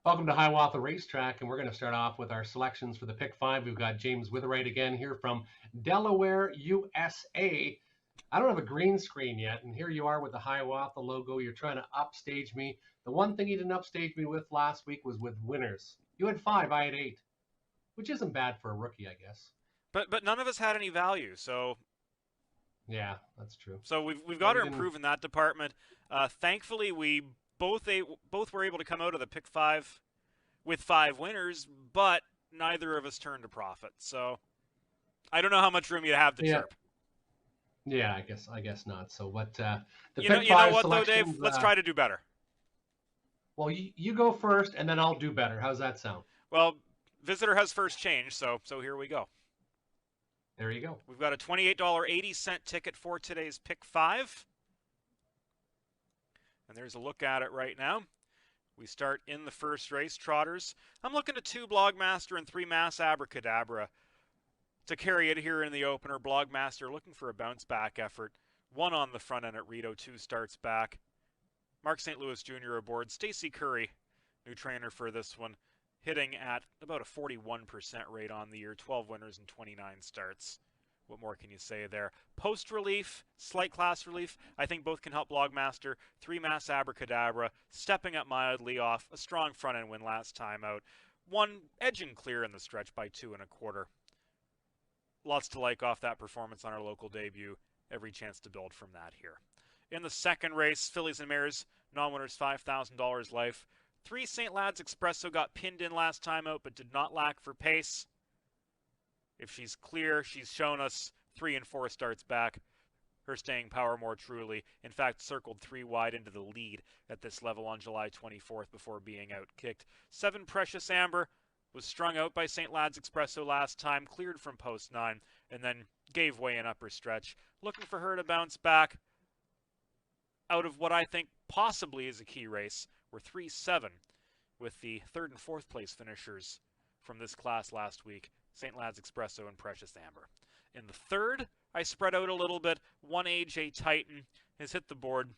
Welcome to Hiawatha Racetrack, and we're going to start off with our selections for the Pick 5. We've got James Witherite again here from Delaware, USA. I don't have a green screen yet, and here you are with the Hiawatha logo. You're trying to upstage me. The one thing you didn't upstage me with last week was with winners. You had 5, I had 8, which isn't bad for a rookie, I guess. But none of us had any value, so Yeah, that's true. we've Yeah, got we to didn't. improve in that department. Thankfully, we both were able to come out of the pick five with 5 winners, but neither of us turned a profit. So I don't know how much room you have to Yeah, chirp. yeah, I guess not. So, but the You know Pick you know 5 what though, Dave? selections. Let's try to do better. Well, you go first, and then I'll do better. How's that sound? Well, visitor has first change, so here we go. There you go. We've got a $28.80 ticket for today's pick five, and there's a look at it right now. We start in the first race, Trotters. I'm looking at 2 Blogmaster and 3 Mass Abracadabra to carry it here in the opener. Blogmaster looking for a bounce back effort. 1 on the front end at Rito, 2 starts back. Mark St. Louis Jr. aboard. Stacy Curry, new trainer for this one, hitting at about a 41% rate on the year, 12 winners and 29 starts. What more can you say there? Post relief, slight class relief. I think both can help Blogmaster. 3 Mass Abracadabra, stepping up mildly off a strong front end win last time out. 1 edging clear in the stretch by 2.25. Lots to like off that performance on our local debut. Every chance to build from that here. In the second race, Fillies and Mares, non-winners $5,000 life. 3 St. Lad's Espresso got pinned in last time out, but did not lack for pace. If she's clear, she's shown us 3 and 4 starts back. Her staying power more truly. In fact, circled 3 wide into the lead at this level on July 24th before being outkicked. 7 Precious Amber was strung out by St. Lad's Espresso last time, cleared from post 9, and then gave way in upper stretch. Looking for her to bounce back out of what I think possibly is a key race. We're 3-7 with the 3rd and 4th place finishers from this class last week, St. Lad's Espresso and Precious Amber. In the third, I spread out a little bit. 1 AJ Titan has hit the board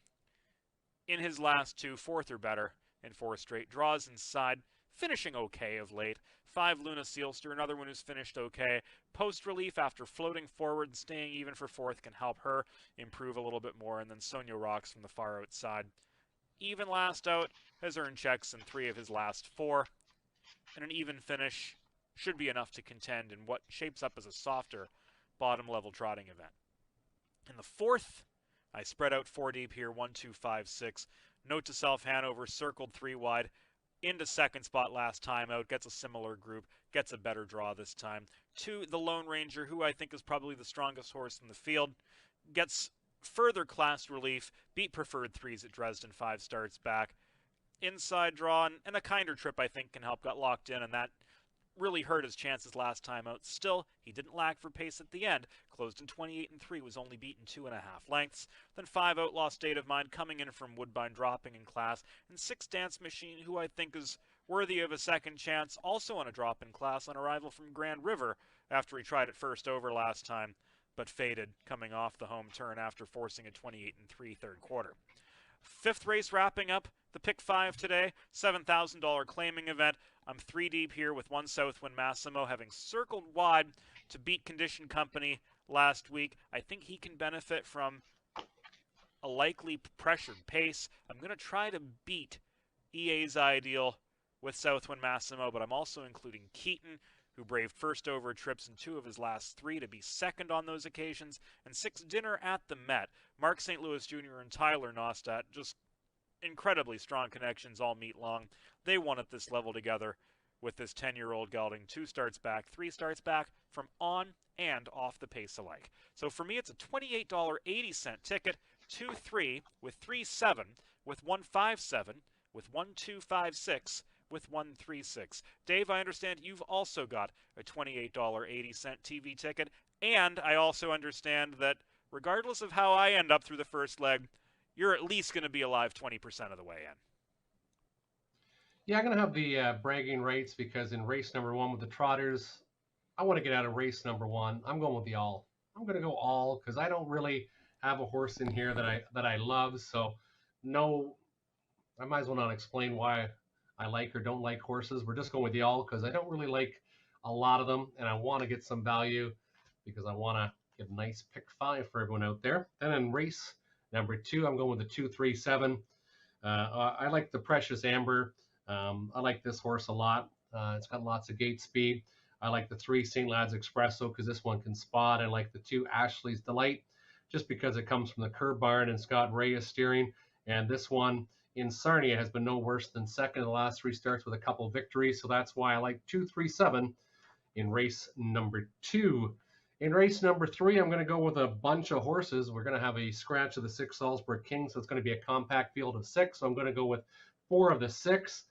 in his last 2, 4th or better in 4 straight draws inside, finishing okay of late. 5 Luna Sealster, another one who's finished okay. Post relief after floating forward and staying even for 4th can help her improve a little bit more. And then Sonia Rocks from the far outside. Even last out, has earned checks in 3 of his last 4. And an even finish should be enough to contend in what shapes up as a softer bottom level trotting event. In the fourth, I spread out 4 deep here, 1, 2, 5, 6. Note to self, Hanover circled 3 wide into second spot last time out, gets a similar group, gets a better draw this time. 2, the Lone Ranger, who I think is probably the strongest horse in the field, gets further class relief, beat preferred 3s at Dresden, 5 starts back. Inside draw and a kinder trip I think can help, got locked in, and that really hurt his chances last time out. Still, he didn't lack for pace at the end. Closed in 28 and 3, was only beaten 2.5 lengths. Then 5 Outlaw State of Mind coming in from Woodbine, dropping in class. And 6 Dance Machine, who I think is worthy of a second chance, also on a drop in class on arrival from Grand River after he tried it first over last time, but faded coming off the home turn after forcing a 28 and 3 third quarter. 5th race wrapping up the pick 5 today, $7,000 claiming event. I'm 3 deep here with 1 Southwind Massimo having circled wide to beat Condition Company last week. I think he can benefit from a likely pressured pace. I'm going to try to beat EA's Ideal with Southwind Massimo, but I'm also including Keaton, who braved first over trips in 2 of his last 3 to be second on those occasions, and 6 Dinner at the Met. Mark St. Louis Jr. and Tyler Nostat, just incredibly strong connections all meet long. They won at this level together with this 10-year-old gelding. 2 starts back, 3 starts back from on and off the pace alike. So for me, it's a $28.80 ticket, 2-3 with 3-7 with 1-5-7 with 1-2-5-6 with 1-3-6. Dave, I understand you've also got a $28.80 TV ticket, and I also understand that regardless of how I end up through the first leg, you're at least going to be alive 20% of the way in. Yeah, I'm going to have the bragging rights because in race number 1 with the Trotters, I want to get out of race number 1. I'm going with the all. I'm going to go all because I don't really have a horse in here that I love. So no, I might as well not explain why I like or don't like horses. We're just going with the all because I don't really like a lot of them, and I want to get some value because I want to get a nice pick 5 for everyone out there. Then in race number 2, I'm going with the 237. I like the Precious Amber. I like this horse a lot. It's got lots of gate speed. I like the 3 St. Lad's Espresso because this one can spot. I like the 2 Ashley's Delight just because it comes from the Curb Barn and Scott Ray is steering. And this one in Sarnia has been no worse than second in the last 3 starts with a couple victories. So that's why I like 237 in race number 2. In race number 3, I'm going to go with a bunch of horses. We're going to have a scratch of the 6 Salzburg King, so it's going to be a compact field of 6. So I'm going to go with 4 of the 6.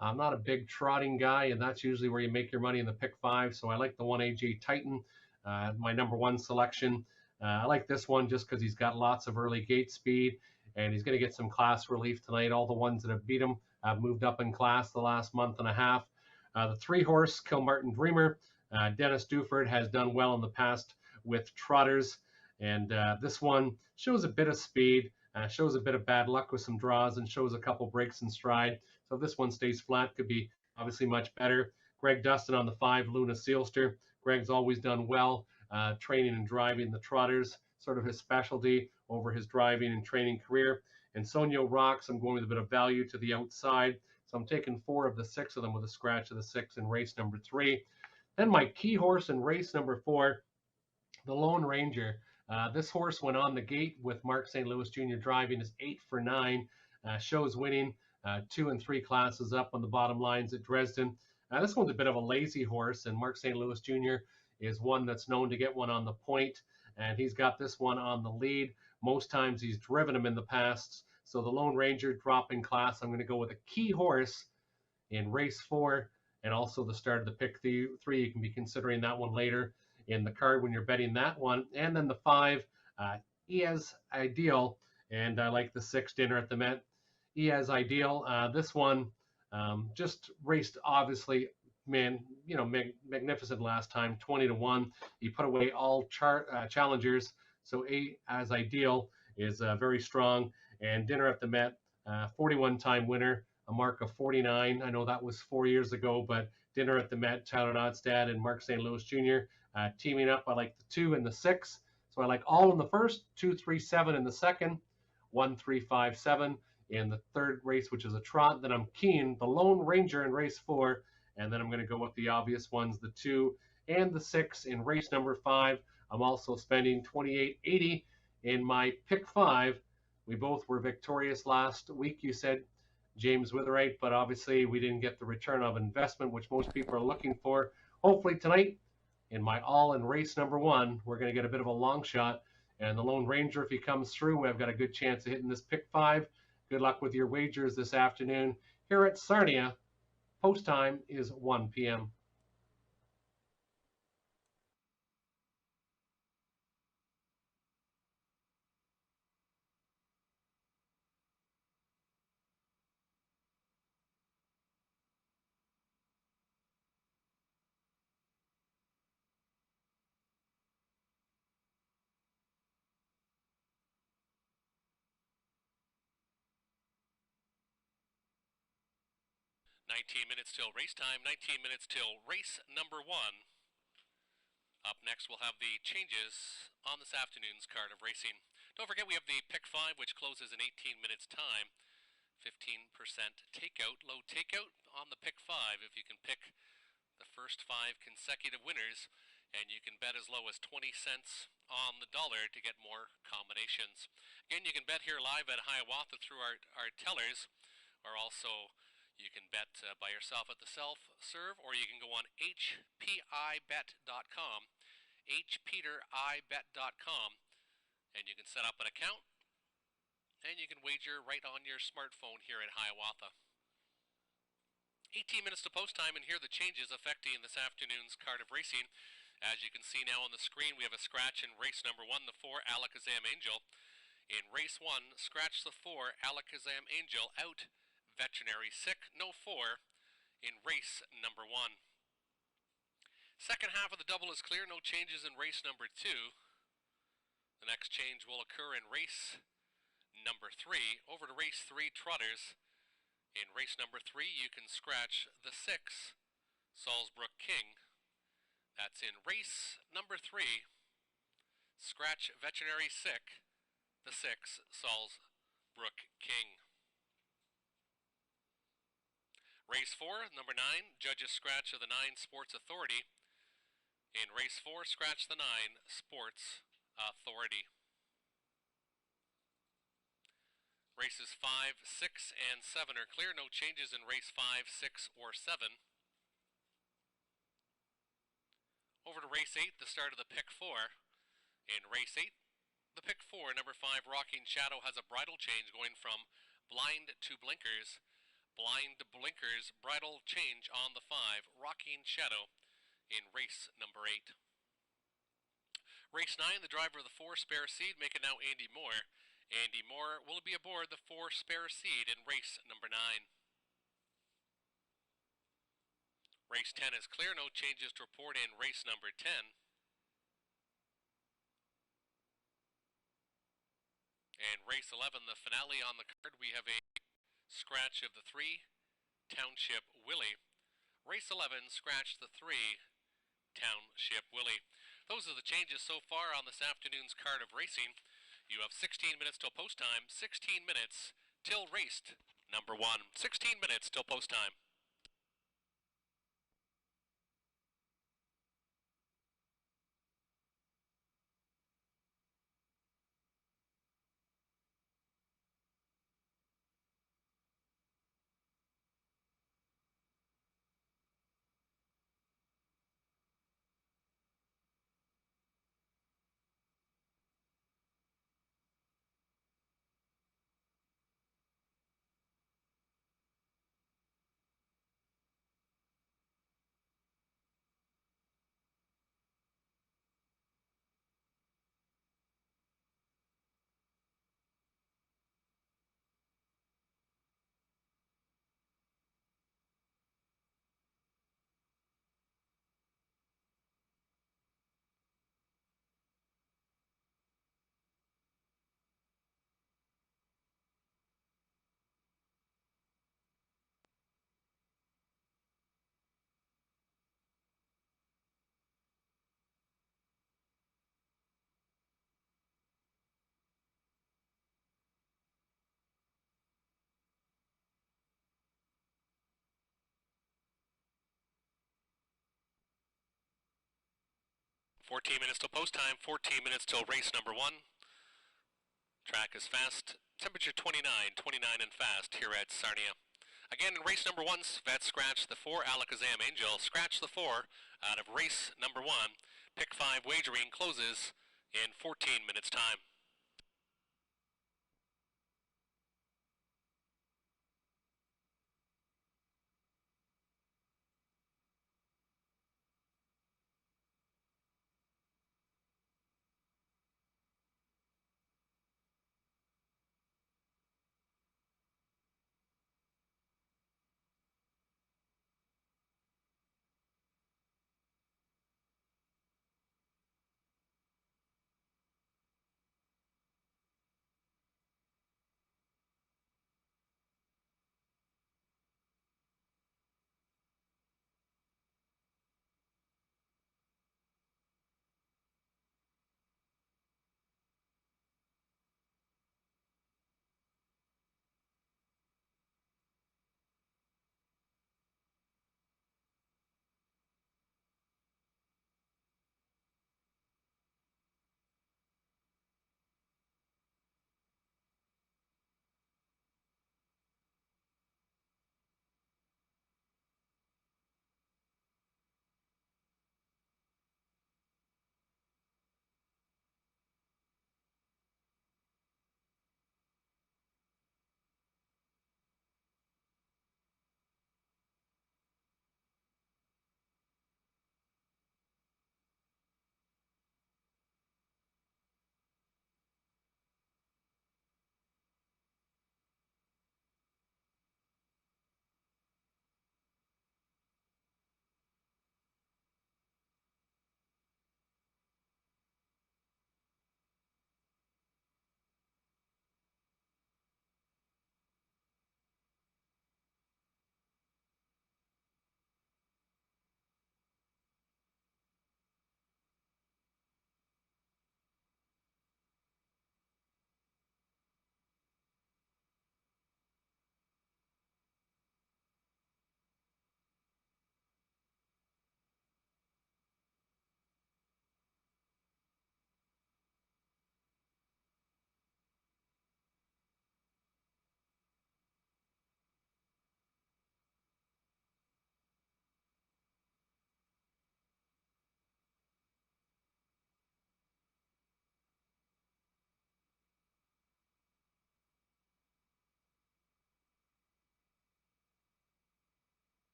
I'm not a big trotting guy, and that's usually where you make your money in the pick 5. So I like the 1 AJ Titan, my number 1 selection. I like this one just because he's got lots of early gate speed, and he's going to get some class relief tonight. All the ones that have beat him have moved up in class the last month and a half. The 3 horse, Kilmartin Dreamer. Dennis Duford has done well in the past with trotters, and this one shows a bit of speed, shows a bit of bad luck with some draws, and shows a couple breaks in stride. So if this one stays flat, could be obviously much better. Greg Dustin on the 5, Luna Sealster. Greg's always done well training and driving the trotters, sort of his specialty over his driving and training career. And Sonio Rocks, I'm going with a bit of value to the outside. So I'm taking 4 of the 6 of them with a scratch of the 6 in race number 3. Then my key horse in race number 4, the Lone Ranger. This horse went on the gate with Mark St. Louis Jr. driving is 8 for 9. Shows winning 2 and 3 classes up on the bottom lines at Dresden. This one's a bit of a lazy horse, and Mark St. Louis Jr. is one that's known to get one on the point, and he's got this one on the lead. Most times he's driven him in the past. So the Lone Ranger dropping class, I'm going to go with a key horse in race 4. And also the start of the pick 3. You can be considering that one later in the card when you're betting that one. And then the 5, ES Ideal. And I like the 6, Dinner at the Met. ES Ideal. This one just raced, obviously, magnificent last time, 20-1. He put away all challengers. So ES Ideal is very strong. And Dinner at the Met, 41-time winner. A mark of 49. I know that was 4 years ago, but Dinner at the Met, Tyler Nodstad and Mark St. Louis Jr. Teaming up. I like the 2 and the 6. So I like all in the first, 2, 3, 7 in the second, 1, 3, 5, 7 in the third race, which is a trot. Then I'm keen the Lone Ranger in race 4, and then I'm going to go with the obvious ones, the 2 and the 6 in race number 5. I'm also spending $28.80 in my pick 5. We both were victorious last week, you said, James Witherite, but obviously we didn't get the return of investment, which most people are looking for. Hopefully tonight, in my all in race number 1, we're going to get a bit of a long shot. And the Lone Ranger, if he comes through, we've got a good chance of hitting this pick 5. Good luck with your wagers this afternoon. Here at Sarnia, post time is 1 p.m. Minutes till race time, 19 minutes till race number 1. Up next, we'll have the changes on this afternoon's card of racing. Don't forget, we have the pick 5, which closes in 18 minutes time. 15% takeout, low takeout on the pick 5 if you can pick the first 5 consecutive winners, and you can bet as low as 20 cents on the dollar to get more combinations. Again, you can bet here live at Hiawatha through our tellers, or also you can bet by yourself at the self-serve, or you can go on hpibet.com, hpeteribet.com, and you can set up an account, and you can wager right on your smartphone here at Hiawatha. 18 minutes to post time, and here are the changes affecting this afternoon's card of racing. As you can see now on the screen, we have a scratch in race number 1, the 4, Alakazam Angel. In race 1, scratch the 4, Alakazam Angel, out. Veterinary sick, no 4 in race number 1. Second half of the double is clear, no changes in race number 2. The next change will occur in race number 3. Over to race 3, Trotters. In race number 3, you can scratch the 6, Salisbrook King. That's in race number 3. Scratch Veterinary Sick, the 6, Salisbrook King. Race 4, number 9, Judges Scratch of the 9, Sports Authority. In race 4, scratch the 9, Sports Authority. Races 5, 6, and 7 are clear. No changes in race 5, 6, or 7. Over to race 8, the start of the pick 4. In race 8, the pick 4, number 5, Rocking Shadow, has a bridle change going from blind to blinkers. Blind to blinkers, bridle change on the 5, Rocking Shadow, in race number 8. Race 9, the driver of the 4, Spare Seed, make it now Andy Moore. Andy Moore will be aboard the 4, Spare Seed, in race number 9. Race 10 is clear, no changes to report in race number 10. And race 11, the finale on the card, we have a scratch of the 3, Township Willie. Race 11, scratch the 3, Township Willie. Those are the changes so far on this afternoon's card of racing. You have 16 minutes till post time, 16 minutes till race number 1. 16 minutes till post time. "14 minutes till post time, 14 minutes till race number 1. Track is fast. Temperature 29, 29 and fast here at Sarnia. Again, in race number 1, Vet scratch the 4, Alakazam Angel. Scratch the 4 out of race number 1. Pick 5 wagering closes in 14 minutes time.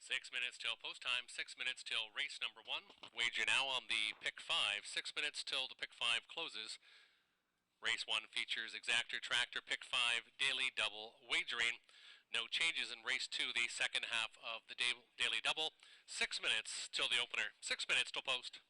6 minutes till post time, 6 minutes till race number 1. Wager now on the pick 5, 6 minutes till the pick 5 closes. Race 1 features Exactor Tractor pick 5 daily double wagering. No changes in race 2, the second half of the daily double. 6 minutes till the opener, 6 minutes till post.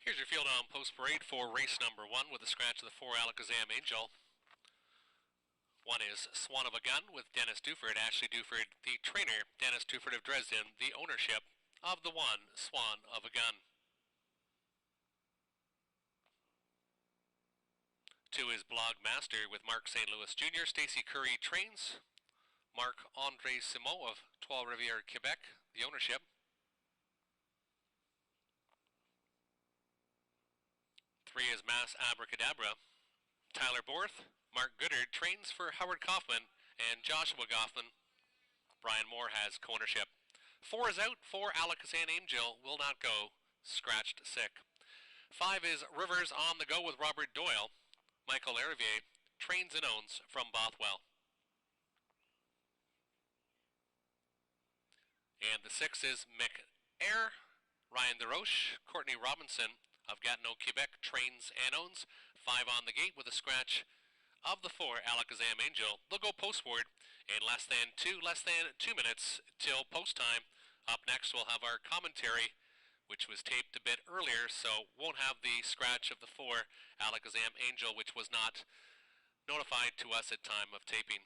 Here's your field on post parade for race number 1 with a scratch of the 4 Alakazam Angel. 1 is Swan of a Gun with Dennis Duford, Ashley Duford, the trainer, Dennis Duford of Dresden, the ownership of the 1 Swan of a Gun. 2 is Blog Master with Mark St. Louis Jr., Stacy Curry trains, Marc-Andre Simon of Trois-Rivières, Quebec, the ownership. 3 is Mass Abracadabra. Tyler Borth, Mark Goodard trains for Howard Kaufman and Joshua Goffman. Brian Moore has co-ownership. 4 is out, 4 Alakazam Angel will not go, scratched sick. 5 is Rivers on the Go with Robert Doyle. Michael Erivier trains and owns from Bothwell. And the 6 is McAir, Ryan DeRoche, Courtney Robinson of Gatineau, Quebec, trains and owns. 5 on the gate with a scratch of the 4 Alakazam Angel. They'll go postward in less than 2 minutes till post time. Up next we'll have our commentary, which was taped a bit earlier, so won't have the scratch of the 4 Alakazam Angel, which was not notified to us at time of taping.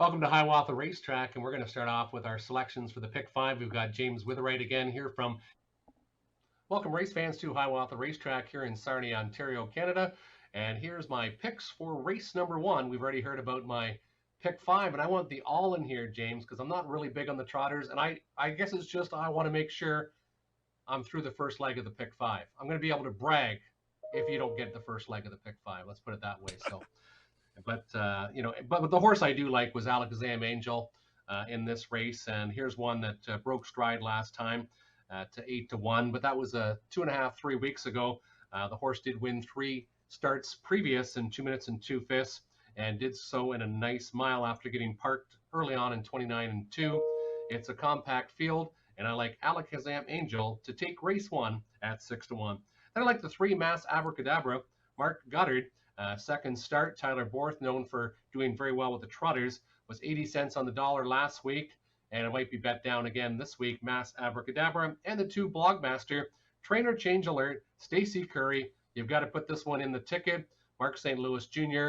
Welcome to Hiawatha Racetrack, and we're going to start off with our selections for the pick 5. We've got James Witherite again here from... Welcome race fans to Hiawatha Racetrack here in Sarnia, Ontario, Canada. And here's my picks for race number 1. We've already heard about my pick 5, and I want the all in here, James, because I'm not really big on the trotters, and I guess it's just I want to make sure I'm through the first leg of the pick 5. I'm going to be able to brag if you don't get the first leg of the pick 5. Let's put it that way. So, but the horse I do like was Alakazam Angel in this race, and here's one that broke stride last time to 8-1, but that was 2.5, 3 weeks ago. The horse did win 3 starts previous in 2 minutes and 2 fifths, and did so in a nice mile after getting parked early on in 29-2. It's a compact field, and I like Alakazam Angel to take race 1 at 6-1. Then I like the 3 Mass Abracadabra, Mark Goddard. Second start, Tyler Borth, known for doing very well with the trotters, was 80 cents on the dollar last week, and it might be bet down again this week. Mass Abracadabra, and the 2 Blogmaster, Trainer Change Alert, Stacy Curry. You've got to put this one in the ticket. Mark St. Louis Jr.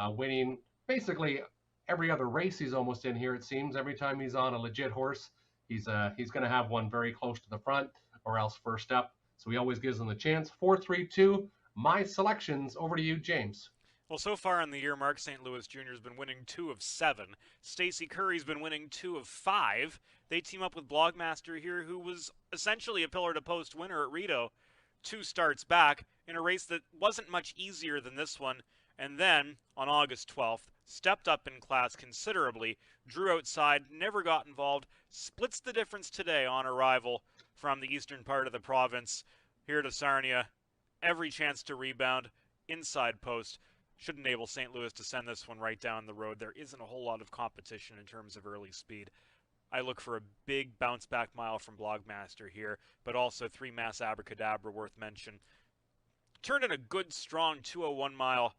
Winning basically every other race he's almost in here, it seems. Every time he's on a legit horse, he's going to have one very close to the front or else first up. So he always gives them the chance. 4-3-2, my selections. Over to you, James. Well, so far in the year, Mark St. Louis Jr. has been winning 2 of 7. Stacy Curry's been winning 2 of 5. They team up with Blogmaster here, who was essentially a pillar-to-post winner at Rito 2 starts back in a race that wasn't much easier than this one. And then, on August 12th, stepped up in class considerably, drew outside, never got involved, splits the difference today on arrival from the eastern part of the province here to Sarnia. Every chance to rebound, inside post. Should enable St. Louis to send this one right down the road. There isn't a whole lot of competition in terms of early speed. I look for a big bounce-back mile from Blogmaster here, but also 3 Mass Abracadabra worth mention. Turned in a good, strong 201 mile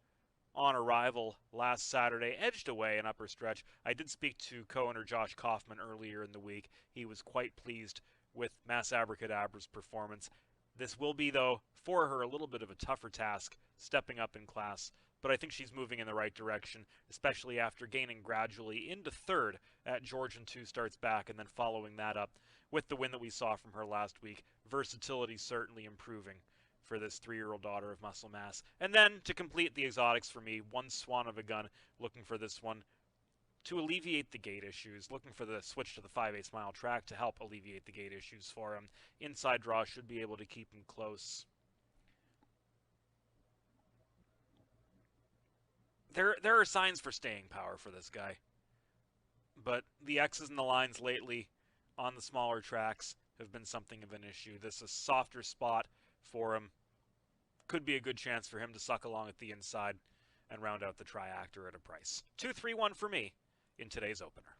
on arrival last Saturday, edged away an upper stretch. I did speak to co-owner Josh Kaufman earlier in the week. He was quite pleased with Mass Abracadabra's performance. This will be, though, for her a little bit of a tougher task, stepping up in class. But I think she's moving in the right direction, especially after gaining gradually into third at Georgian 2 starts back, and then following that up with the win that we saw from her last week. Versatility certainly improving for this 3-year-old daughter of Muscle Mass. And then, to complete the exotics for me, 1 Swan of a Gun, looking for this one to alleviate the gate issues, looking for the switch to the 5/8 mile track to help alleviate the gate issues for him. Inside draw should be able to keep him close. There are signs for staying power for this guy. But the X's and the lines lately on the smaller tracks have been something of an issue. This is a softer spot for him. Could be a good chance for him to suck along at the inside and round out the triactor at a price. 2-3-1 for me in today's opener.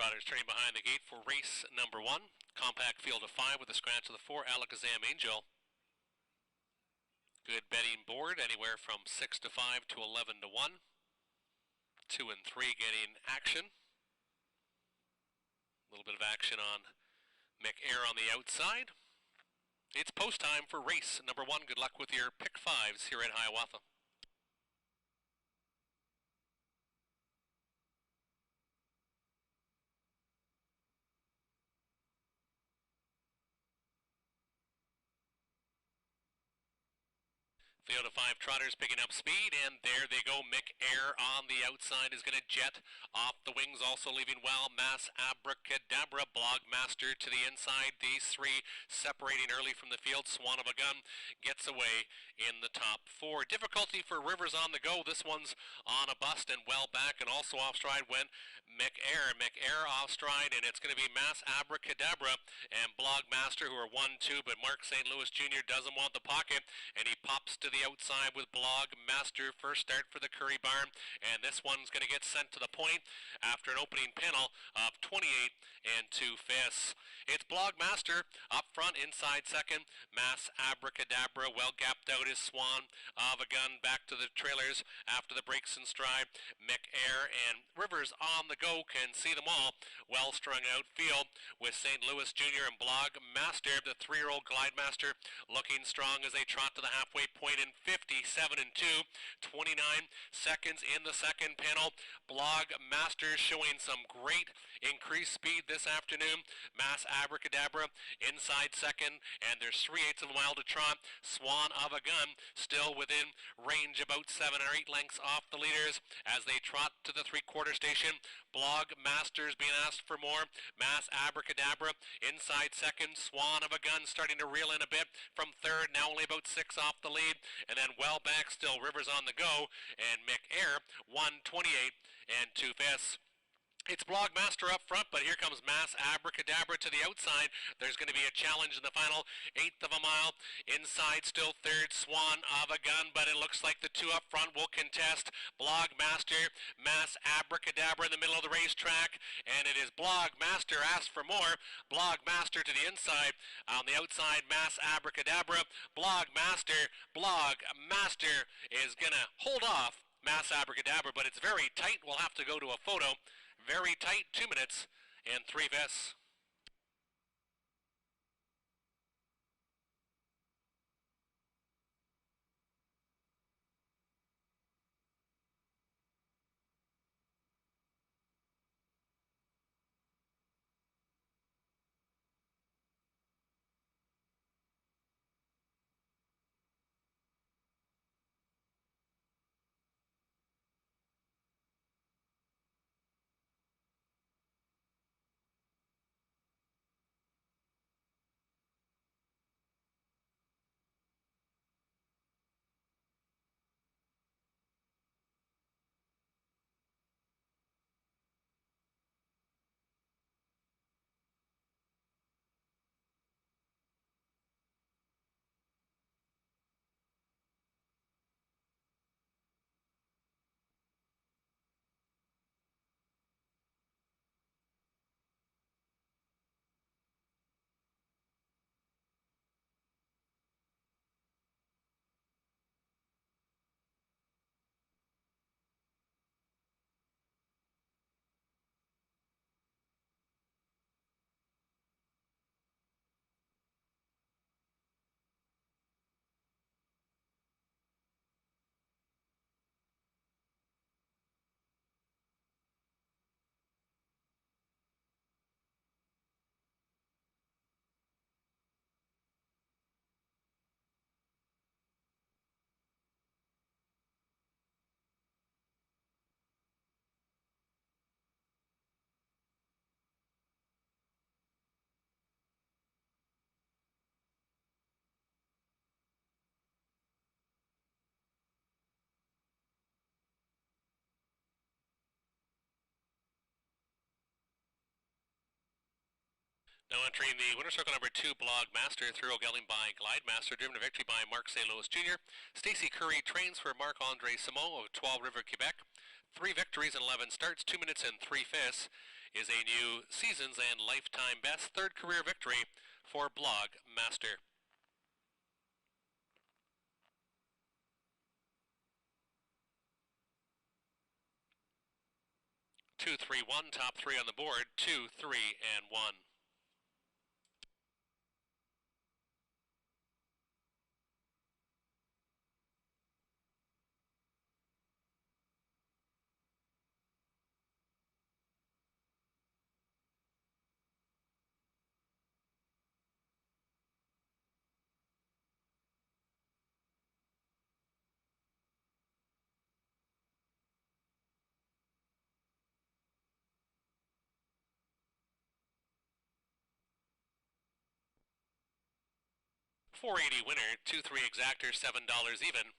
Trotters turning behind the gate for race number 1. Compact field of 5 with a scratch of the 4 Alakazam Angel. Good betting board, anywhere from 6-5 to 11-1. 2 and 3 getting action. A little bit of action on McAir on the outside. It's post time for race number 1. Good luck with your pick 5s here at Hiawatha. The out of 5 trotters picking up speed, and there they go. Mick Air on the outside is going to jet off the wings, also leaving well. Mass Abracadabra, Blogmaster to the inside. These three separating early from the field. Swan of a Gun gets away in the top 4. Difficulty for Rivers on the go. This one's on a bust and well back, and also off stride went Mick Air. Mick Air off stride, and it's going to be Mass Abracadabra and Blogmaster, who are 1-2, but Mark St. Louis Jr. doesn't want the pocket, and he pops to the outside with Blogmaster. First start for the Curry Barn, and this one's going to get sent to the point after an opening panel of 28 2/5. It's Blogmaster up front, inside second. Mass Abracadabra, well gapped out is Swan of a Gun. Back to the trailers after the breaks in stride. Mick Air and Rivers on the go, can see them all. Well strung out field with St. Louis Jr. and Blogmaster. The 3-year-old Glidemaster looking strong as they trot to the halfway point in 57-2. 29 seconds in the second panel. Blogmaster showing some great increased speed this afternoon. Mass Abracadabra inside second, and there's 3/8 of a mile to trot. Swan of a Gun still within range, about 7 or 8 lengths off the leaders as they trot to the 3/4 station. Blogmaster's being asked for more. Mass Abracadabra inside second. Swan of a Gun starting to reel in a bit from third, now only about 6 off the lead, and then well back still Rivers on the go, and Mick Air 1:28 2/5. It's Blogmaster up front, but here comes Mass Abracadabra to the outside. There's going to be a challenge in the final 1/8 of a mile. Inside still third, Swan of a Gun, but it looks like the two up front will contest. Blogmaster, Mass Abracadabra in the middle of the racetrack, and it is Blogmaster asked for more. Blogmaster to the inside. On the outside, Mass Abracadabra. Blogmaster is going to hold off Mass Abracadabra, but it's very tight. We'll have to go to a photo. Very tight, 2 minutes and 3/5. Now entering the winner circle number 2, Blogmaster, through gelding by Glidemaster, driven to victory by Mark St. Louis Jr. Stacy Curry trains for Marc-Andre Simon of 12 River, Quebec. 3 victories and 11 starts, 2 minutes and 3/5 is a new seasons and lifetime best. 3rd career victory for Blogmaster. 2-3-1, top 3 on the board, 2, 3, and 1. 480 winner, 2-3 exactor, $7 even.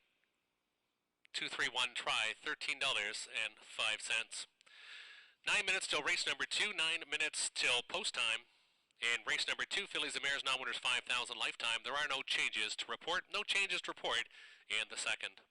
2-3-1 try, $13.05. 9 minutes till race number 2, 9 minutes till post time. In race number 2, fillies and mares non-winners 5,000 lifetime. There are no changes to report. No changes to report in the second.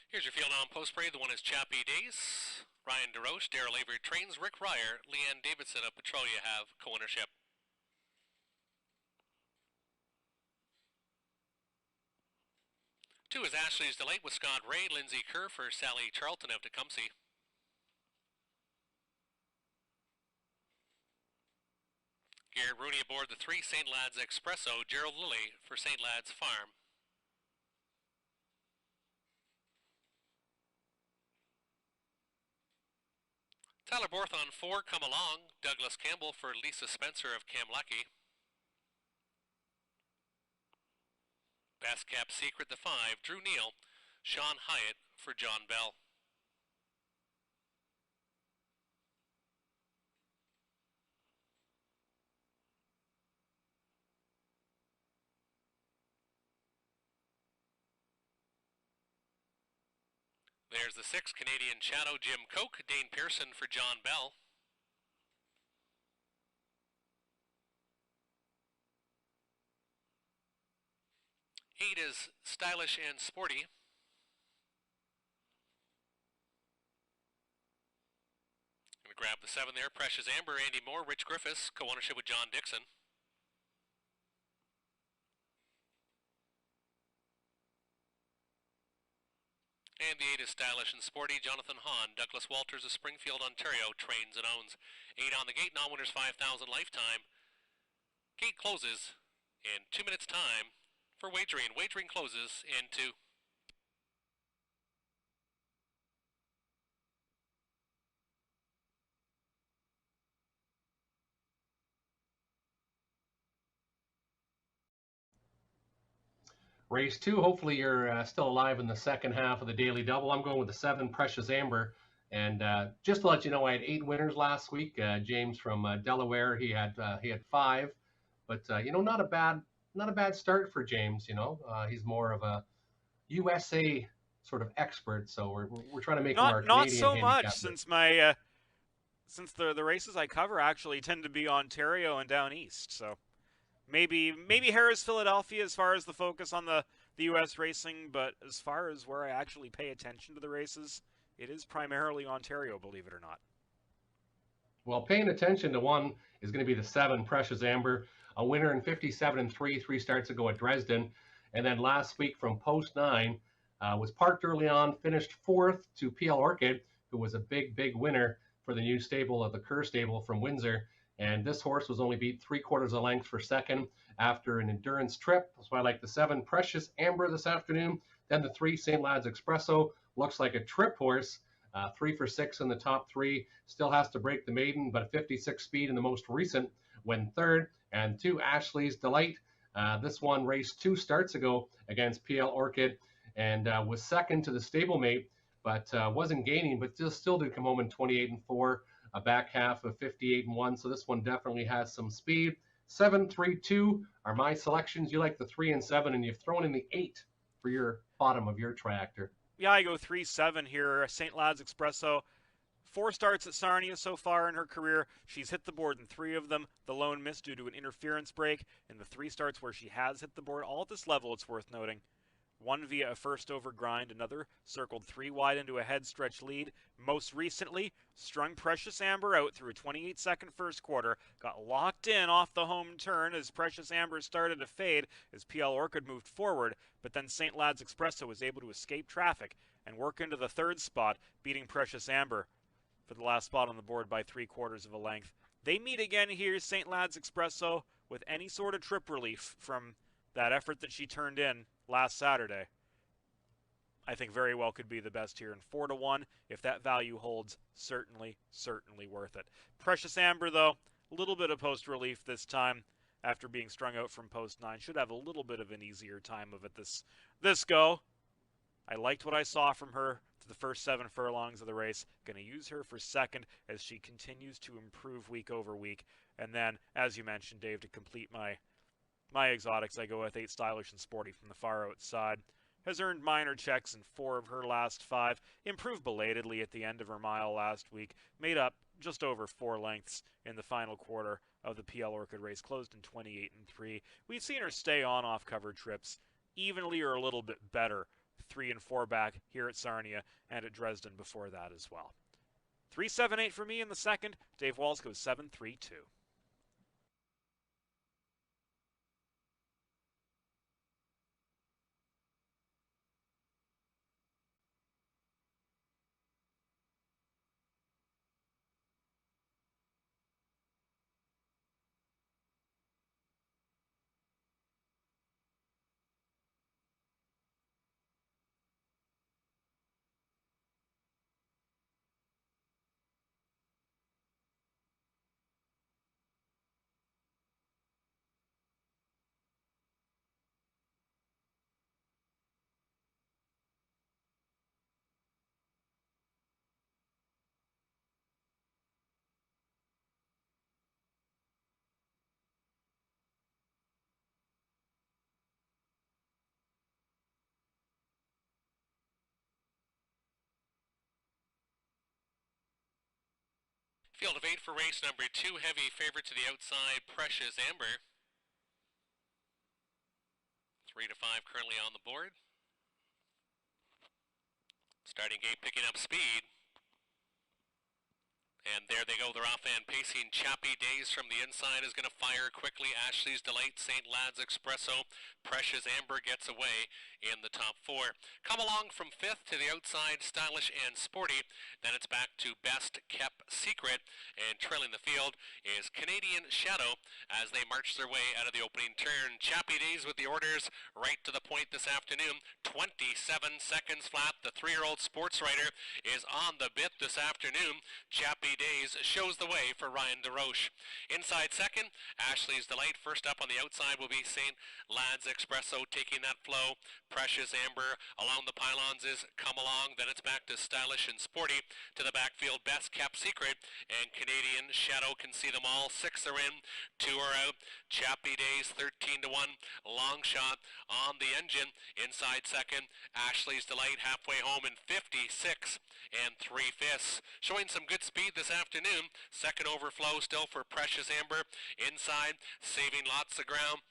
Here's your field on post parade. The one is Chappie Days, Ryan DeRoche, Daryl Avery Trains, Rick Ryer, Leanne Davidson of Petrolia have co-ownership. Two is Ashley's Delight with Scott Ray, Lindsay Kerr for Sally Charlton of Tecumseh. Garrett Rooney aboard the 3 St. Lad's Espresso, Gerald Lilly for St. Lad's Farm. Tyler Borth on 4, Come Along, Douglas Campbell for Lisa Spencer of Kamlaki. Best Kept Secret, the 5, Drew Neal, Sean Hyatt for John Bell. There's the 6, Canadian Shadow, Jim Koch, Dane Pearson for John Bell. Eight is Stylish and Sporty. Gonna grab the 7 there, Precious Amber, Andy Moore, Rich Griffiths, co-ownership with John Dixon. And the 8 is Stylish and Sporty, Jonathan Hahn, Douglas Walters of Springfield, Ontario, trains and owns. 8 on the gate, non-winners 5,000 lifetime. Gate closes in 2 minutes time for wagering. Wagering closes in 2. Race 2, hopefully you're still alive in the second half of the Daily Double. I'm going with the 7, Precious Amber. And just to let you know, I had 8 winners last week. James from Delaware, he had 5. But, not a bad start for James, He's more of a USA sort of expert, so we're trying to make him our Canadian not so much, handicapper. since the races I cover actually tend to be Ontario and down east, so maybe Harris, Philadelphia as far as the focus on the U.S. racing, but as far as where I actually pay attention to the races, it is primarily Ontario, believe it or not. Well, paying attention to one is going to be the 7, Precious Amber, a winner in 57-3, 3 starts ago at Dresden. And then last week from Post 9, was parked early on, finished 4th to PL Orchid, who was a big winner for the new stable of the Kerr stable from Windsor. And this horse was only beat 3/4 a length for second after an endurance trip. That's why I like the 7, Precious Amber this afternoon. Then the 3, St. Lad's Espresso, looks like a trip horse. 3 for 6 in the top 3, still has to break the maiden, but 56 speed in the most recent, went 3rd. And 2, Ashley's Delight. This one raced 2 starts ago against PL Orchid and was second to the stablemate, but wasn't gaining, but still did come home in 28-4, a back half of 58-1. So this one definitely has some speed. 7, 3, 2 are my selections. You like the 3 and 7, and you've thrown in the 8 for your bottom of your tractor. Yeah, I go 3-7 here. St. Lad's Espresso, 4 starts at Sarnia so far in her career. She's hit the board in 3 of them. The lone miss due to an interference break. In the 3 starts where she has hit the board, all at this level, it's worth noting. 1 via a first over grind, another circled 3 wide into a head stretch lead. Most recently, strung Precious Amber out through a 28-second first quarter, got locked in off the home turn as Precious Amber started to fade as PL Orchid moved forward, but then St. Lad's Espresso was able to escape traffic and work into the 3rd spot, beating Precious Amber for the last spot on the board by 3/4 of a length. They meet again here, St. Lad's Espresso, with any sort of trip relief from that effort that she turned in last Saturday. I think very well could be the best here. And 4-1, if that value holds, certainly worth it. Precious Amber, though, a little bit of post relief this time after being strung out from post 9. Should have a little bit of an easier time of it this go. I liked what I saw from her to the first 7 furlongs of the race. Going to use her for second as she continues to improve week over week. And then, as you mentioned, Dave, to complete my exotics, I go with 8, Stylish and Sporty from the far outside. Has earned minor checks in 4 of her last 5. Improved belatedly at the end of her mile last week. Made up just over 4 lengths in the final quarter of the PL Orchid race. Closed in 28-3. We've seen her stay on off-cover trips evenly or a little bit better 3 and 4 back here at Sarnia and at Dresden before that as well. 3-7-8 for me in the second. Dave Walls goes 7-3-2. Field of 8 for race number 2. Heavy favorite to the outside, Precious Amber. 3 to 5 currently on the board. Starting gate picking up speed. And there they go, they're off and pacing. Chappy Days from the inside is going to fire quickly. Ashley's Delight, St. Lad's Espresso. Precious Amber gets away in the top 4. Come along from 5th to the outside, Stylish and Sporty. Then it's back to Best Kept Secret. And trailing the field is Canadian Shadow as they march their way out of the opening turn. Chappy Days with the orders right to the point this afternoon. 27 seconds flat. The 3-year-old sports writer is on the bit this afternoon. Chappy Days shows the way for Ryan DeRoche. Inside second, Ashley's Delight. First up on the outside will be St. Lad's Espresso taking that flow. Precious Amber along the pylons is Come Along. Then it's back to Stylish and Sporty. To the backfield, Best Kept Secret. And Canadian Shadow can see them all. 6 are in, 2 are out. Chappy Days 13 to 1. Long shot on the engine. Inside second, Ashley's Delight halfway home in 56 and 3/5. Showing some good speed this afternoon. Second overflow still for Precious Amber. Inside, saving lots of ground.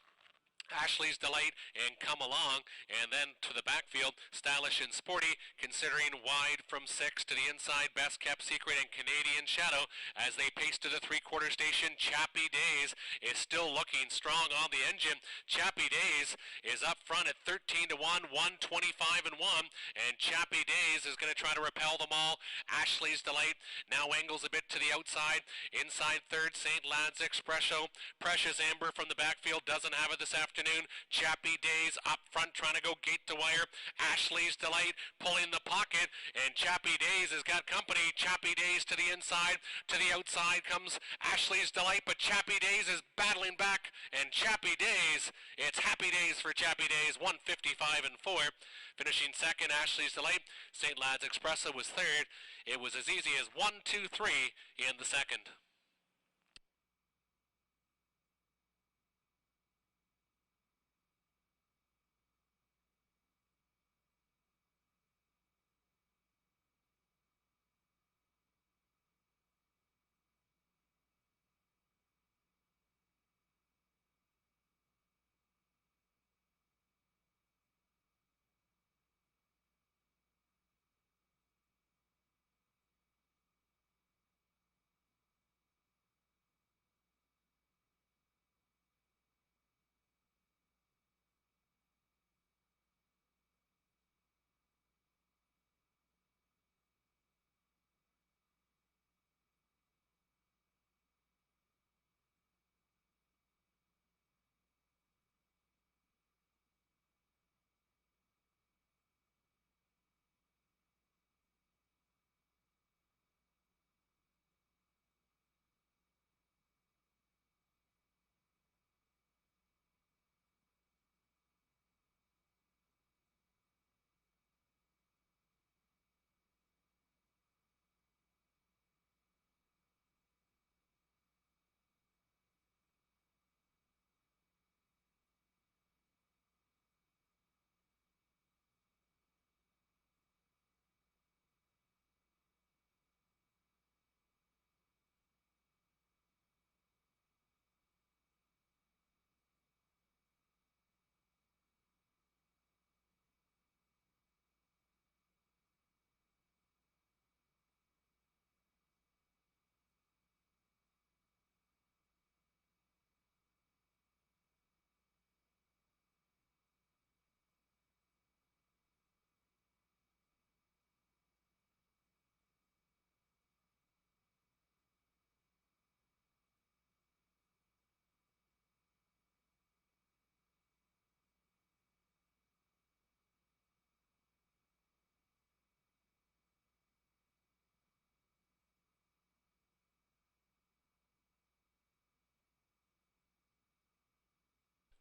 Ashley's Delight and Come Along, and then to the backfield, Stylish and Sporty, considering wide from 6 to the inside, Best Kept Secret and Canadian Shadow as they pace to the 3/4 station. Chappy Days is still looking strong on the engine. Chappy Days is up front at 13 to 1, 125 and 1, and Chappy Days is going to try to repel them all. Ashley's Delight now angles a bit to the outside. Inside third, St. Lad's Espresso. Precious Amber from the backfield doesn't have it this afternoon. Chappy Days up front trying to go gate to wire. Ashley's Delight pulling the pocket, and Chappy Days has got company. Chappy Days to the inside. To the outside comes Ashley's Delight, but Chappy Days is battling back, and Chappy Days, it's happy days for Chappy Days, 155 and 4. Finishing second, Ashley's Delight. St. Lad's Espresso was third. It was as easy as 1, 2, 3 in the second.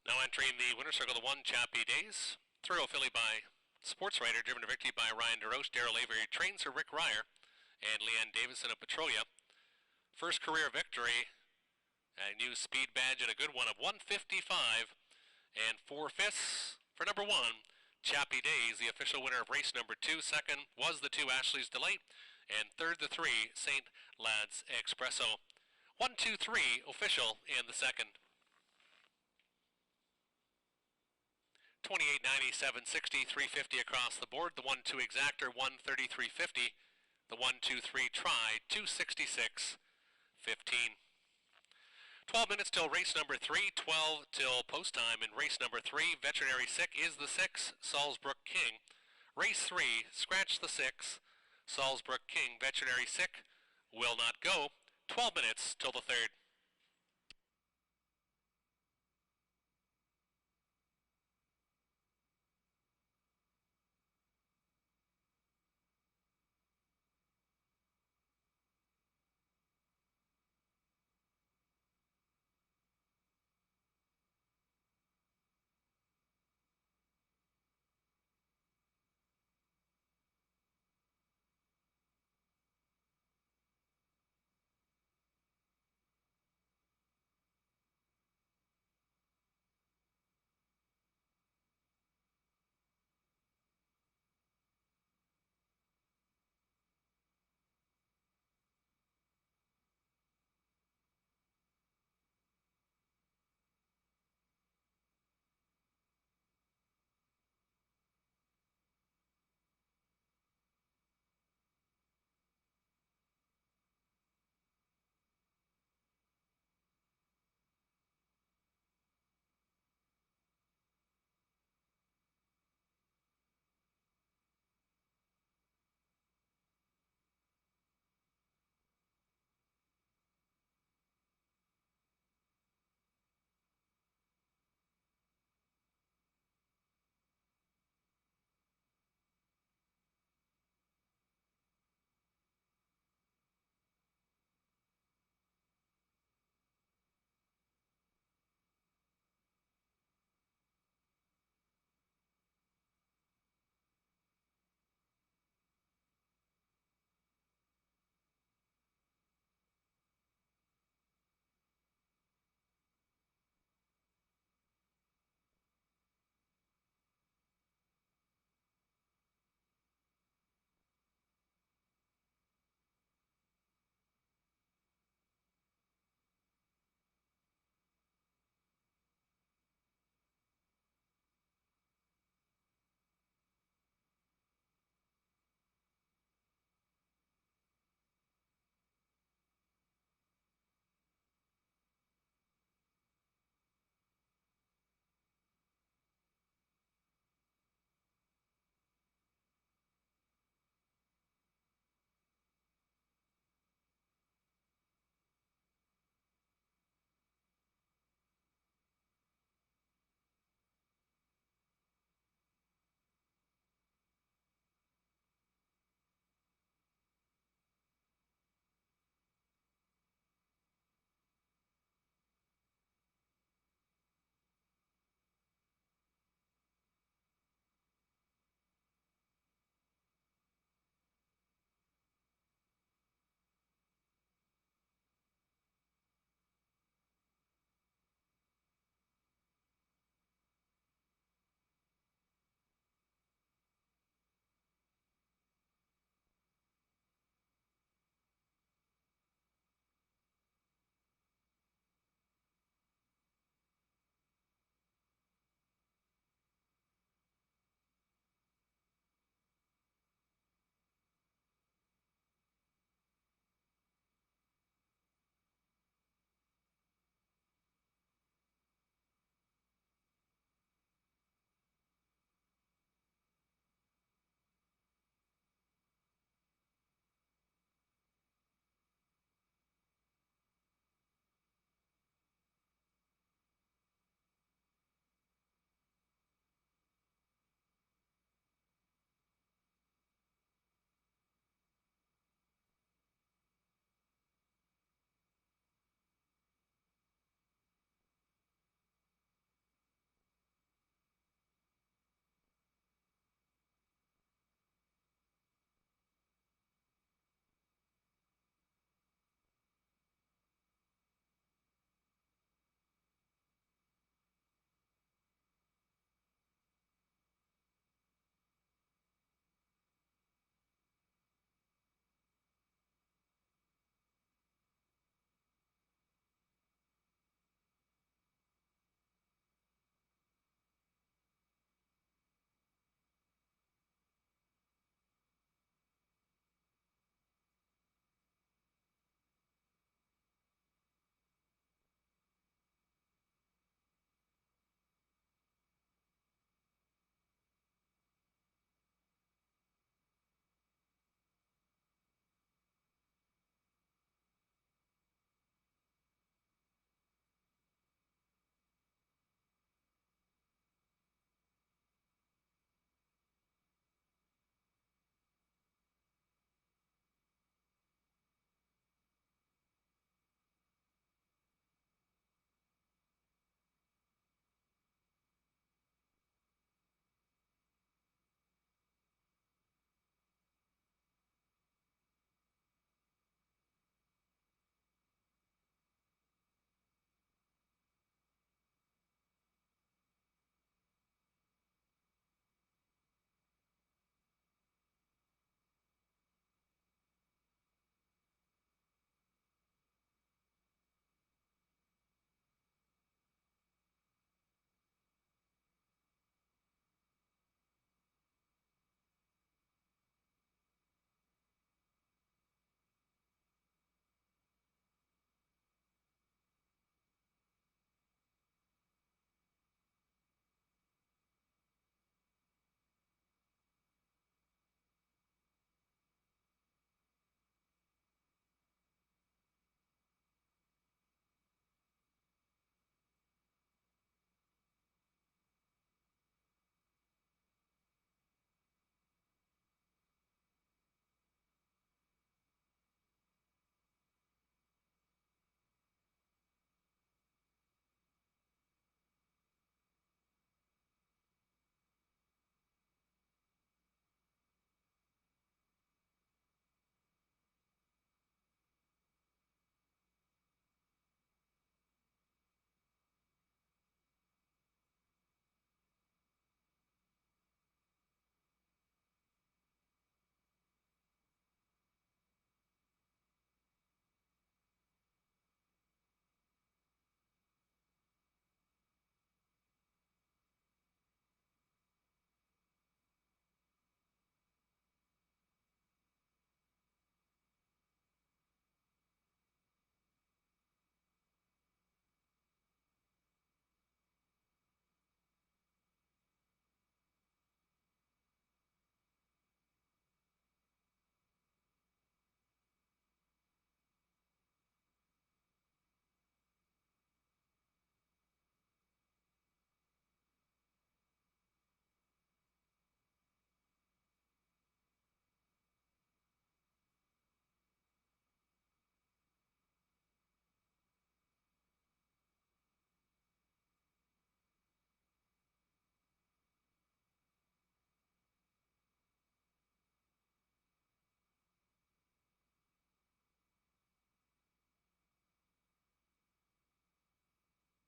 Now entering the winner's circle, the 1 Chappie Days. Thorough filly by Sports Writer, driven to victory by Ryan DeRoche. Daryl Avery trains her, Rick Ryer, and Leanne Davison of Petrolia. First career victory, a new speed badge and a good one of 155 and 4/5 for number 1, Chappie Days, the official winner of race number 2. Second was the 2 Ashley's Delight, and third the 3 St. Lad's Expresso. 1, 2, 3 official in the second. 28.97.60, 350 across the board. The 1, 2 Exactor, 133.50. The 1, 2, 3 Try, 266.15. 12 minutes till race number 3, 12 till post time in race number 3. Veterinary Sick is the 6, Salzbrook King. Race 3, scratch the 6, Salzbrook King. Veterinary Sick will not go. 12 minutes till the third.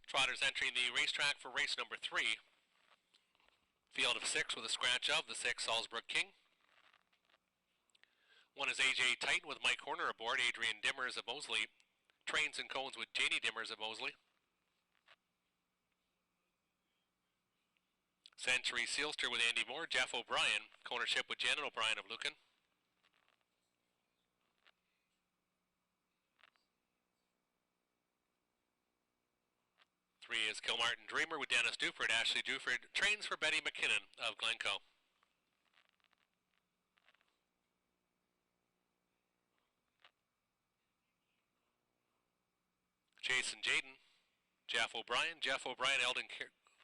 Trotters entering the racetrack for race number 3. Field of 6 with a scratch of the 6 Salzburg King. 1 is AJ Titan with Mike Horner aboard. Adrian Dimmers of Mosley. Trains and cones with Janie Dimmers of Mosley. Century Sealster with Andy Moore. Jeff O'Brien. Ownership with Janet O'Brien of Lucan. 3 is Kilmartin Dreamer with Dennis Duford. Ashley Duford trains for Betty McKinnon of Glencoe. 'Jason Jaden, Jeff O'Brien, Eldon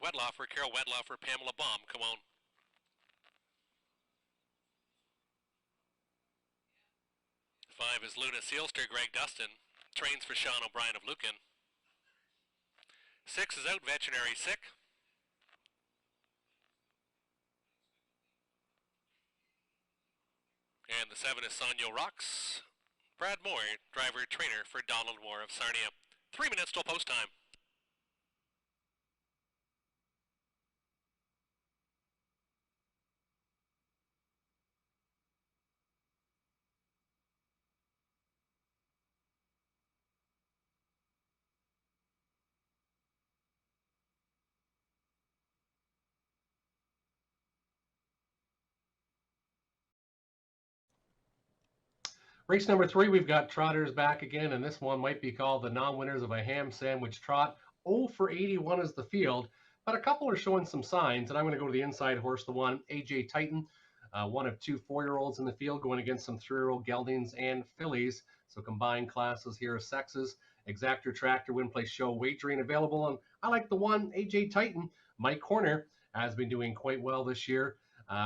Wedloffer, Carol Wedloffer, Pamela Baum. Come on. 5 is Luna Sealster, Greg Dustin. Trains for Sean O'Brien of Lucan. 6 is out, Veterinary Sick. And the 7 is Sanyo Rocks. Brad Moore, driver trainer for Donald Moore of Sarnia. 3 minutes till post time. Race number 3, we've got Trotters back again, and this one might be called the non-winners of a ham sandwich trot. 0 for 81 is the field, but a couple are showing some signs, and I'm going to go to the inside horse, the one, AJ Titan, one of 2 4-year-olds in the field, going against some 3-year-old geldings and fillies, so combined classes here of sexes. Exactor Tractor, Win Place Show wagering available, and I like the one, AJ Titan. Mike Horner has been doing quite well this year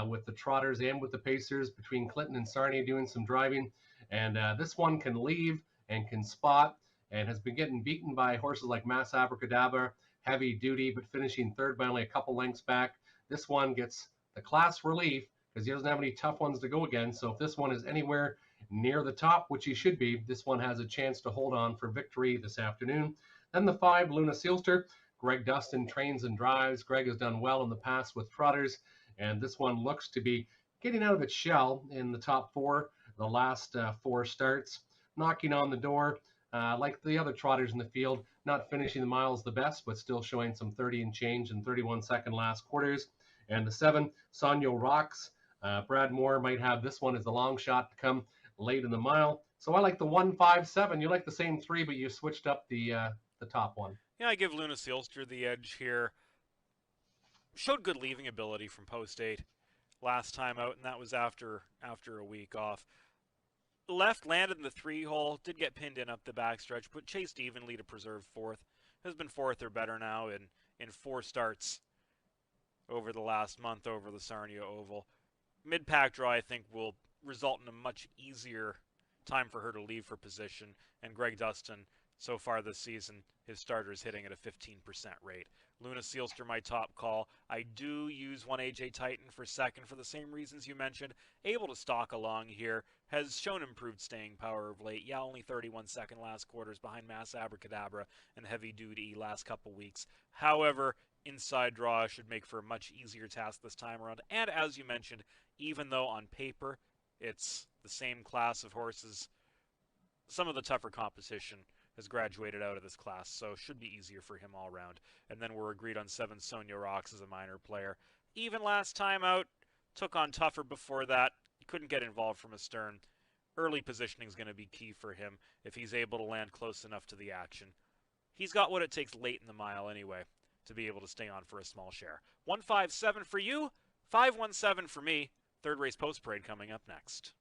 with the Trotters and with the Pacers, between Clinton and Sarnia doing some driving. And this one can leave and can spot and has been getting beaten by horses like Mass Abracadabra, Heavy Duty, but finishing third by only a couple lengths back. This one gets the class relief because he doesn't have any tough ones to go against. So if this one is anywhere near the top, which he should be, this one has a chance to hold on for victory this afternoon. Then the 5, Luna Sealster. Greg Dustin trains and drives. Greg has done well in the past with Trotters, and this one looks to be getting out of its shell in the top 4. The last 4 starts, knocking on the door, like the other Trotters in the field, not finishing the miles the best, but still showing some 30 and change and 31-second last quarters. And the 7, Sanyo Rocks. Brad Moore might have this one as the long shot to come late in the mile. So I like the 1, 5, 7. You like the same 3, but you switched up the top one. Yeah, I give Luna Sealster the edge here. Showed good leaving ability from post 8 last time out, and that was after a week off. Left landed in the 3-hole, did get pinned in up the backstretch, but chased evenly to preserve 4th. Has been 4th or better now in 4 starts over the last month over the Sarnia Oval. Mid-pack draw, I think, will result in a much easier time for her to leave her position, and Greg Dustin, so far this season, his starter is hitting at a 15% rate. Luna Sealster, my top call. I do use one AJ Titan for second for the same reasons you mentioned. Able to stalk along here. Has shown improved staying power of late. Yeah, only 31-second last quarters behind Mass Abracadabra and Heavy Duty last couple weeks. However, inside draw should make for a much easier task this time around. And as you mentioned, even though on paper it's the same class of horses, some of the tougher competition has graduated out of this class, so should be easier for him all around. And then we're agreed on 7, Sonia Rocks as a minor player. Even last time out, took on tougher before that, couldn't get involved from astern. Early positioning is going to be key for him if he's able to land close enough to the action. He's got what it takes late in the mile anyway to be able to stay on for a small share. 157 for you, 517 for me. Third race post parade coming up next.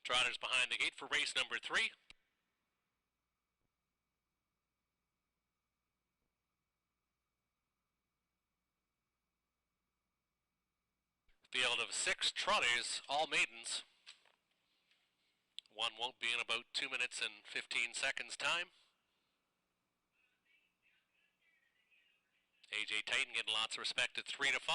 Trotters behind the gate for race number 3. Field of 6 trotters, all maidens. One won't be in about 2 minutes and 15 seconds time. AJ Titan getting lots of respect at 3 to 5.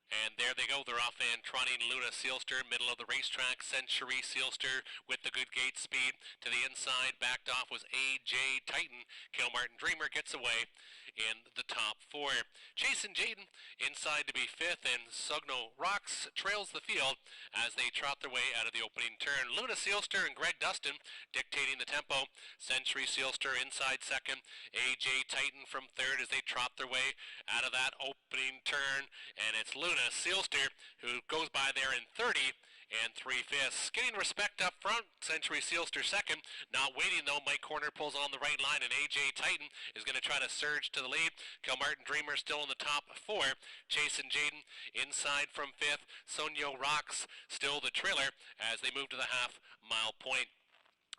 And there they go, they're off and trotting. Luna Sealster, middle of the racetrack. Century Sealster with the good gate speed to the inside. Backed off was AJ Titan. Kilmartin Dreamer gets away in the top 4. Jason Jaden inside to be 5th, and Sugno Rocks trails the field as they trot their way out of the opening turn. Luna Sealster and Greg Dustin dictating the tempo. Century Sealster inside 2nd. AJ Titan from 3rd as they trot their way out of that opening turn, and it's Luna Sealster who goes by there in 30 and 3/5. Getting respect up front, Century Sealster 2nd. Not waiting though, Mike Corner pulls on the right line, and AJ Titan is going to try to surge to the lead. Kilmartin Dreamer still in the top 4. Jason Jaden inside from 5th. Sonyo Rocks still the trailer as they move to the half-mile point.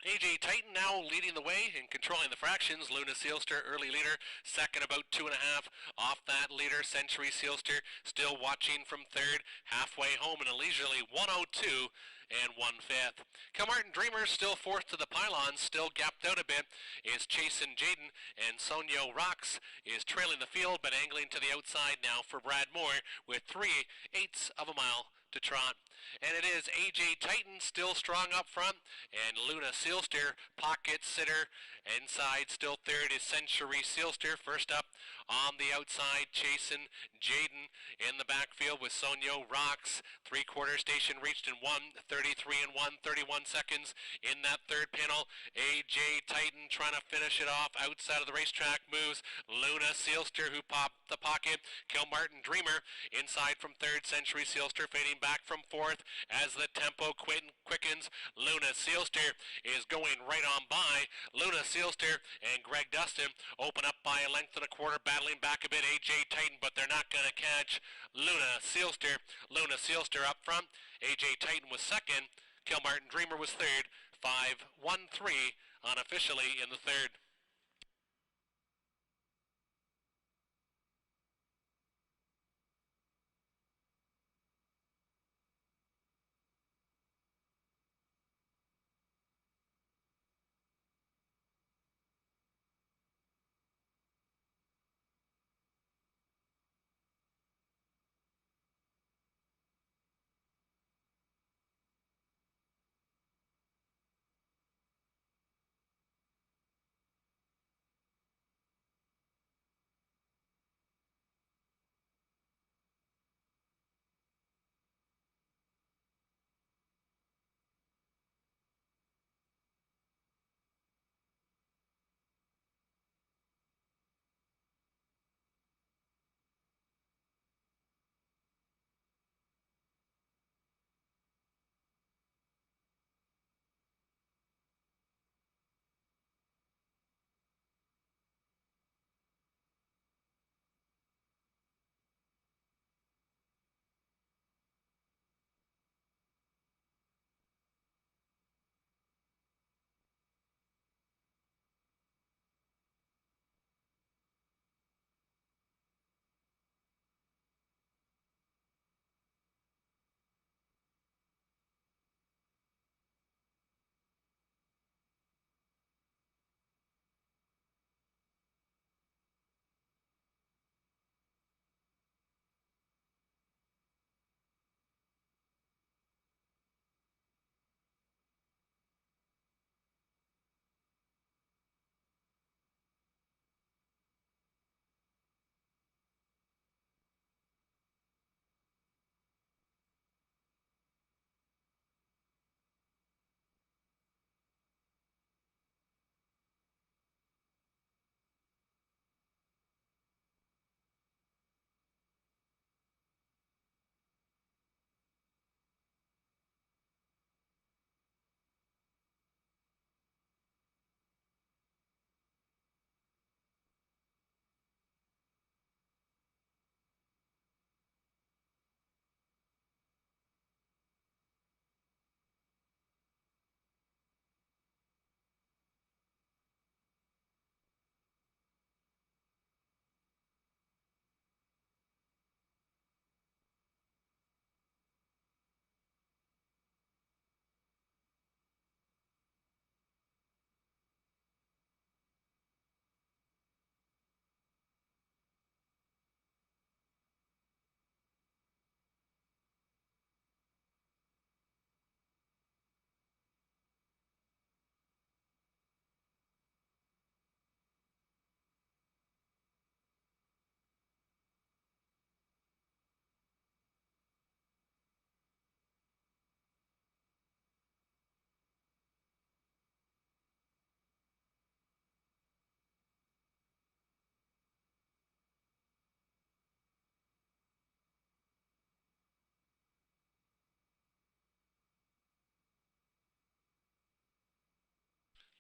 AJ Titan now leading the way and controlling the fractions. Luna Sealster, early leader, 2nd about 2.5 off that leader. Century Sealster still watching from 3rd, halfway home in a leisurely 102 and 1/5. Kilmartin Dreamer still 4th to the pylon, still gapped out a bit is Chasen Jaden, and Sonyo Rocks is trailing the field but angling to the outside now for Brad Moore with 3/8 of a mile to trot. And it is AJ Titan still strong up front, and Luna Sealster, pocket sitter. Inside still 3rd is Century Sealster. First up on the outside, Chasen Jaden in the backfield with Sonyo Rocks. 3/4 station reached in 1:33 and 1:31 seconds in that 3rd panel. AJ Titan trying to finish it off outside of the racetrack moves. Luna Sealster who popped the pocket. Kilmartin Dreamer inside from 3rd. Century Sealster fading back from 4th as the tempo quickens. Luna Sealster is going right on by. Luna Sealster and Greg Dustin open up by 1.25 lengths, battling back a bit. AJ Titan, but they're not going to catch Luna Sealster. Luna Sealster up front. AJ Titan was 2nd. Kilmartin Dreamer was 3rd. 5-1-3 unofficially in the 3rd.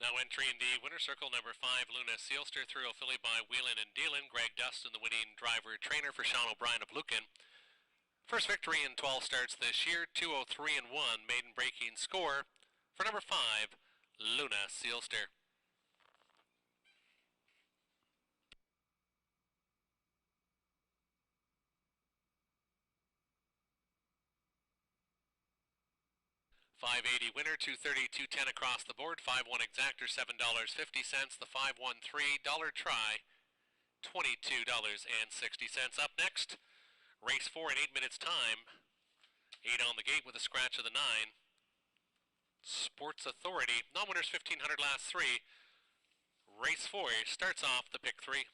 Now entering the winner's circle, number 5, Luna Sealster, through filly by Whelan and Dealin. Greg Dustin, the winning driver-trainer for Sean O'Brien of Lucan. First victory in 12 starts this year, 2:03-1, maiden breaking score for number 5, Luna Sealster. $5.80 winner, $2.30, $2.10 across the board. 5-1 exactor, $7.50. The 5-1-3 dollar try, $22.60. Up next, race 4 in 8 minutes time. 8 on the gate with a scratch of the 9. Sports Authority, non-winners 1,500 last 3. Race 4 starts off the pick 3.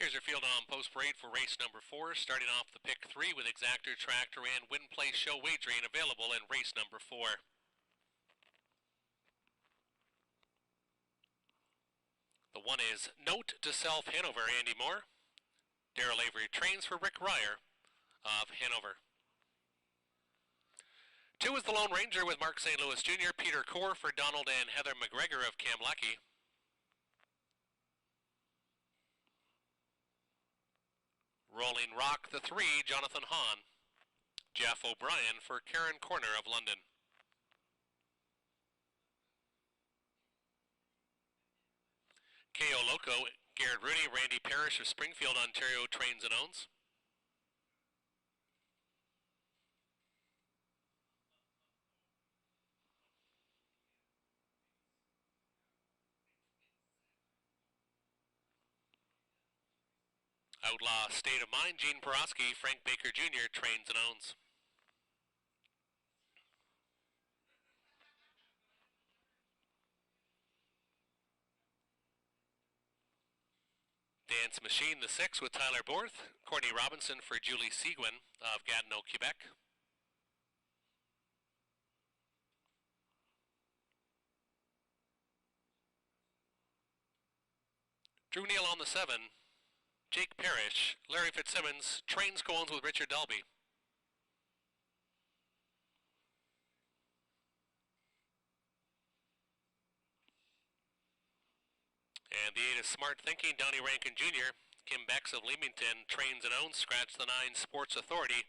Here's your field on post parade for race number 4, starting off the pick 3 with Exactor, Tractor, and Win Place Show wagering available in race number 4. The 1 is Note to Self Hanover, Andy Moore. Daryl Avery trains for Rick Ryer of Hanover. 2 is the Lone Ranger with Mark St. Louis Jr., Peter Core for Donald and Heather McGregor of Kamlaki. Rolling Rock, the 3, Jonathan Hahn. Jeff O'Brien for Karen Corner of London. KO Loco, Garrett Rooney, Randy Parrish of Springfield, Ontario trains and owns. Outlaw State of Mind, Gene Porosky, Frank Baker Jr. trains and owns. Dance Machine, the 6 with Tyler Borth, Courtney Robinson for Julie Seguin of Gatineau, Quebec. Drew Neal on the 7. Jake Parrish, Larry Fitzsimmons, trains co-owns with Richard Dalby. And the 8 is Smart Thinking, Donnie Rankin Jr., Kim Becks of Leamington, trains and owns, scratch the 9, Sports Authority.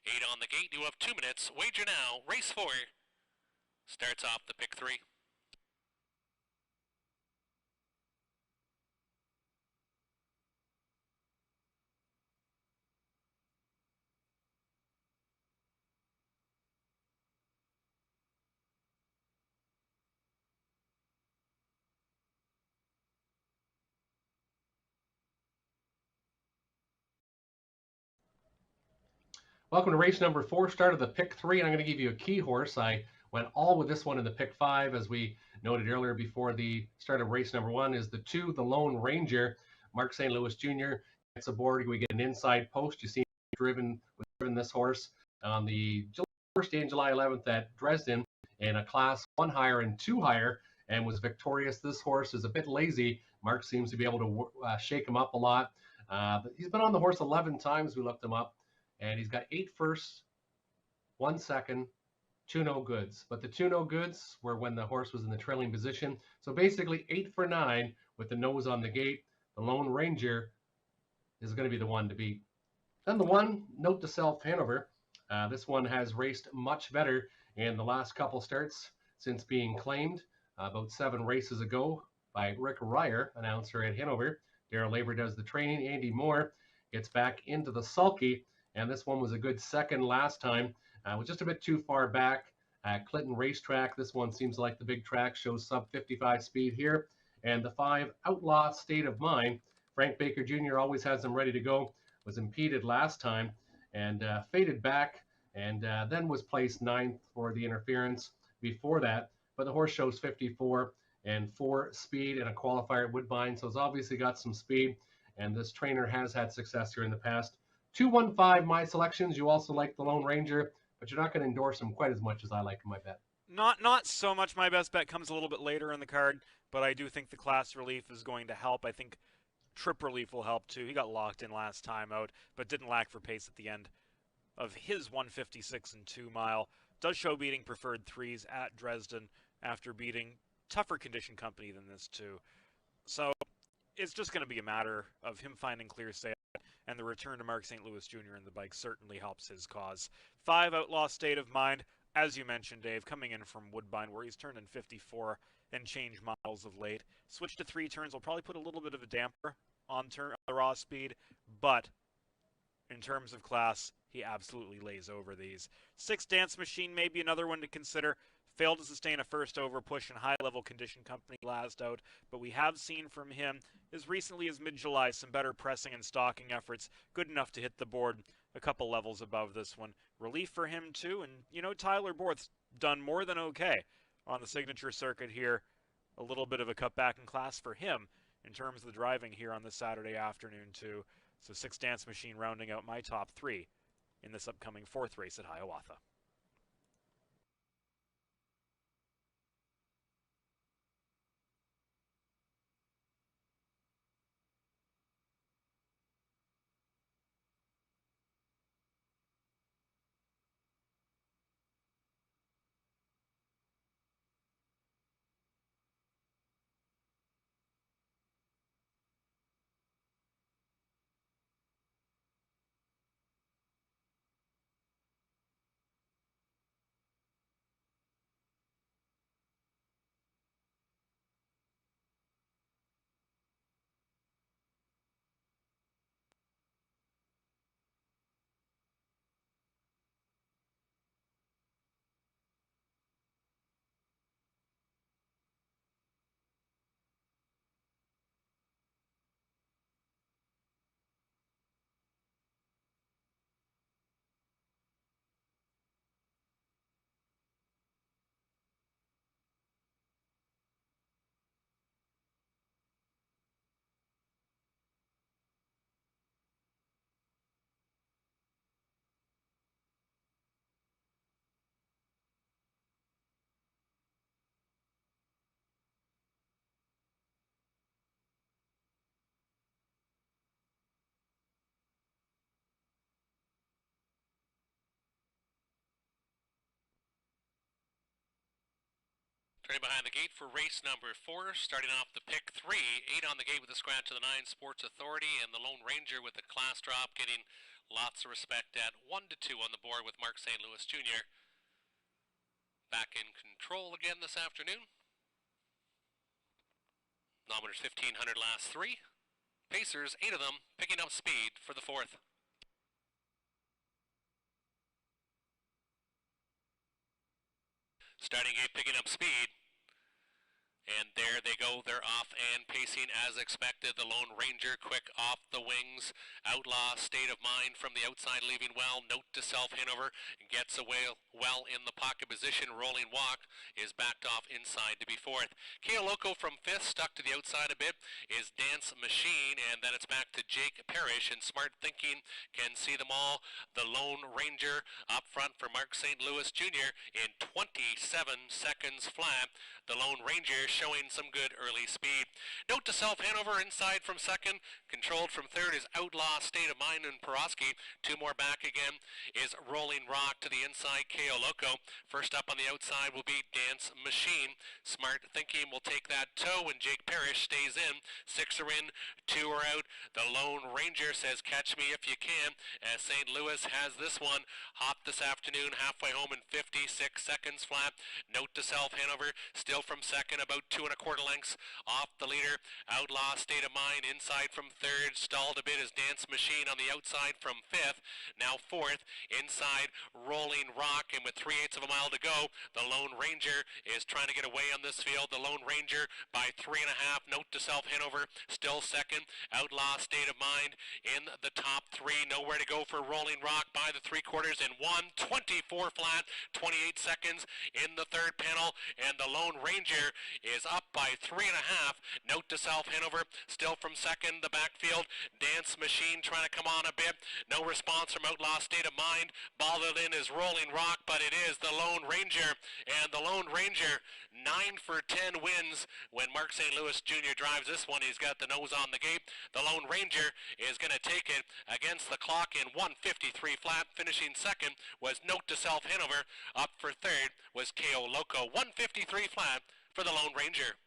8 on the gate, you have 2 minutes, wager now, race 4. Starts off the pick 3. Welcome to race number 4, start of the pick 3, and I'm going to give you a key horse. I went all with this one in the pick 5, as we noted earlier before the start of race number 1, is the 2, the Lone Ranger. Mark St. Louis Jr. gets aboard. We get an inside post. You see driven this horse on the first day in July 11th at Dresden in a class 1 higher and 2 higher, and was victorious. This horse is a bit lazy. Mark seems to be able to shake him up a lot. He's been on the horse 11 times. We looked him up. And he's got 8 firsts, 1 second, 2 no goods. But the 2 no goods were when the horse was in the trailing position. So basically 8 for 9 with the nose on the gate. The Lone Ranger is going to be the one to beat. Then the 1, Note to Self Hanover. This one has raced much better in the last couple starts since being claimed about 7 races ago by Rick Ryer, announcer at Hanover. Daryl Labor does the training. Andy Moore gets back into the sulky. And this one was a good second last time. Was just a bit too far back. Clinton Racetrack, this one seems like the big track, shows sub 55 speed here. And the 5, Outlaw State of Mind. Frank Baker Jr. always has them ready to go. Was impeded last time and faded back, and then was placed 9th for the interference before that. But the horse shows 54 and 4 speed and a qualifier at Woodbine, so it's obviously got some speed. And this trainer has had success here in the past. 215, my selections. You also like the Lone Ranger, but you're not going to endorse him quite as much as I like him, I bet. Not so much. My best bet comes a little bit later in the card, but I do think the Class Relief is going to help. I think Trip Relief will help too. He got locked in last time out, but didn't lack for pace at the end of his 156 and 2 mile. Does show beating preferred 3s at Dresden after beating tougher condition company than this too. So it's just going to be a matter of him finding clear sail. And the return to Mark St. Louis Jr. in the bike certainly helps his cause. 5, Outlaw State of Mind, as you mentioned, Dave, coming in from Woodbine, where he's turned in 54 and change miles of late. Switch to 3 turns will probably put a little bit of a damper on the raw speed, but in terms of class, he absolutely lays over these. 6, Dance Machine, maybe another one to consider. Failed to sustain a first over push in high-level condition company last out, but we have seen from him as recently as mid-July some better pressing and stalking efforts, good enough to hit the board a couple levels above this one. Relief for him too, and you know, Tyler Borth's done more than okay on the signature circuit here. A little bit of a cutback in class for him in terms of the driving here on this Saturday afternoon too. So 6 Dance Machine rounding out my top 3 in this upcoming 4th race at Hiawatha. Turning behind the gate for race number 4, starting off the pick 3, 8 on the gate with a scratch of the 9 Sports Authority, and the Lone Ranger with the class drop getting lots of respect at 1-2 on the board with Mark St. Louis Jr. back in control again this afternoon. Nominators 1500 last 3. Pacers, 8 of them, picking up speed for the 4th. Starting gate picking up speed. And there they go, they're off and pacing as expected. The Lone Ranger quick off the wings. Outlaw State of Mind from the outside leaving well. Note to self, Hanover gets away well in the pocket position. Rolling Walk is backed off inside to be 4th. Keo Loco from 5th, stuck to the outside a bit, is Dance Machine, and then it's back to Jake Parrish, and Smart Thinking can see them all. The Lone Ranger up front for Mark St. Louis Jr. in 27 seconds flat. The Lone Ranger showing some good early speed. Note to self, Hanover inside from 2nd. Controlled from 3rd is Outlaw State of Mind and Peroski. 2 more back again is Rolling Rock to the inside, Keo Loco. First up on the outside will be Dance Machine. Smart Thinking will take that toe, and Jake Parrish stays in. 6 are in, 2 are out. The Lone Ranger says, catch me if you can, as St. Louis has this one hot this afternoon, halfway home in 56 seconds flat. Note to self, Hanover still from 2nd, about 2 1/4 lengths off the leader. Outlaw State of Mind inside from 3rd, stalled a bit as Dance Machine on the outside from 5th. Now 4th, inside Rolling Rock, and with 3/8 of a mile to go, the Lone Ranger is trying to get away on this field. The Lone Ranger by 3.5. Note to self, Hanover still 2nd. Outlaw State of Mind in the top 3. Nowhere to go for Rolling Rock by the 3/4 in 1:24 flat. 28 seconds in the 3rd panel, and the Lone Ranger is up by 3.5. Note to self, Hanover still from 2nd. The backfield, Dance Machine trying to come on a bit. No response from Outlaw State of Mind. Balled in is Rolling Rock, but it is the Lone Ranger, and the Lone Ranger 9 for 10 wins when Mark St. Louis Jr. drives this one. He's got the nose on the gate. The Lone Ranger is going to take it against the clock in 1:53 flat. Finishing 2nd was Note to self, Hanover. Up for 3rd was Keo Loco. 1:53 flat for the Lone Ranger.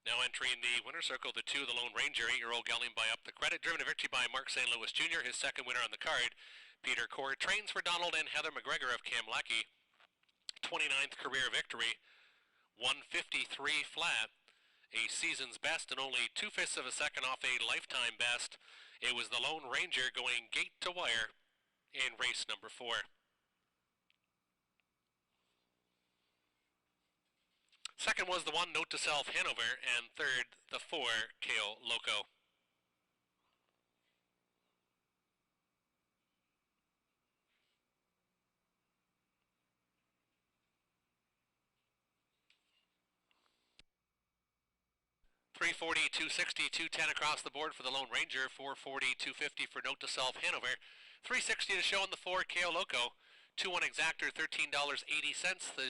Now entering the winner's circle, the 2, the Lone Ranger, 8-year-old gelding by Up the Credit, driven to victory by Mark St. Louis Jr., his second winner on the card. Peter Cord trains for Donald and Heather McGregor of Kamlaki. 29th career victory, 153 flat, a season's best and only 2/5 of a second off a lifetime best. It was the Lone Ranger going gate to wire in race number 4. Second was the 1, Note to Self, Hanover, and third, the 4, Kale Loco. $340, $260, $210 across the board for the Lone Ranger, $440, $250 for Note to Self, Hanover, $360 to show on the 4, Kale Loco, 2-1 exactor, $13.80. The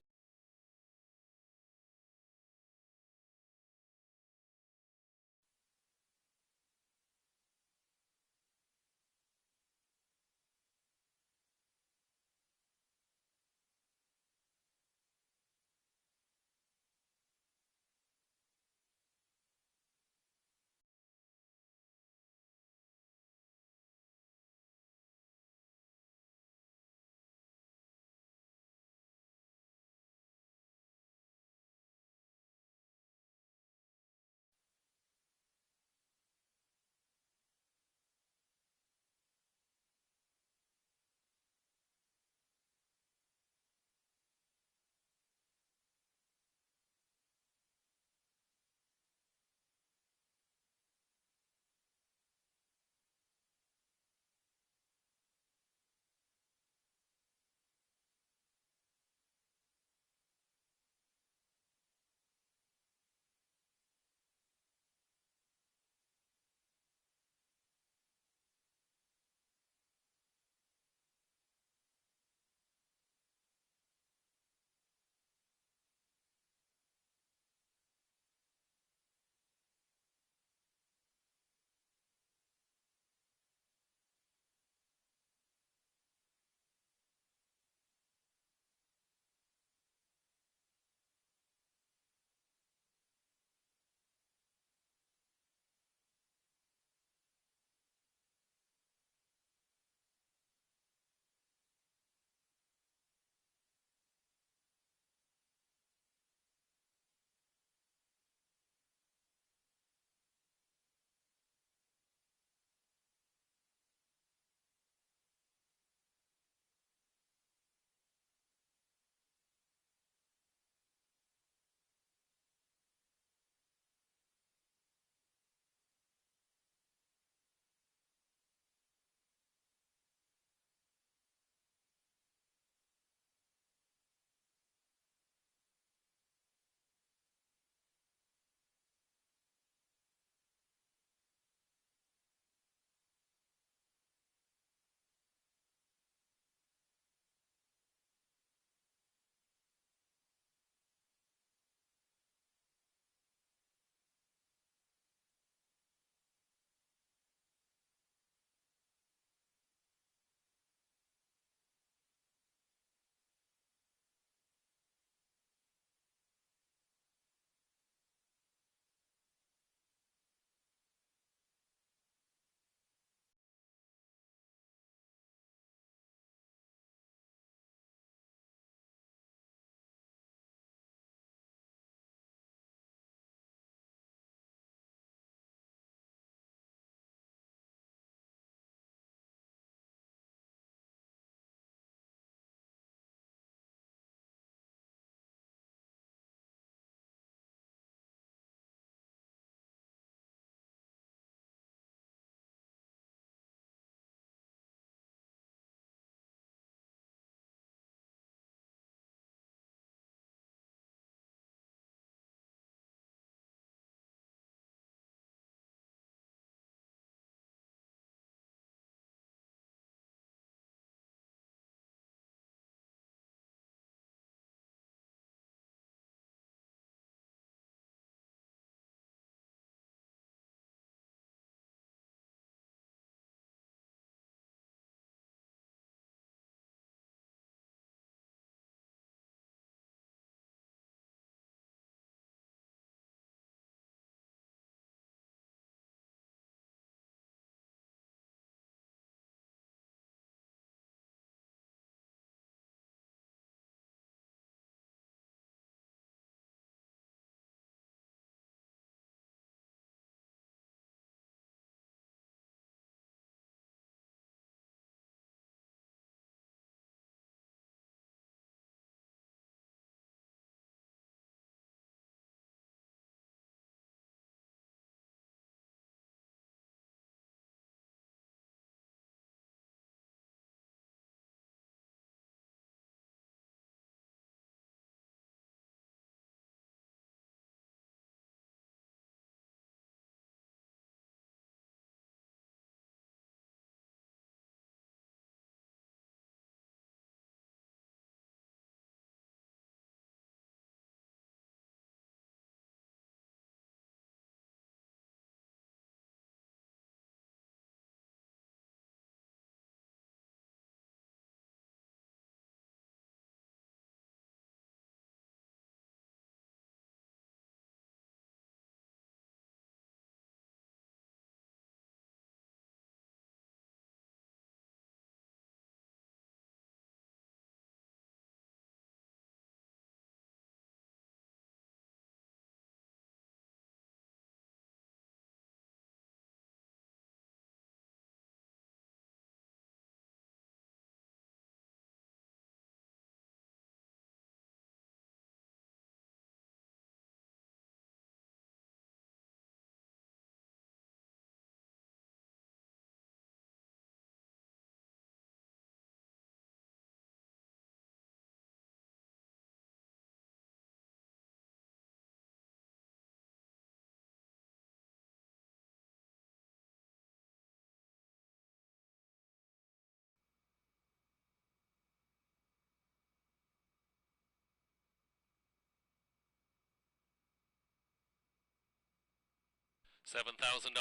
$7,000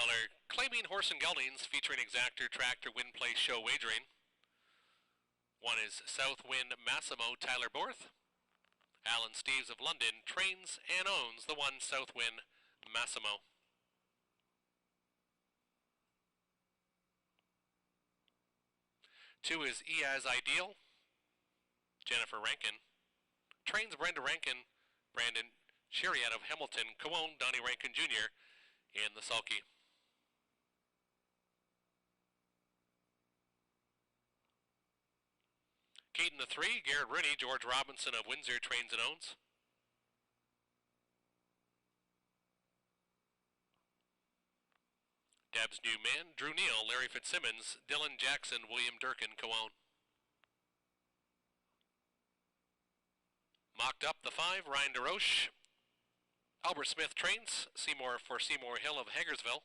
claiming horse and geldings featuring exactor, tractor, win, place, show wagering. One is Southwind Massimo Tyler Borth. Alan Steves of London trains and owns the one Southwind Massimo. Two is Eaz Ideal. Jennifer Rankin trains Brenda Rankin, Brandon Chariot of Hamilton, co-owned Donnie Rankin Jr. in the sulky. Keaton the 3, Garrett Rooney, George Robinson of Windsor trains and owns. Deb's New Man, Drew Neal, Larry Fitzsimmons, Dylan Jackson, William Durkin co-own. Mocked up the 5, Ryan DeRoche. Albert Smith trains, Seymour for Seymour Hill of Hagersville.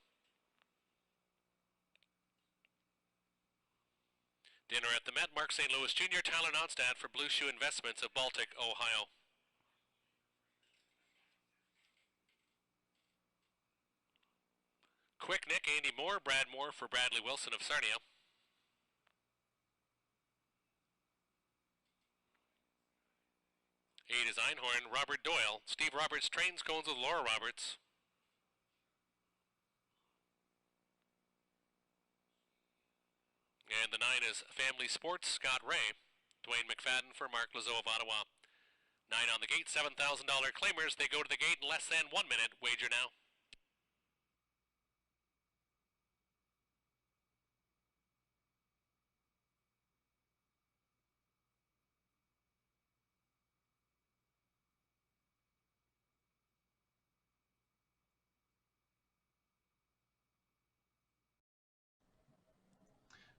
Dinner at the Met, Mark St. Louis Jr., Tyler Nonstad for Blue Shoe Investments of Baltic, Ohio. Quick Nick, Andy Moore, Brad Moore for Bradley Wilson of Sarnia. Eight is Einhorn, Robert Doyle. Steve Roberts trains cones with Laura Roberts. And the 9 is Family Sports, Scott Ray. Dwayne McFadden for Mark Lazo of Ottawa. 9 on the gate, $7,000 claimers. They go to the gate in less than 1 minute. Wager now.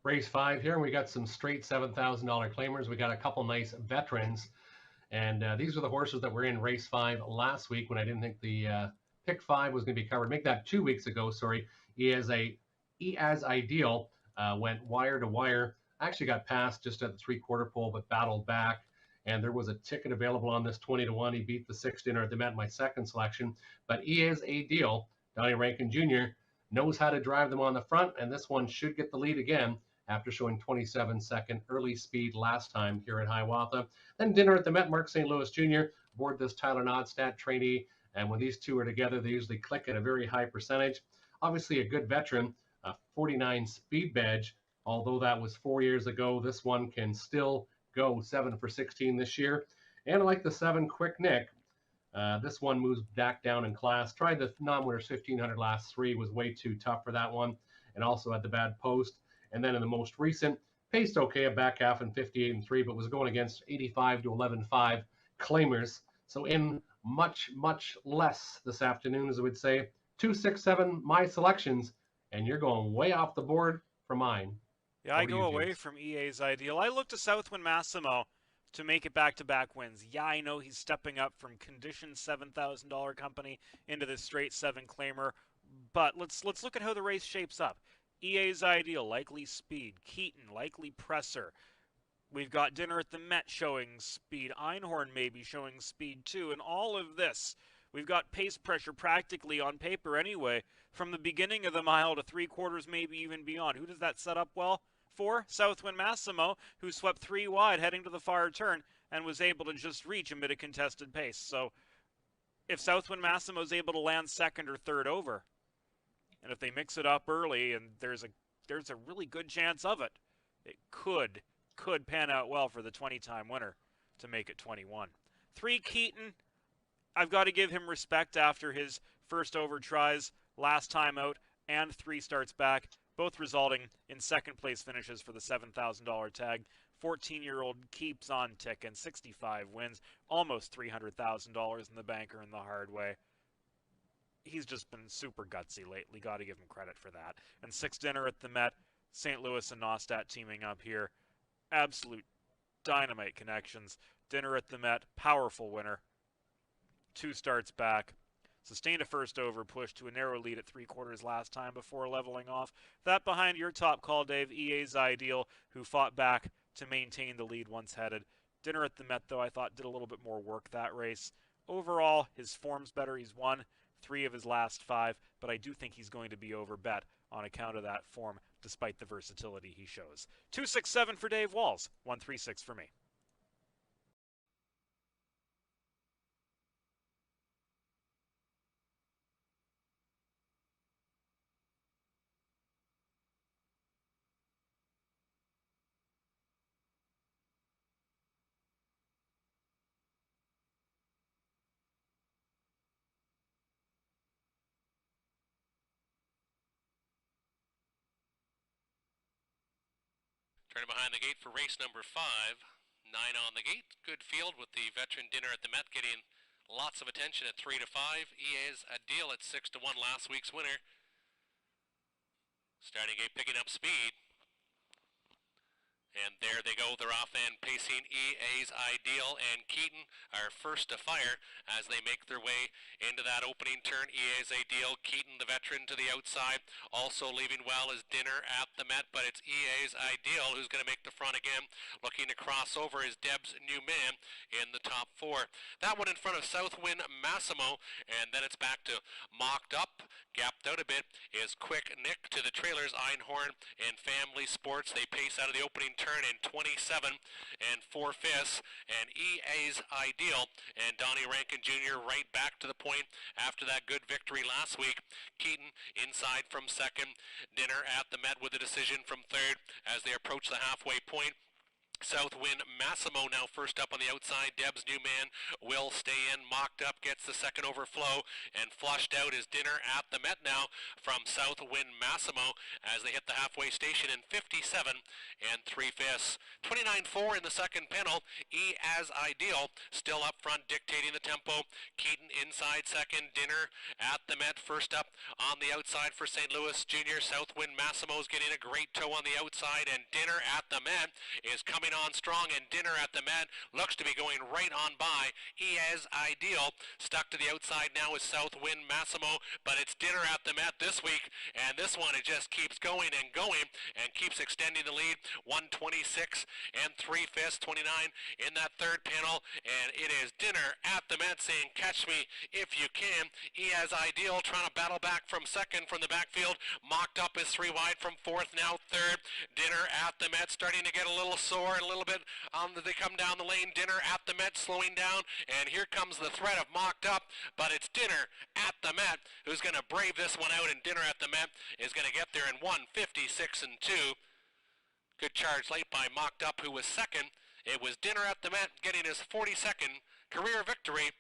Race 5 here, and we got some straight $7,000 claimers. We got a couple nice veterans, and these are the horses that were in race 5 last week when I didn't think the pick 5 was going to be covered. Make that 2 weeks ago, sorry. Eaz Ideal went wire to wire. Actually got past just at the 3/4 pole, but battled back. And there was a ticket available on this 20-1. He beat the 6 Dinner at the Met, my second selection. But Eaz Ideal, Donnie Rankin Jr., knows how to drive them on the front, and this one should get the lead again after showing 27-second early speed last time here at Hiawatha. Then Dinner at the Met, Mark St. Louis Jr. aboard this Tyler Nodstad trainee, and when these two are together, they usually click at a very high percentage. Obviously a good veteran, a 49 speed badge, although that was 4 years ago. This one can still go 7 for 16 this year. And I like the 7 Quick Nick. This one moves back down in class. Tried the non-winners 1500 last 3, was way too tough for that one, and also had the bad post. And then in the most recent, paced okay, a back half in 58-3, but was going against 85 to 11.5 claimers. So in much, much less this afternoon, as I would say. 2, 6, 7, my selections, and you're going way off the board for mine. Yeah, I go away from Eaz Ideal. I look to Southwind Massimo to make it back-to-back wins. Yeah, I know he's stepping up from conditioned $7,000 company into this straight 7 claimer, but let's look at how the race shapes up. Eaz Ideal, likely speed. Keaton, likely presser. We've got Dinner at the Met showing speed. Einhorn maybe showing speed too. And all of this, we've got pace pressure practically on paper anyway, from the beginning of the mile to 3/4, maybe even beyond. Who does that set up well for? Southwind Massimo, who swept 3 wide heading to the far turn and was able to just reach amid a contested pace. So if Southwind Massimo is able to land second or third over, and if they mix it up early, and there's a really good chance of it, it could pan out well for the 20-time winner to make it 21. 3 Keaton, I've got to give him respect after his first over tries last time out, and 3 starts back, both resulting in second place finishes for the $7,000 tag. 14-year-old keeps on ticking, 65 wins, almost $300,000 in the banker in the hard way. He's just been super gutsy lately. Got to give him credit for that. And 6 Dinner at the Met, St. Louis and Nostat teaming up here. Absolute dynamite connections. Dinner at the Met, powerful winner. 2 starts back. Sustained a first over push to a narrow lead at 3/4 last time before leveling off. That behind your top call, Dave, Eaz Ideal, who fought back to maintain the lead once headed. Dinner at the Met, though, I thought did a little bit more work that race. Overall, his form's better. He's won 3 of his last 5, but I do think he's going to be overbet on account of that form, despite the versatility he shows. 267 for Dave Walls, 136 for me. Turning behind the gate for race number 5. 9 on the gate. Good field with the veteran Dinner at the Met getting lots of attention at 3 to 5. EA's a deal at 6 to 1, last week's winner. Starting gate picking up speed. And there they go, they're off and pacing. EA's Ideal and Keaton are first to fire as they make their way into that opening turn. EA's Ideal, Keaton, the veteran, to the outside. Also leaving well is Dinner at the Met, but it's EA's Ideal who's going to make the front again. Looking to cross over is Deb's New Man in the top 4. That one in front of Southwind Massimo, and then it's back to Mocked Up. Gapped out a bit is Quick Nick to the trailers, Einhorn and Family Sports. They pace out of the opening turn in 27 and 4/5, and EA's Ideal and Donnie Rankin Jr. right back to the point after that good victory last week. Keaton inside from second. Dinner at the Met with a decision from third as they approach the halfway point. Southwind Massimo now first up on the outside. Deb's New Man will stay in. Mocked Up gets the second overflow, and flushed out is Dinner at the Met now from Southwind Massimo as they hit the halfway station in 57 and 3/5. 29-4 in the second panel. E as Ideal still up front dictating the tempo. Keaton inside second. Dinner at the Met first up on the outside for St. Louis Jr. Southwind Massimo's getting a great toe on the outside, and Dinner at the Met is coming on strong, and Dinner at the Met looks to be going right on by EA's Ideal. Stuck to the outside now is Southwind Massimo, but it's Dinner at the Met this week, and this one it just keeps going and keeps extending the lead. 126 and 3/5, 29 in that third panel, and it is Dinner at the Met saying, catch me if you can. EA's Ideal trying to battle back from second from the backfield. Mocked Up is 3 wide from fourth, now third. Dinner at the Met starting to get a little sore, a little bit they come down the lane. Dinner at the Met slowing down, and here comes the threat of Mocked Up, but it's Dinner at the Met who's going to brave this one out, and Dinner at the Met is going to get there in 156 and 2. Good charge late by Mocked Up, who was second. It was Dinner at the Met getting his 42nd career victory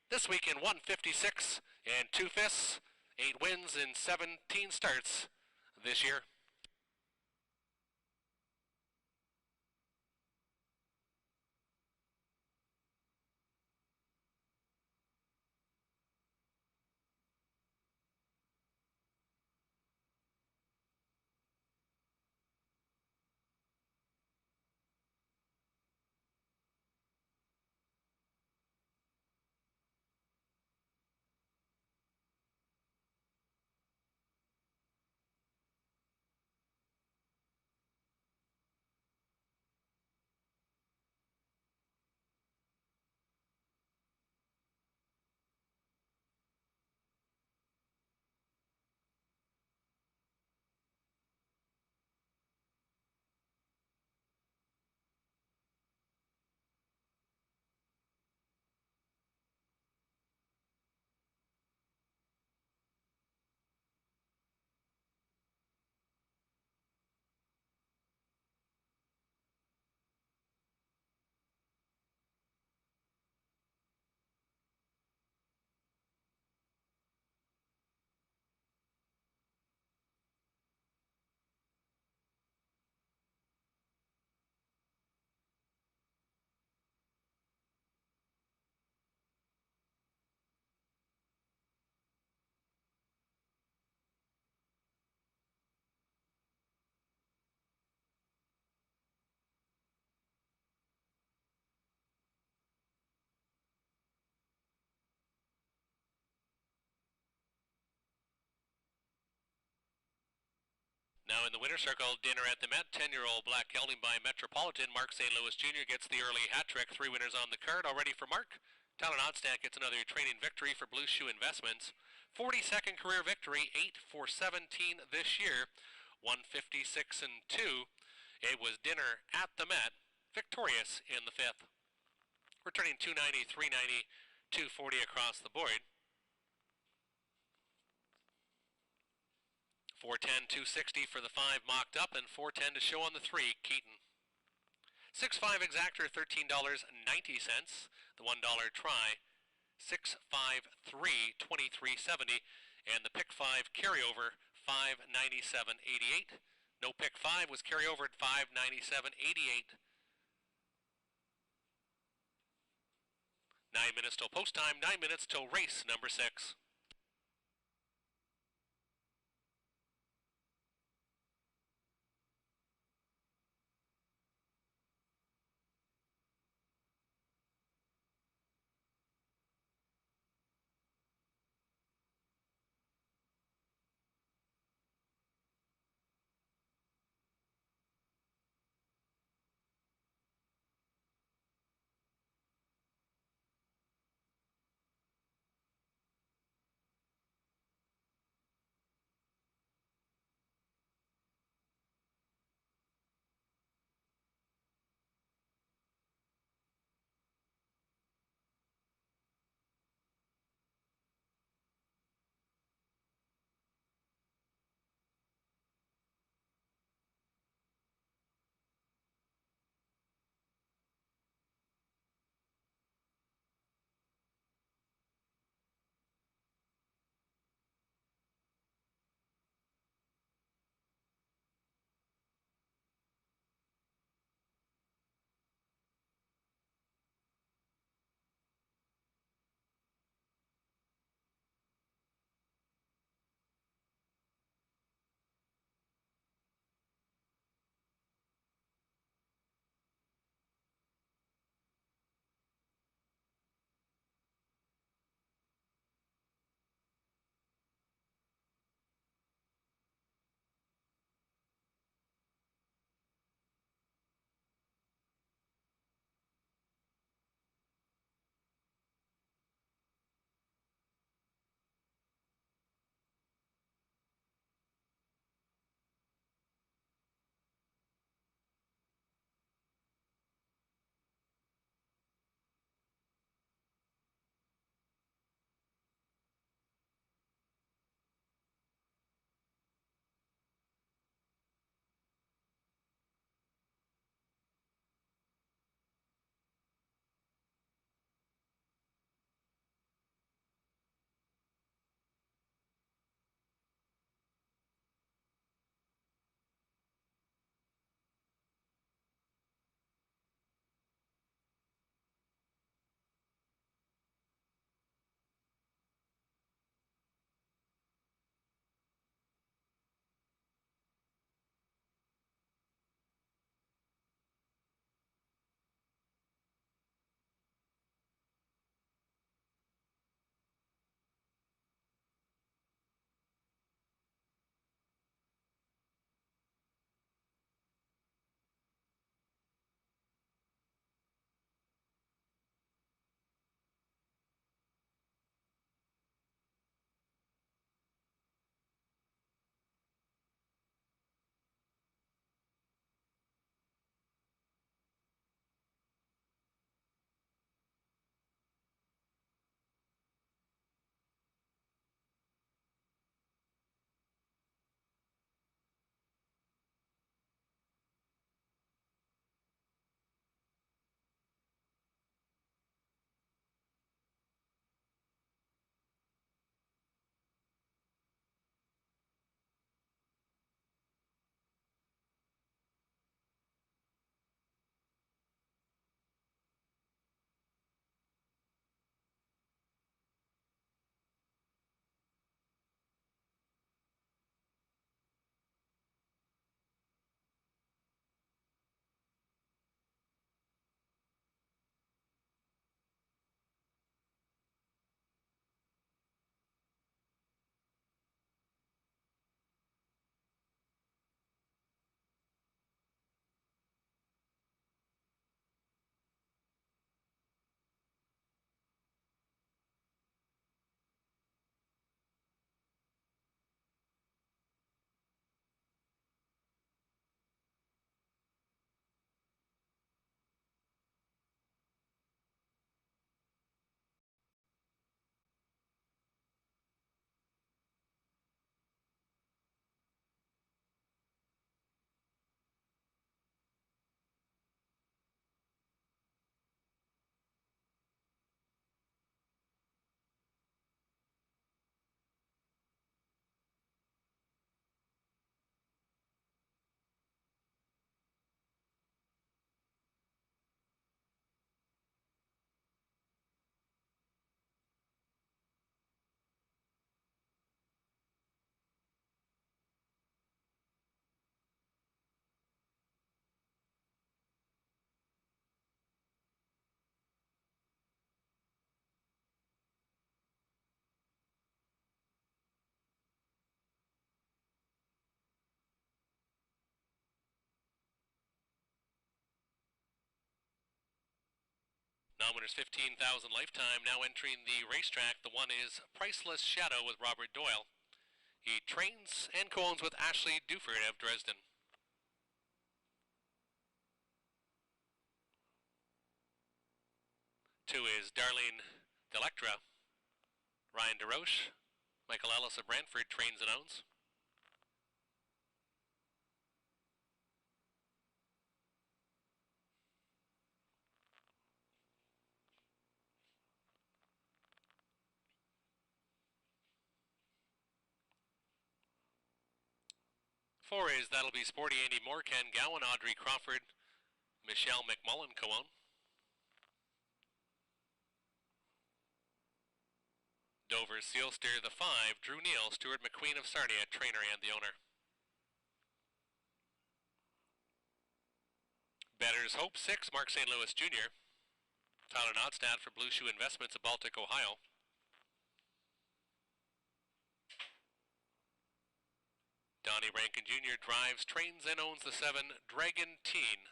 this week in 156 and 2/5. 8 wins in 17 starts this year. Now in the winner's circle, Dinner at the Met, 10-year-old black gelding by Metropolitan. Mark St. Louis Jr. gets the early hat trick. 3 winners on the card already for Mark. Talon Oddstack gets another training victory for Blue Shoe Investments. 42nd career victory, 8 for 17 this year, 156 and 2. It was Dinner at the Met, victorious in the 5th. Returning 290, 390, 240 across the board. 410, 260 for the 5 mocked up, and 410 to show on the 3, Keaton. 6.5 exactor, $13.90. The $1 try, 6.53, 23.70, and the pick 5 carryover, 5.97.88. No pick 5 was carryover at 5.97.88. 9 minutes till post time, 9 minutes till race number 6. Non-winners 15,000 lifetime. Now entering the racetrack. The one is Priceless Shadow with Robert Doyle. He trains and co-owns with Ashley Duford of Dresden. Two is Darlene Delectra. Ryan DeRoche. Michael Ellis of Brantford trains and owns. Four is That'll Be Sporty, Andy Moore, Ken Gowan, Audrey Crawford, Michelle McMullen co-own. Dover Sealster, the 5, Drew Neal, Stuart McQueen of Sarnia, trainer and the owner. Better's Hope, 6, Mark St. Louis Jr. Tyler Nodstad for Blue Shoe Investments of Baltic, Ohio. Donnie Rankin Jr. drives, trains, and owns the 7, Dragon Teen.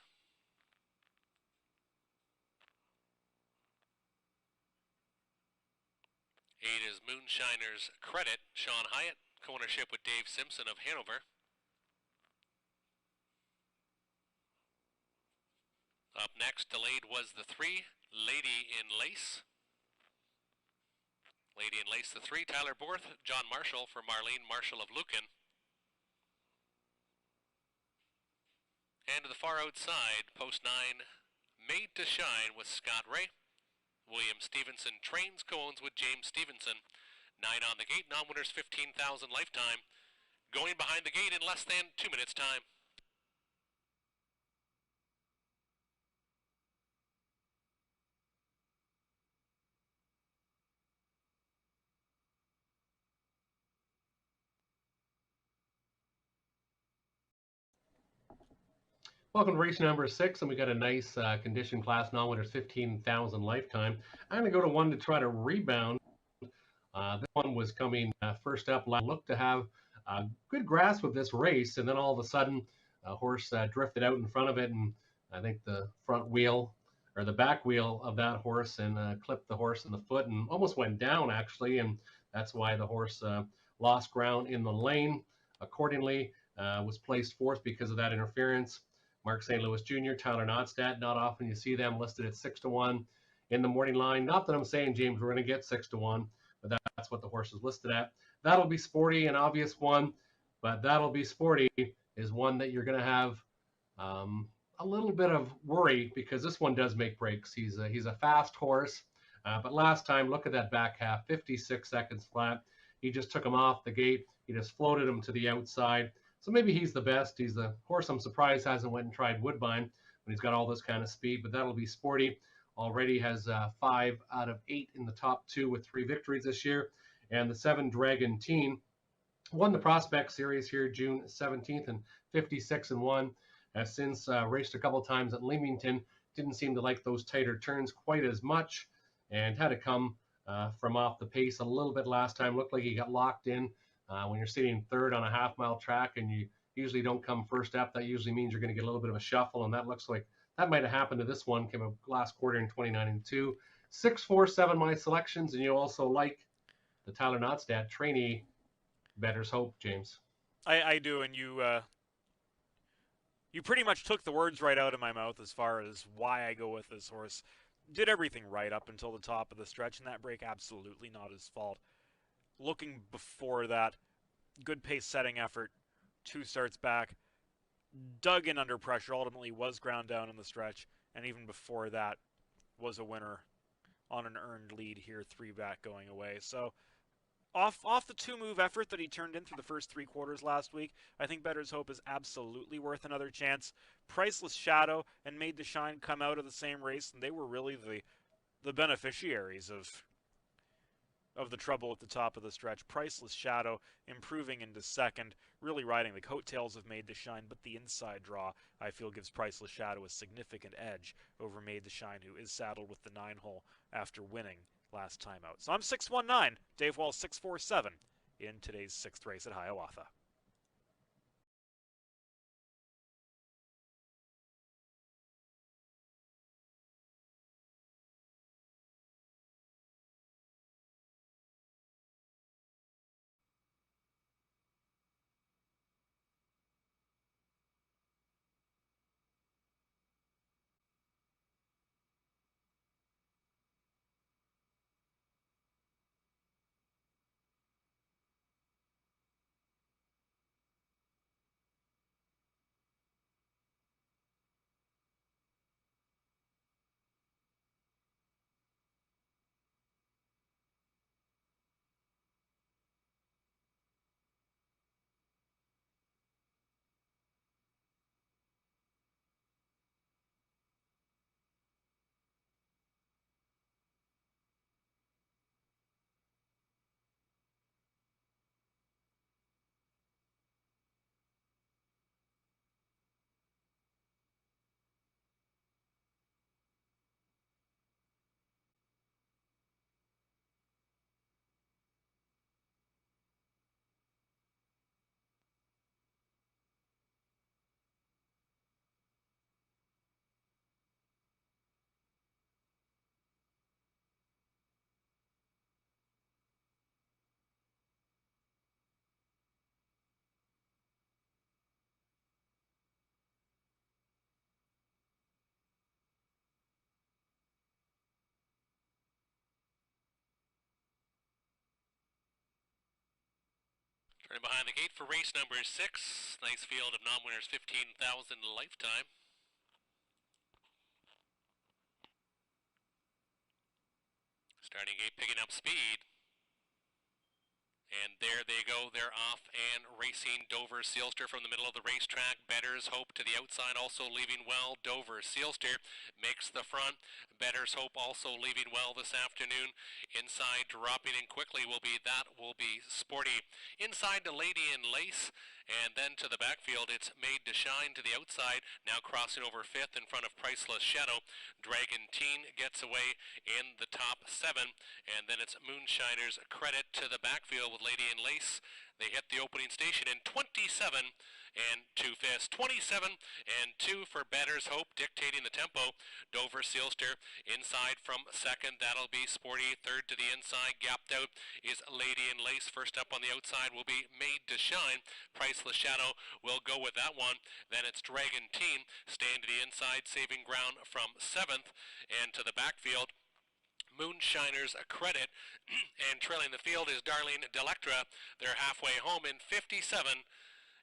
8 is Moonshiner's Credit, Sean Hyatt, co-ownership with Dave Simpson of Hanover. Up next, delayed was the 3, Lady in Lace. Lady in Lace, the 3, Tyler Borth, John Marshall for Marlene Marshall of Lucan. And to the far outside, post 9, Made to Shine with Scott Ray. William Stevenson trains, co-owns with James Stevenson. 9 on the gate, non-winners 15,000 lifetime. Going behind the gate in less than 2 minutes time. Welcome to race number 6, and we got a nice condition class non-winners 15,000 lifetime. I'm going to go to one to try to rebound. This one was coming first up. Looked to have good grasp of this race, and then all of a sudden, a horse drifted out in front of it, and I think the front wheel or the back wheel of that horse and clipped the horse in the foot and almost went down actually, and that's why the horse lost ground in the lane. Accordingly, was placed fourth because of that interference. Mark St. Louis Jr., Tyler Nodstad. Not often you see them listed at 6-1 in the morning line. Not that I'm saying, James, we're going to get 6-1, but that's what the horse is listed at. That'll Be Sporty, an obvious one, but That'll Be Sporty is one that you're going to have a little bit of worry because this one does make breaks. He's a fast horse, but last time, look at that back half, 56 seconds flat. He just took him off the gate. He just floated him to the outside. So maybe he's the best. He's the horse I'm surprised hasn't went and tried Woodbine when he's got all this kind of speed, but That'll Be Sporty. Already has 5 out of 8 in the top 2 with 3 victories this year. And the 7 Dragon Teen won the Prospect Series here June 17th and 56-1. Has since raced a couple times at Leamington. Didn't seem to like those tighter turns quite as much and had to come from off the pace a little bit last time. Looked like he got locked in. When you're sitting third on a half-mile track and you usually don't come first up, that usually means you're going to get a little bit of a shuffle, and that looks like that might have happened to this one. Came a last quarter in 29-2. 6, 4, 7 my selections, and you also like the Tyler Nodstad trainee Better's Hope, James. I do, and you pretty much took the words right out of my mouth as far as why I go with this horse. Did everything right up until the top of the stretch, and that break absolutely not his fault. Looking before that, good pace setting effort, 2 starts back, dug in under pressure, ultimately was ground down in the stretch, and even before that was a winner on an earned lead here, 3 back going away. So off the 2-move effort that he turned in through the first 3 quarters last week, I think Better's Hope is absolutely worth another chance. Priceless Shadow and Made to Shine come out of the same race, and they were really the beneficiaries of the trouble at the top of the stretch. Priceless Shadow improving into second, really riding the coattails of Made to Shine, but the inside draw, I feel, gives Priceless Shadow a significant edge over Made to Shine, who is saddled with the 9-hole after winning last time out. So I'm 619, Dave Wall 647 in today's 6th race at Hiawatha. Turning behind the gate for race number 6. Nice field of non-winners, 15,000 lifetime. Starting gate picking up speed. And there they go, they're off and racing. Dover Sealster from the middle of the racetrack. Better's Hope to the outside, also leaving well. Dover Sealster makes the front. Better's Hope also leaving well this afternoon. Inside, dropping in quickly will be Sporty. Inside to Lady in Lace, and then to the backfield, it's Made to Shine to the outside. Now crossing over 5th in front of Priceless Shadow. Dragon Teen gets away in the top 7, and then it's Moonshiner's Credit to the backfield with Lady in Lace. They hit the opening station in 27 and 2 fifths. 27 and 2 for Better's Hope, dictating the tempo. Dover Sealster inside from 2nd. That'll be Sporty. 3rd to the inside. Gapped out is Lady in Lace. First up on the outside will be Made to Shine. Priceless Shadow will go with that one. Then it's Dragon Teen staying to the inside, saving ground from 7th. And to the backfield, Moonshiner's Credit, and trailing the field is Darlene Delectra. They're halfway home in 57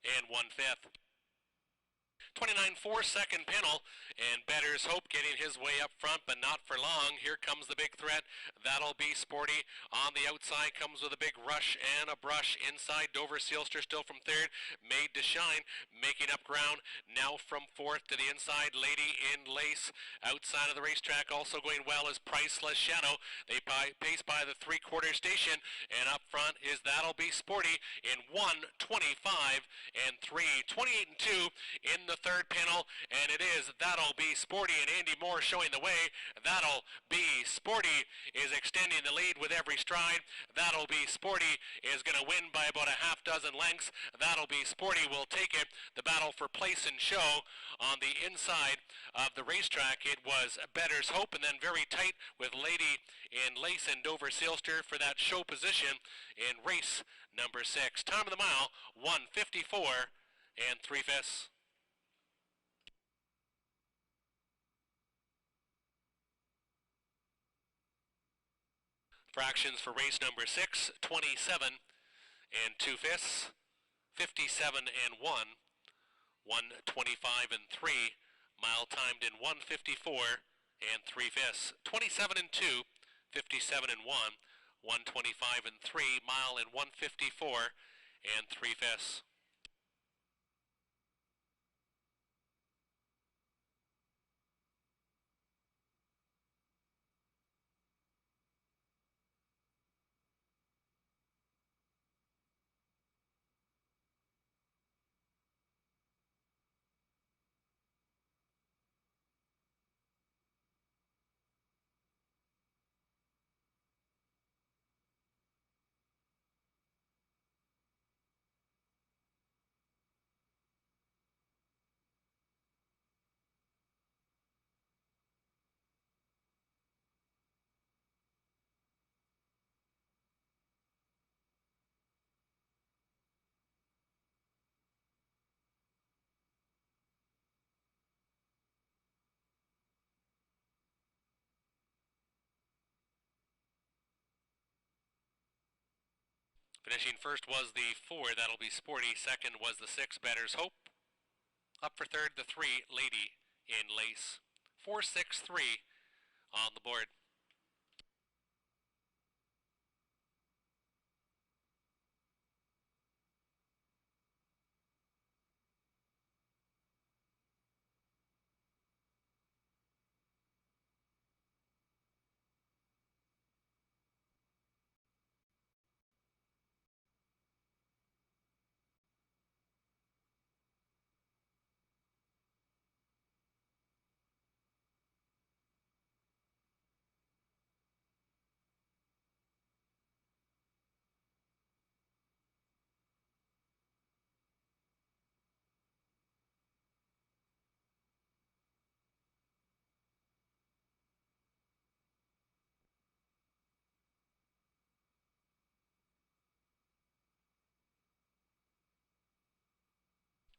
and 1 fifth. 29-4 second panel, and Better's Hope getting his way up front, but not for long. Here comes the big threat. That'll be Sporty. On the outside comes with a big rush and a brush. Inside, Dover Sealster still from 3rd. Made to Shine, making up ground. Now from 4th to the inside, Lady in Lace. Outside of the racetrack, also going well is Priceless Shadow. They pace by the 3/4 station, and up front is That'll Be Sporty in 1:25 and 3. 28 and 2 in the 3rd panel, and it is That'll Be Sporty, and Andy Moore showing the way. That'll Be Sporty is extending the lead with every stride. That'll Be Sporty is going to win by about a half dozen lengths. That'll Be Sporty will take it. The battle for place and show on the inside of the racetrack, it was Better's Hope, and then very tight with Lady in Lace and Dover Sealster for that show position in race number 6. Time of the mile, 1:54 and 3 fifths. Fractions for race number 6, 27 and 2 fifths, 57 and 1, 1:25 and 3, mile timed in 1:54 and 3 fifths, 27 and 2, 57 and 1, 1:25 and 3, mile in 1:54 and 3 fifths. Finishing first was the 4, That'll Be Sporty. Second was the 6, Better's Hope. Up for third, the 3, Lady in Lace. 4-6-3 on the board.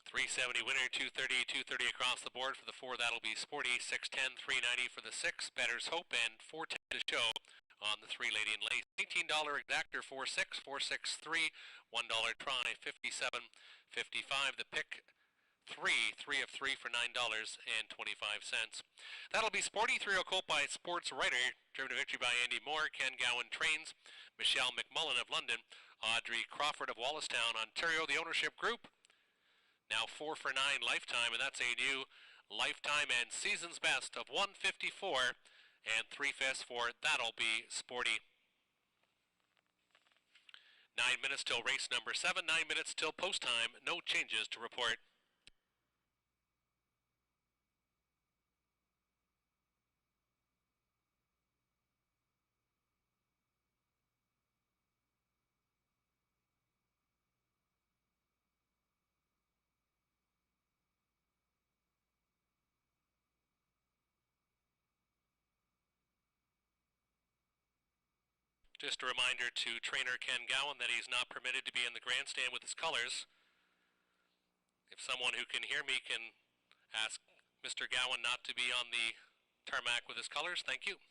$370 winner, $230 across the board for the 4, That'll Be Sporty, $610, $390 for the 6, Better's Hope, and $410 to show on the 3 Lady in Lace. $18 exactor 4-6, 4-6-3, $1 try 57.55. The pick 3 of 3 for $9.25. That'll be Sporty 3 Colt by Sports Writer, driven to victory by Andy Moore. Ken Gowan trains. Michelle McMullen of London. Audrey Crawford of Wallacestown, Ontario. The ownership group now 4 for 9 lifetime, and that's a new lifetime and season's best of 154 and 3/5 for That'll Be Sporty. 9 minutes till race number 7, 9 minutes till post time. No changes to report. Just a reminder to trainer Ken Gowan that he's not permitted to be in the grandstand with his colors. If someone who can hear me can ask Mr. Gowan not to be on the tarmac with his colors, thank you.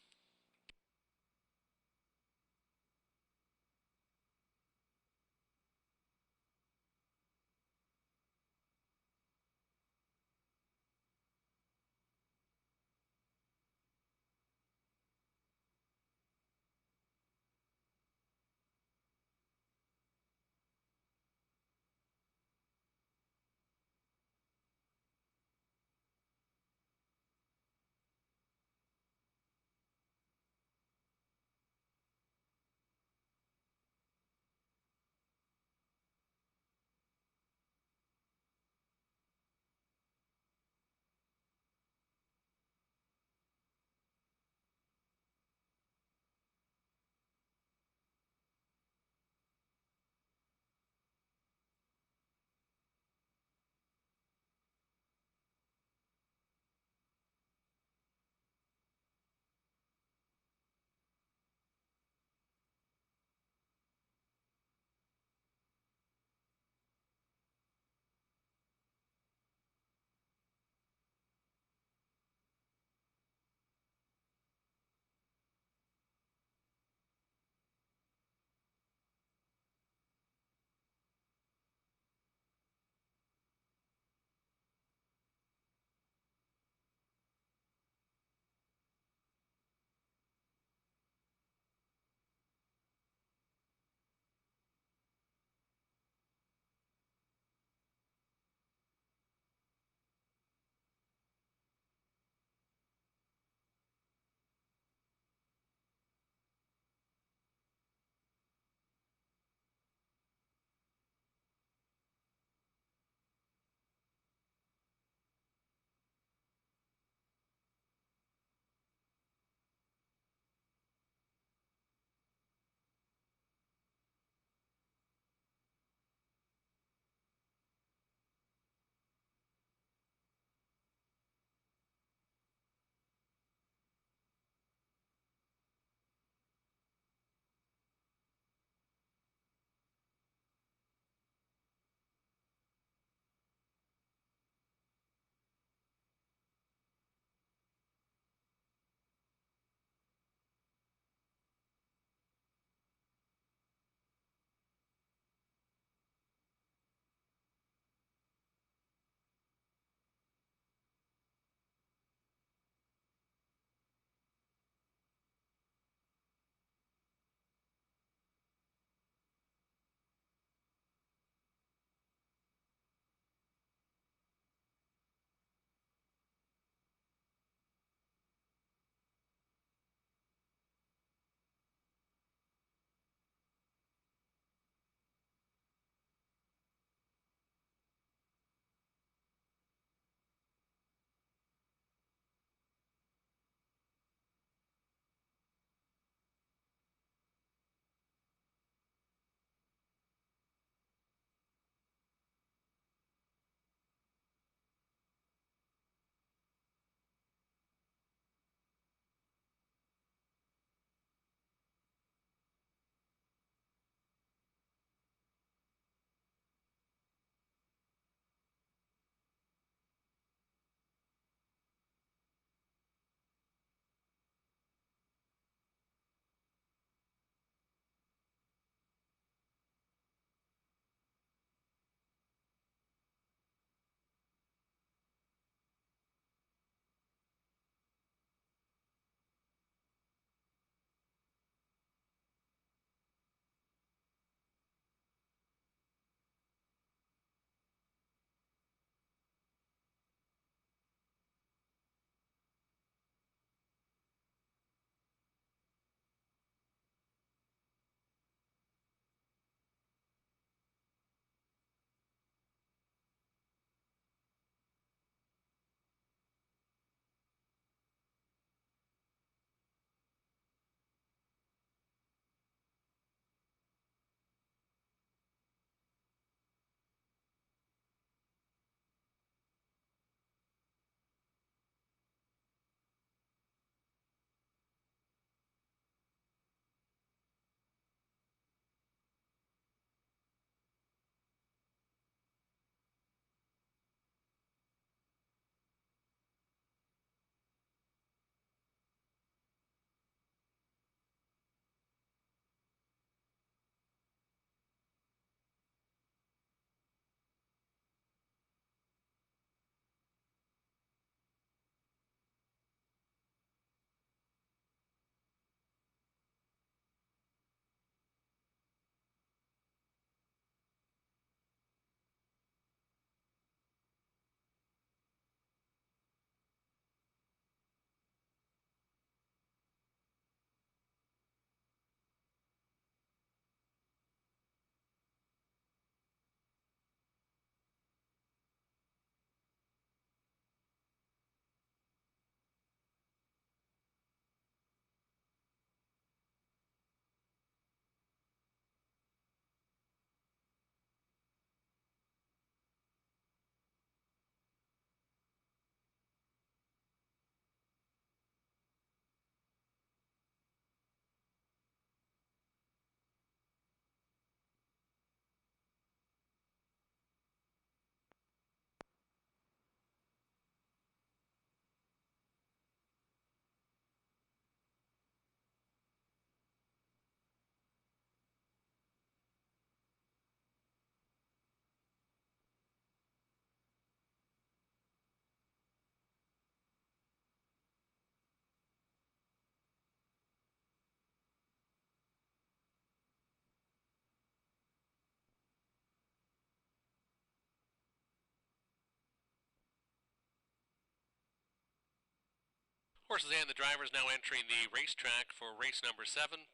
Horses and the drivers now entering the racetrack for race number 7.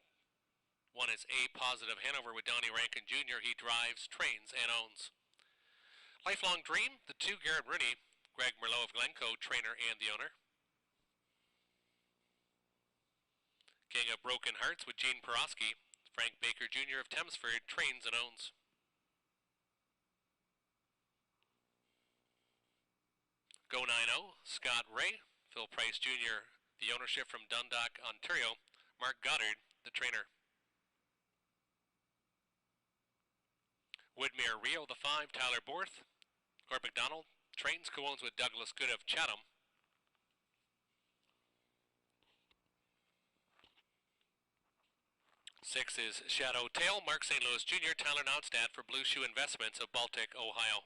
One is A Positive Hanover with Donnie Rankin Jr. He drives, trains, and owns. Lifelong Dream, the 2 Garrett Rooney, Greg Merlot of Glencoe, trainer and the owner. King of Broken Hearts with Gene Peroski, Frank Baker Jr. of Thamesford, trains and owns. Go 9-0, Scott Ray, Phil Price Jr., the ownership from Dundalk, Ontario, Mark Goddard, the trainer. Woodmere Rio, the 5, Tyler Borth, Gord McDonald, trains, co-owns with Douglas Good of Chatham. Six is Shadow Tail, Mark St. Louis Jr., Tyler Nonstad for Blue Shoe Investments of Baltic, Ohio.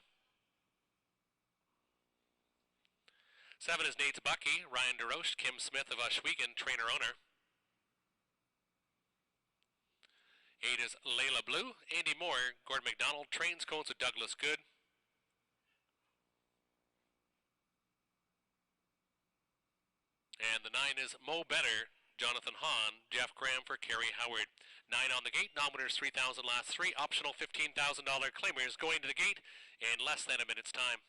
7 is Nate's Bucky, Ryan DeRoche, Kim Smith of Oshwegan, trainer-owner. 8 is Layla Blue, Andy Moore, Gord McDonald, trains, cones with Douglas Good. And the 9 is Mo Better, Jonathan Hahn, Jeff Graham for Kerry Howard. 9 on the gate, non-winners 3,000 last 3, optional $15,000 claimers going to the gate in less than a minute's time.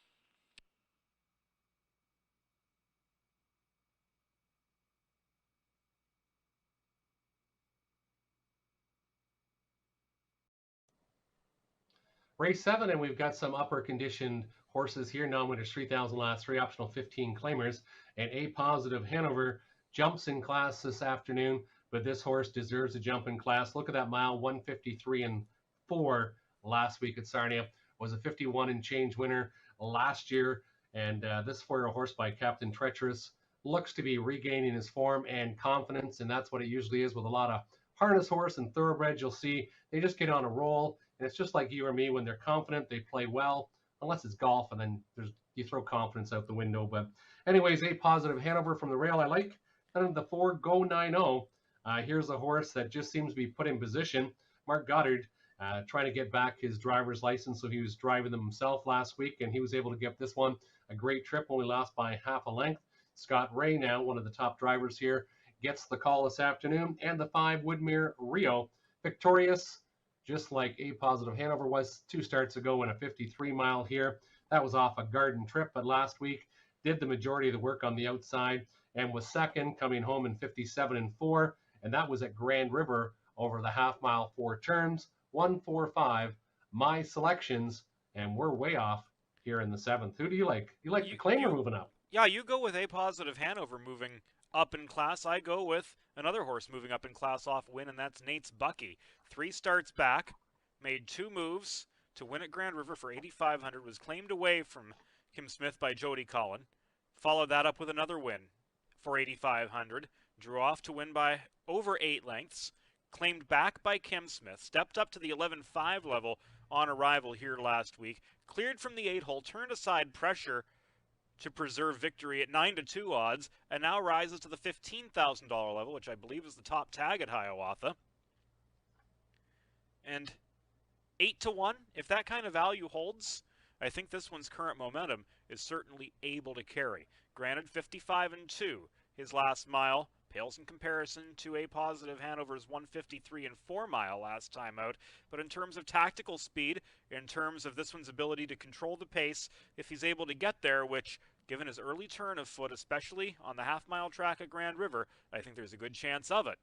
Race 7, and we've got some upper conditioned horses here. Non-winners 3,000 last 3, optional 15 claimers. And A Positive Hanover jumps in class this afternoon, but this horse deserves a jump in class. Look at that mile, 153 and 4 last week at Sarnia. Was a 51 and change winner last year. And this 4-year-old horse by Captain Treacherous looks to be regaining his form and confidence, and that's what it usually is with a lot of harness horse and thoroughbreds. You'll see they just get on a roll. And it's just like you or me, when they're confident, they play well, unless it's golf, and then you throw confidence out the window. But anyways, A Positive Hanover from the rail I like. Then the 4, Go 9-0. Here's a horse that just seems to be put in position. Mark Goddard trying to get back his driver's license, so he was driving them himself last week, and he was able to get this one a great trip, only lost by half a length. Scott Ray, now one of the top drivers here, gets the call this afternoon. And the 5, Woodmere Rio, victorious, just like A Positive Hanover was 2 starts ago in a 53-mile here. That was off a garden trip, but last week did the majority of the work on the outside and was second, coming home in 57 and 4, and that was at Grand River over the half-mile 4 turns. 1-4-5, my selections, and we're way off here in the 7th. Who do you like? You like the claimer moving up? Yeah, you go with A Positive Hanover moving up in class. I go with another horse moving up in class off win, and that's Nate's Bucky. 3 starts back, made 2 moves to win at Grand River for $8,500, was claimed away from Kim Smith by Jody Collin. Followed that up with another win for $8,500, drew off to win by over 8 lengths, claimed back by Kim Smith, stepped up to the 11.5 level on arrival here last week, cleared from the 8 hole, turned aside pressure to preserve victory at 9-2 odds, and now rises to the $15,000 level, which I believe is the top tag at Hiawatha. And 8-1, if that kind of value holds, I think this one's current momentum is certainly able to carry. Granted, 55 and 2, his last mile pales in comparison to A Positive Hanover's 153 and 4 mile last time out, but in terms of tactical speed, in terms of this one's ability to control the pace, if he's able to get there, which given his early turn of foot, especially on the half-mile track at Grand River, I think there's a good chance of it.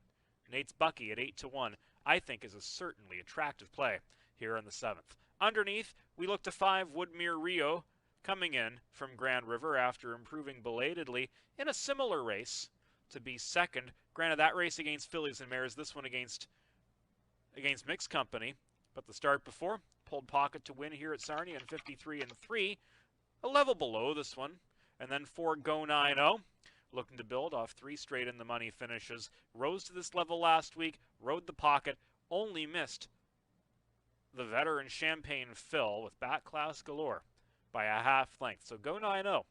Nate's Bucky at 8-1, I think, is a certainly attractive play here in the 7th. Underneath, we look to 5, Woodmere Rio, coming in from Grand River after improving belatedly in a similar race to be second. Granted, that race against fillies and mares, this one against mixed company, but the start before, pulled pocket to win here at Sarnia in 53 and 3, a level below this one. And then 4, Go 9-0, looking to build off 3 straight in the money finishes. Rose to this level last week, rode the pocket, only missed the veteran Champagne Phil with back class galore by a half length. So Go 9-0,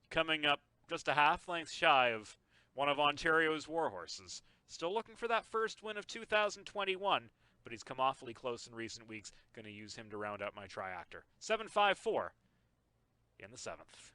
coming up just a half length shy of one of Ontario's war horses. Still looking for that first win of 2021, but he's come awfully close in recent weeks. Going to use him to round out my triactor. 7-5-4 in the 7th.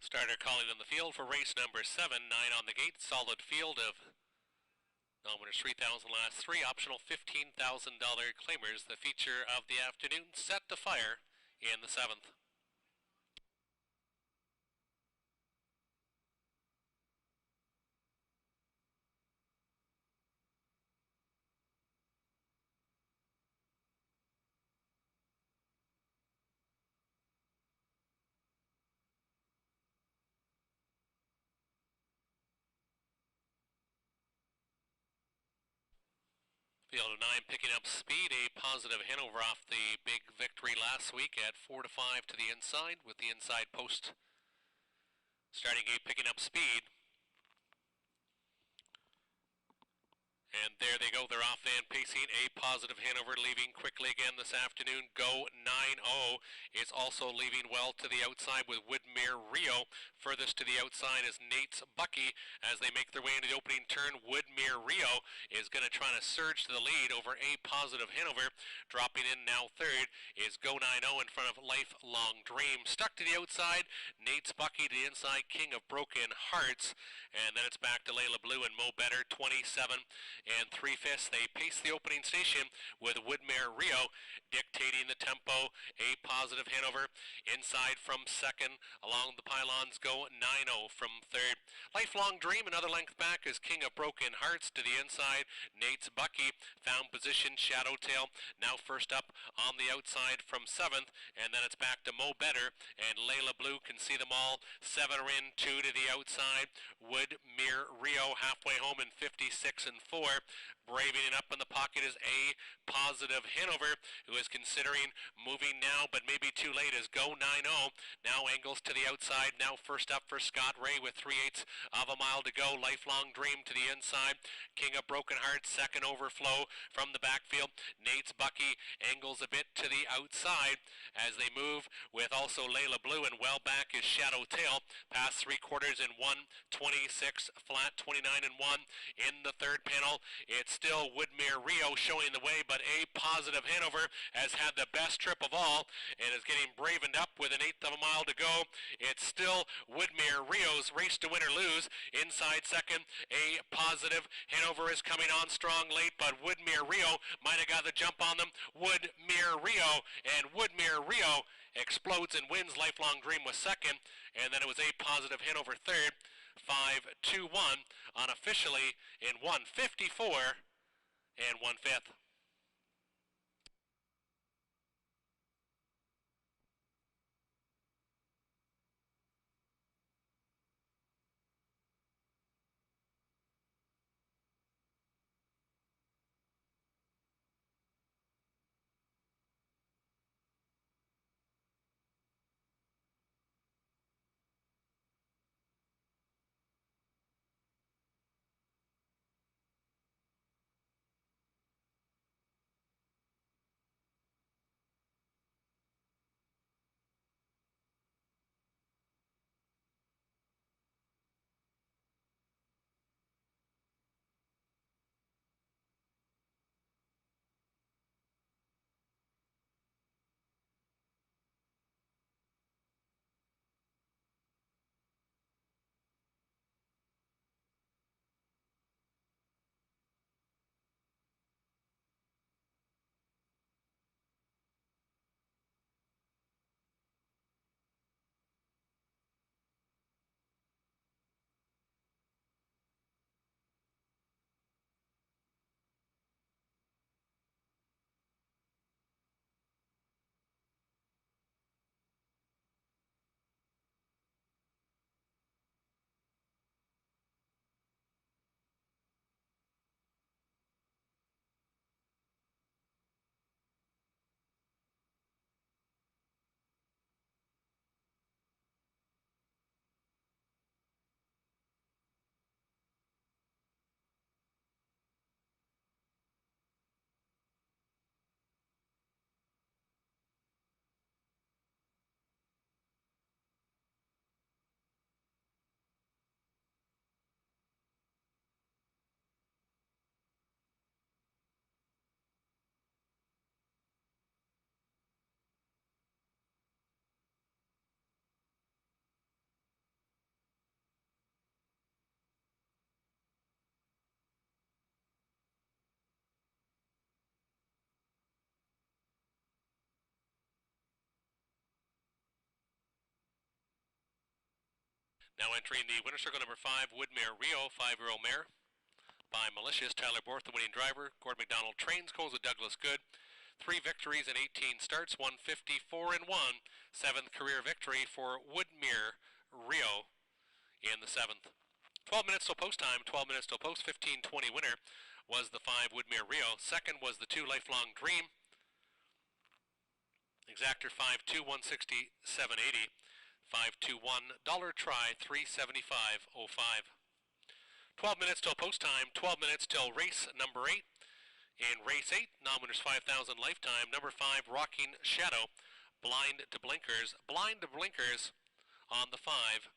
Starter calling on the field for race number 7, 9 on the gate, solid field of non-winners 3,000 last 3, optional $15,000 claimers, the feature of the afternoon, set to fire in the 7th. Field of 9 picking up speed, a positive Hanover off the big victory last week at 4-5 to the inside, with the inside post starting gate picking up speed. And there they go, they're off and pacing. A positive Hanover leaving quickly again this afternoon. Go 9-0 is also leaving well to the outside with Woodmere Rio. Furthest to the outside is Nate's Bucky as they make their way into the opening turn. Woodmere Rio is going to try to surge to the lead over A positive Hanover. Dropping in now third is Go 9-0 in front of Lifelong Dream. Stuck to the outside, Nate's Bucky to the inside, King of Broken Hearts. And then it's back to Layla Blue and Mo Better, 27 and 3/5. They pace the opening station with Woodmere Rio dictating the tempo. A positive Hanover inside from second. Along the pylons go 9-0 from third. Lifelong Dream another length back is King of Broken Hearts to the inside. Nate's Bucky found position. Shadowtail now first up on the outside from seventh, and then it's back to Mo Better and Layla Blue can see them all. 7 are in, 2 to the outside. Woodmere Rio halfway home in 56 and 4. Braving it up in the pocket is A positive Hanover, who is considering moving now, but maybe too late as Go 9-0. Now angles to the outside. Now first up for Scott Ray with 3/8 of a mile to go. Lifelong Dream to the inside. King of Broken Hearts, second overflow from the backfield. Nate's Bucky angles a bit to the outside as they move with also Layla Blue, and well back is Shadowtail. Past 3/4 in 1:26 flat, 29 and 1 in the third panel. It's still Woodmere Rio showing the way, but A positive Hanover has had the best trip of all and is getting bravened up with 1/8 of a mile to go. It's still Woodmere Rio's race to win or lose. Inside second, A positive Hanover is coming on strong late, but Woodmere Rio might have got the jump on them. Woodmere Rio, and Woodmere Rio explodes and wins. Lifelong Dream was second, and then it was A positive Hanover third. 5-2-1 unofficially in 1:54 and 1/5. Now entering the winner circle, number 5, Woodmere Rio, 5-year-old mare by Malicious. Tyler Borth, the winning driver. Gord McDonald trains, goes with Douglas Good. 3 victories in 18 starts, 154 and 1. 7th career victory for Woodmere Rio in the 7th. 12 minutes till post time, 12 minutes till post. 15:20 winner was the 5 Woodmere Rio. Second was the 2 Lifelong Dream. Exactor 5-2, 167.80. 521 dollar try, 375.05. 12 minutes till post time, 12 minutes till race number 8. In race 8, non-winners 5,000 lifetime. Number 5, Rocking Shadow, blind to blinkers. Blind to blinkers on the 5,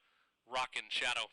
Rockin' Shadow.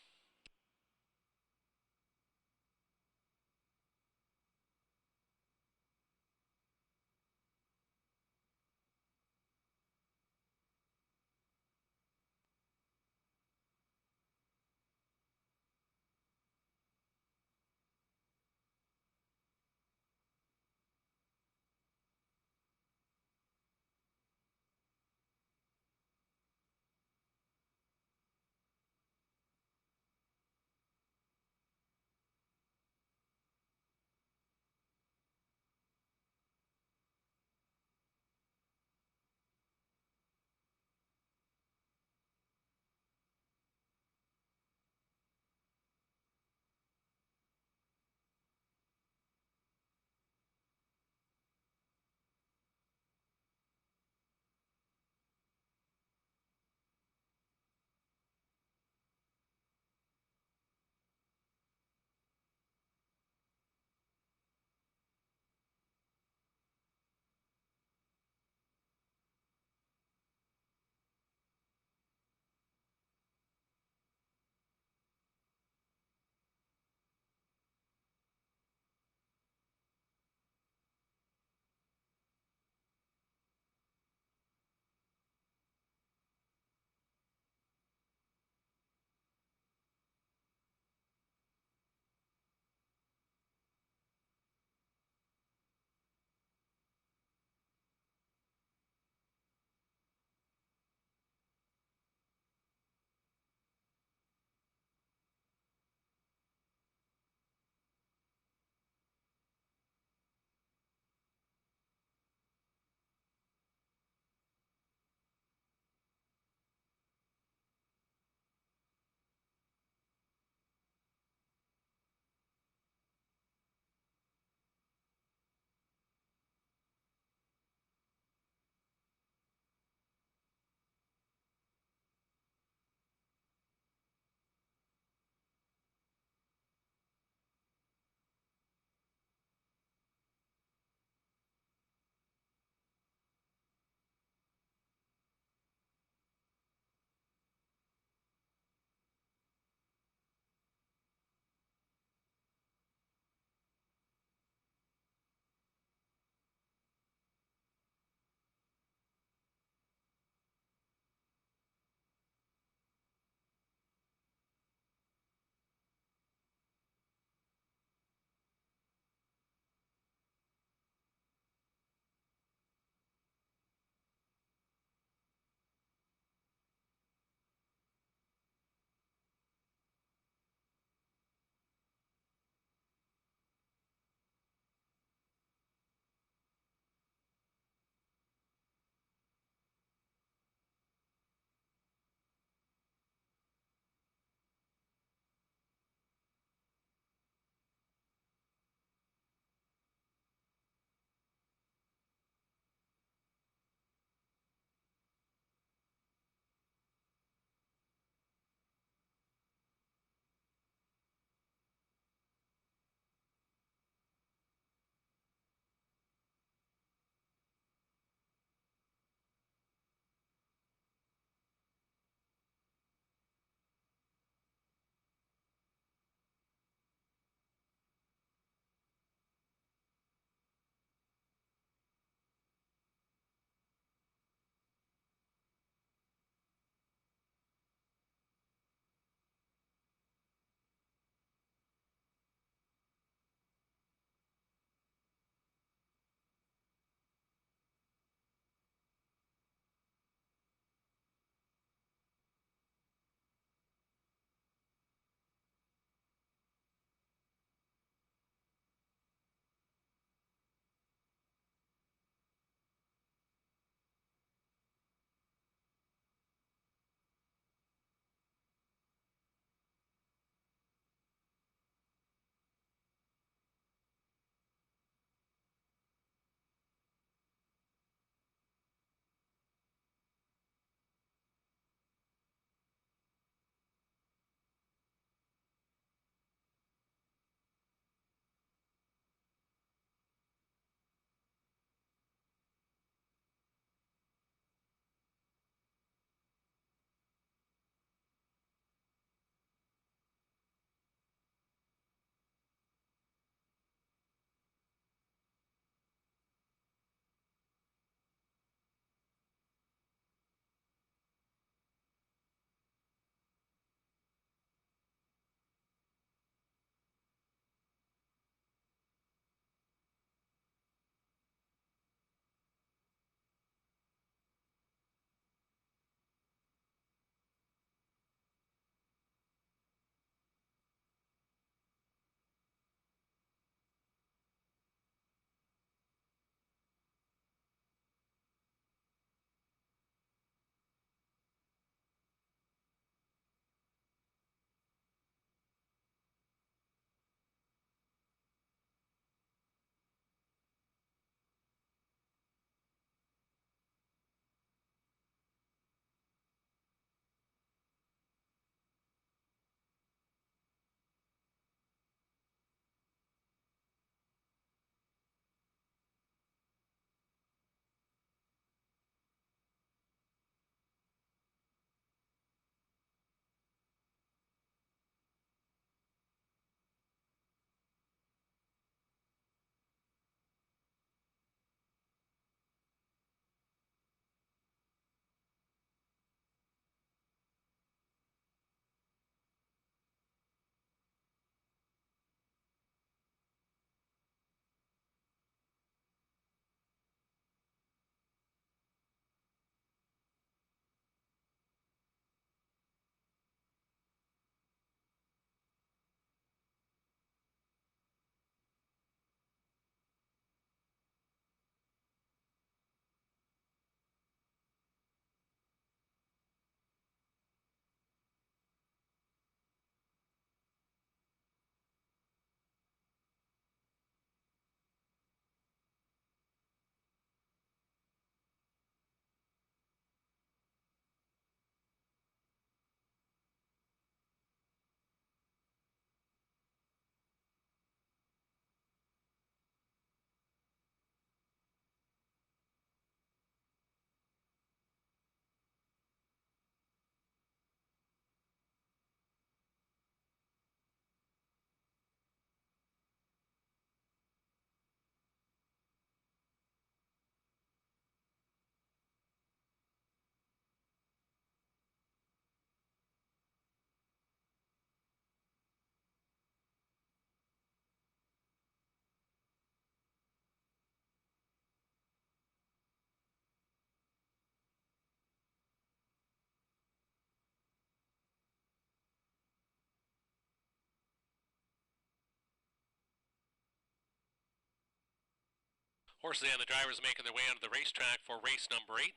Horses and the drivers making their way onto the racetrack for race number 8.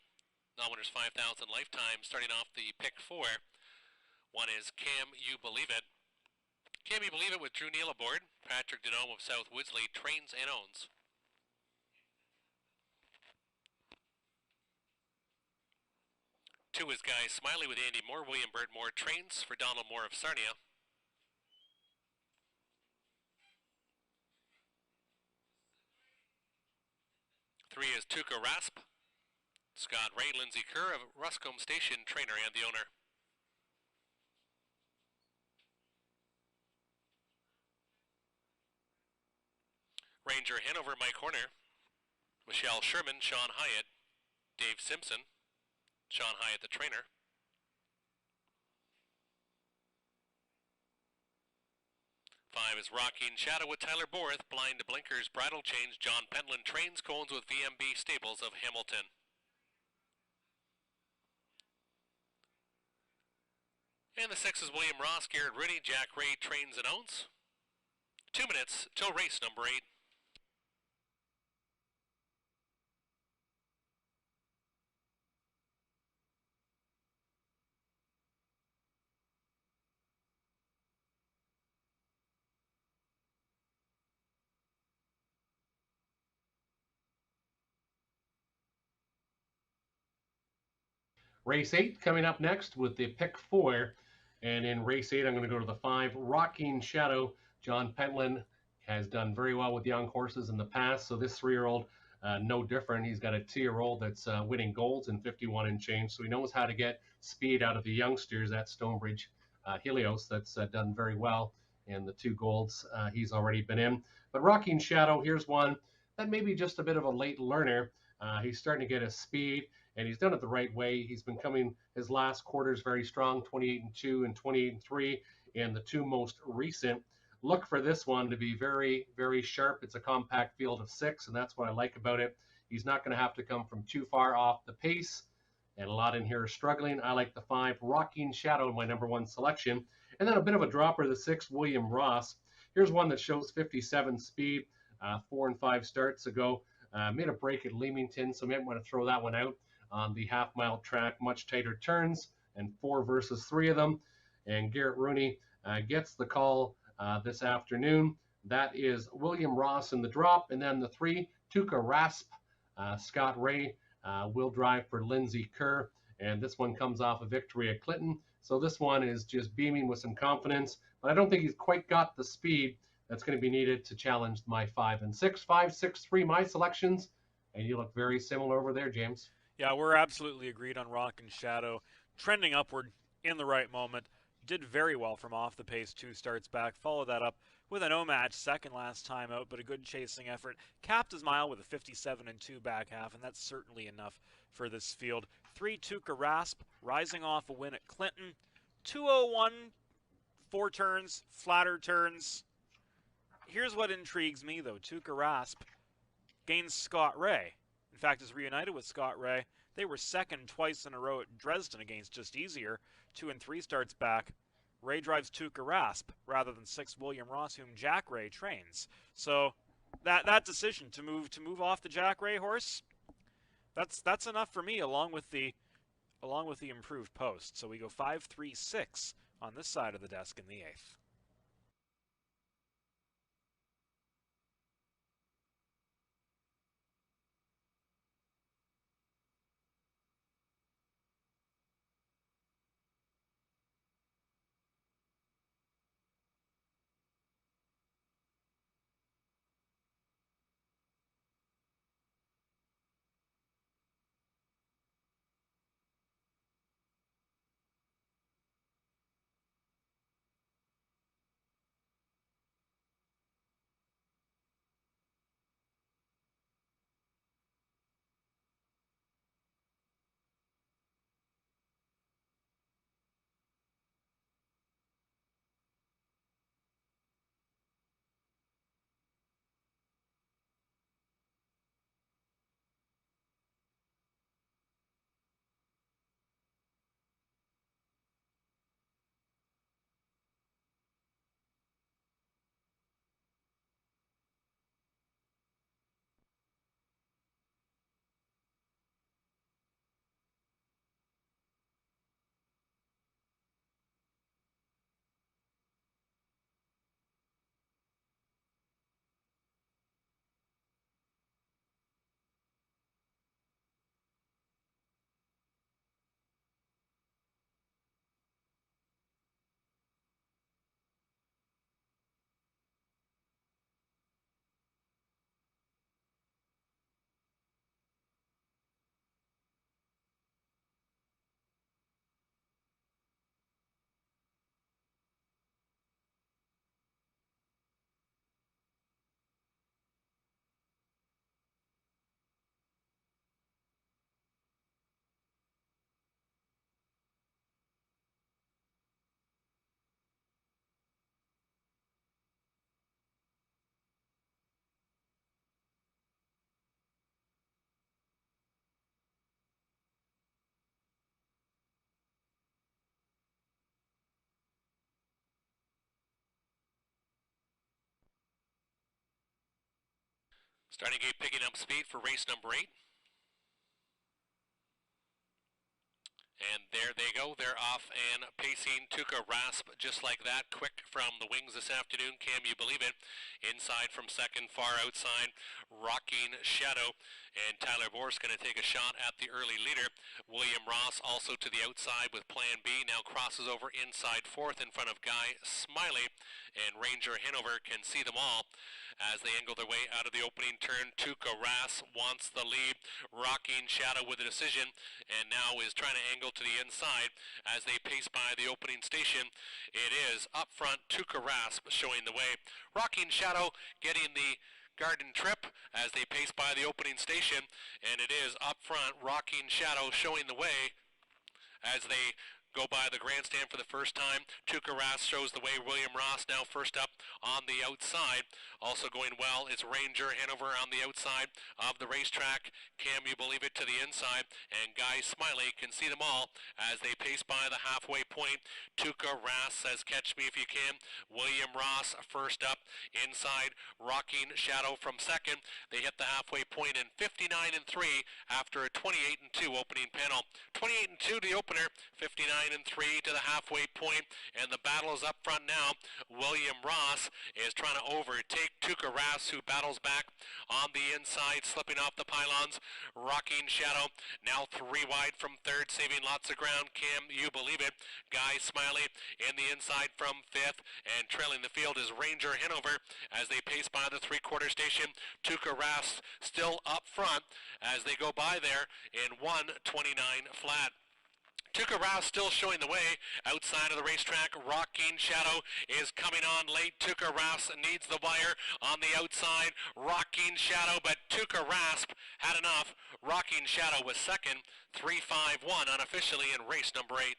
Non-winners 5,000 lifetime, starting off the pick 4. One is Can You Believe It? Can You Believe It with Drew Neal aboard. Patrick Denome of South Woodsley trains and owns. Two is Guy Smiley with Andy Moore. William Bird Moore trains for Donald Moore of Sarnia. Three is Tuca Rasp. Scott Ray, Lindsay Kerr of Ruscombe Station, trainer and the owner. Ranger Hanover, Mike Horner. Michelle Sherman, Sean Hyatt. Dave Simpson, Sean Hyatt the trainer. Five is Rocking Shadow with Tyler Borth. Blind to Blinkers, Bridal Change, John Pentland trains Cones with VMB Stables of Hamilton. And the six is William Ross, Garrett Rooney, Jack Ray trains and owns. 2 minutes till race number 8. Race 8 coming up next with the pick 4. And in race 8, I'm going to go to the 5, Rocking Shadow. John Pentland has done very well with young horses in the past, so this 3-year-old, no different. He's got a 2-year-old that's winning golds in 51 and change, so he knows how to get speed out of the youngsters at Stonebridge Helios. That's done very well, and the 2 golds he's already been in. But Rocking Shadow, here's one that may be just a bit of a late learner. He's starting to get his speed, and he's done it the right way. He's been coming his last quarters very strong, 28-2 and 28-3, and the 2 most recent. Look for this one to be very, very sharp. It's a compact field of 6, and that's what I like about it. He's not going to have to come from too far off the pace, and a lot in here is struggling. I like the 5, Rocking Shadow, my number 1 selection. And then a bit of a dropper, the 6, William Ross. Here's one that shows 57 speed, 4 and 5 starts ago. Made a break at Leamington, so might want to throw that one out on the half-mile track. Much tighter turns, and 4 versus 3 of them. And Garrett Rooney gets the call this afternoon. That is William Ross in the drop, and then the 3, Tuca Rasp. Scott Ray will drive for Lindsay Kerr, and this one comes off a victory at Clinton. So this one is just beaming with some confidence, but I don't think he's quite got the speed that's going to be needed to challenge my 5 and 6. 5, 6, 3, my selections, and you look very similar over there, James. Yeah, we're absolutely agreed on Rockin' Shadow. Trending upward in the right moment. Did very well from off the pace 2 starts back. Followed that up with a no-match second last time out, but a good chasing effort. Capped his mile with a 57 and 2 back half, and that's certainly enough for this field. 3, Tuca Rasp, rising off a win at Clinton. 201, 4 turns, flatter turns. Here's what intrigues me, though. Tuca Rasp gains Scott Ray. In fact, is reunited with Scott Ray. They were second twice in a row at Dresden against Just Easier. 2 and 3 starts back. Ray drives Tuca Rasp rather than 6 William Ross, whom Jack Ray trains. So that decision to move off the Jack Ray horse, that's enough for me, along with the improved post. So we go 5, 3, 6 on this side of the desk in the 8th. Starting gate picking up speed for race number 8. And there they go. They're off and pacing. Tuca Rasp just like that. Quick from the wings this afternoon. Can you believe it? Inside from second, far outside. Rocking Shadow. And Tyler Bourse going to take a shot at the early leader. William Ross also to the outside with Plan B. Now crosses over inside fourth in front of Guy Smiley. And Ranger Hanover can see them all as they angle their way out of the opening turn. Tuca Ras wants the lead. Rocking Shadow with a decision, and now is trying to angle to the inside as they pace by the opening station. It is up front Tuca Ras showing the way. Rocking Shadow getting the garden trip as they pace by the opening station, and it is up front Rocking Shadow showing the way as they go by the grandstand for the first time. Tuca Ras shows the way. William Ross now first up on the outside. Also going well is Ranger Hanover on the outside of the racetrack. Can you believe it to the inside? And Guy Smiley can see them all as they pace by the halfway point. Tuca Ras says, catch me if you can. William Ross first up inside. Rocking Shadow from second. They hit the halfway point in 59-3 after a 28-2 opening panel. 28-2 to the opener. 59-3 to the halfway point, and the battle is up front now. William Ross is trying to overtake Tuca Ras, who battles back on the inside, slipping off the pylons. Rocking Shadow now 3 wide from third, saving lots of ground. Can you believe it? Guy Smiley in the inside from fifth, and trailing the field is Ranger Hanover as they pace by the three-quarter station. Tuca Ras still up front as they go by there in 1:29 flat. Tuca Ras still showing the way outside of the racetrack. Rocking Shadow is coming on late. Tuca Ras needs the wire on the outside. Rocking Shadow, but Tuca Ras had enough. Rocking Shadow was second. 3-5-1 unofficially in race number 8.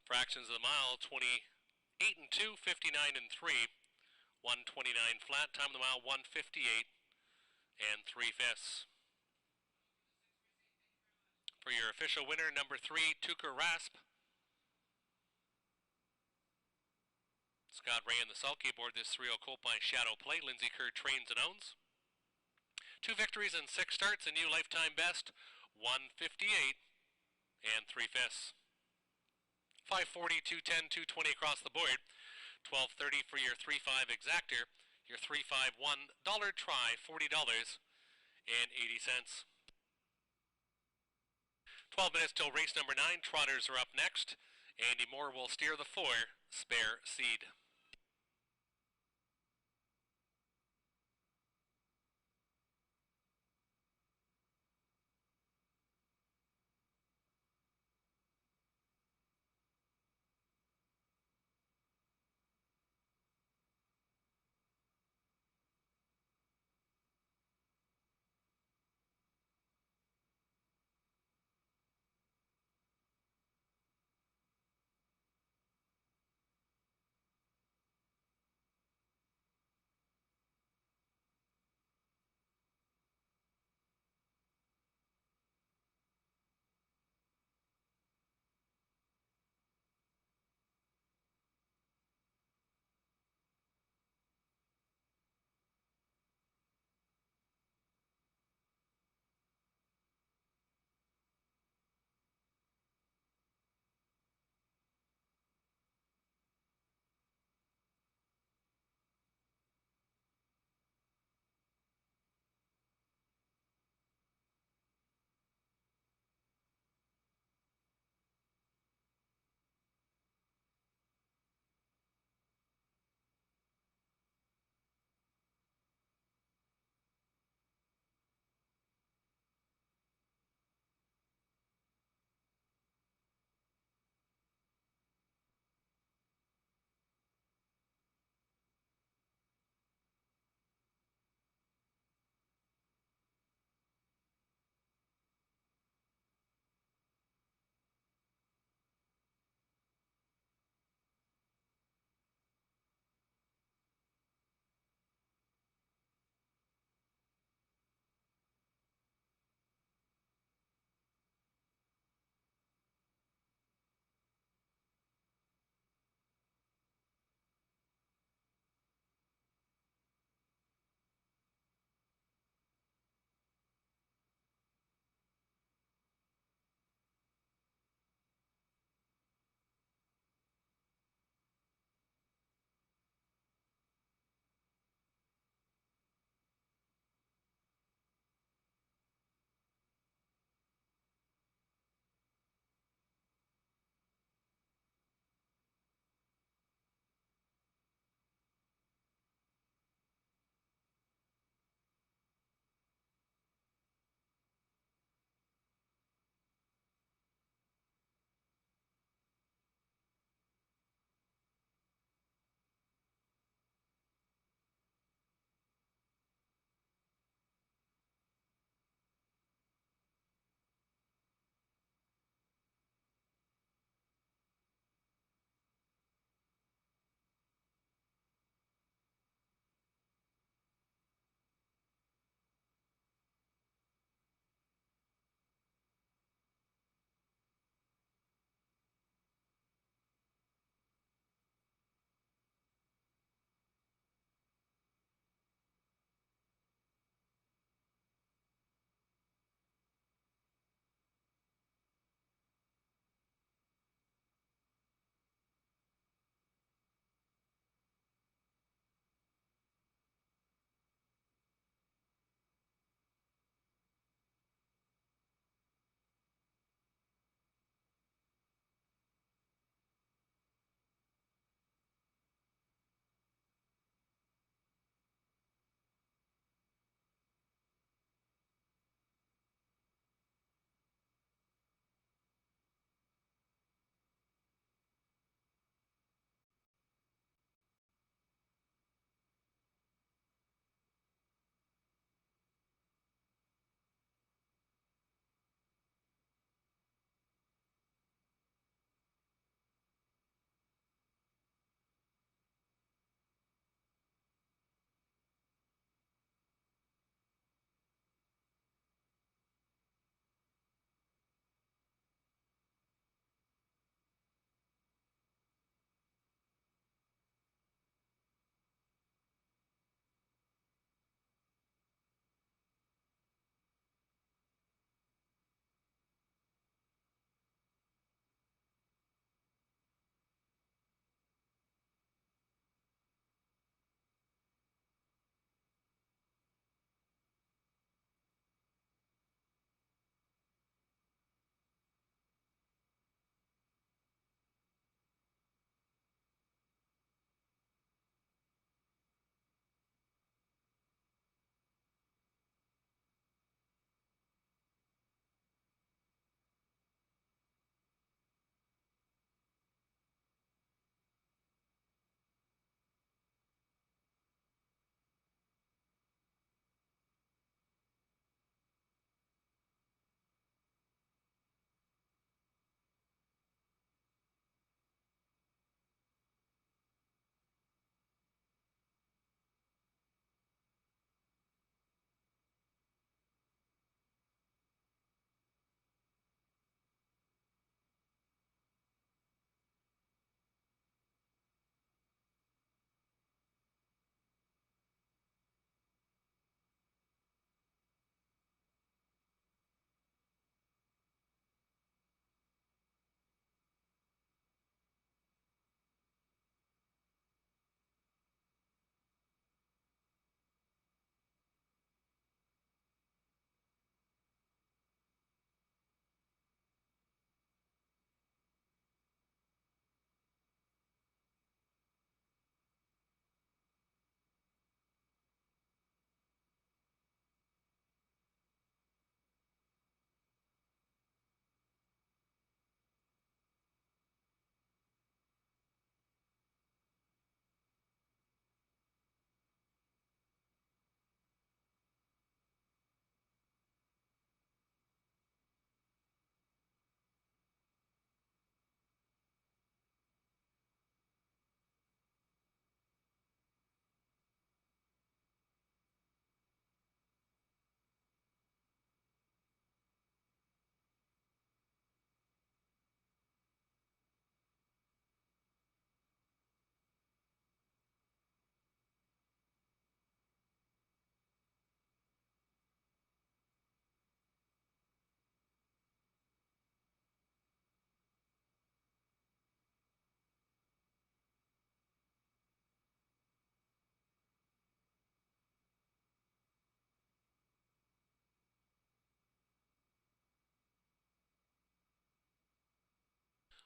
Fractions of the mile, 28-2, 59-3, 1:29 flat. Time of the mile, 1:58 3/5. For your official winner, number 3, Tuca Ras. Scott Ray and the sulky aboard this 3-0 Colt by Shadow Plate. Lindsay Kerr trains and owns. 2 victories and 6 starts, a new lifetime best, 158 and 3/5. 540, 210, 220 across the board. 1230 for your 3-5 exactor. Your 3-5 $1 try, $40.80. 12 minutes till race number 9. Trotters are up next. Andy Moore will steer the 4, Spare Seed.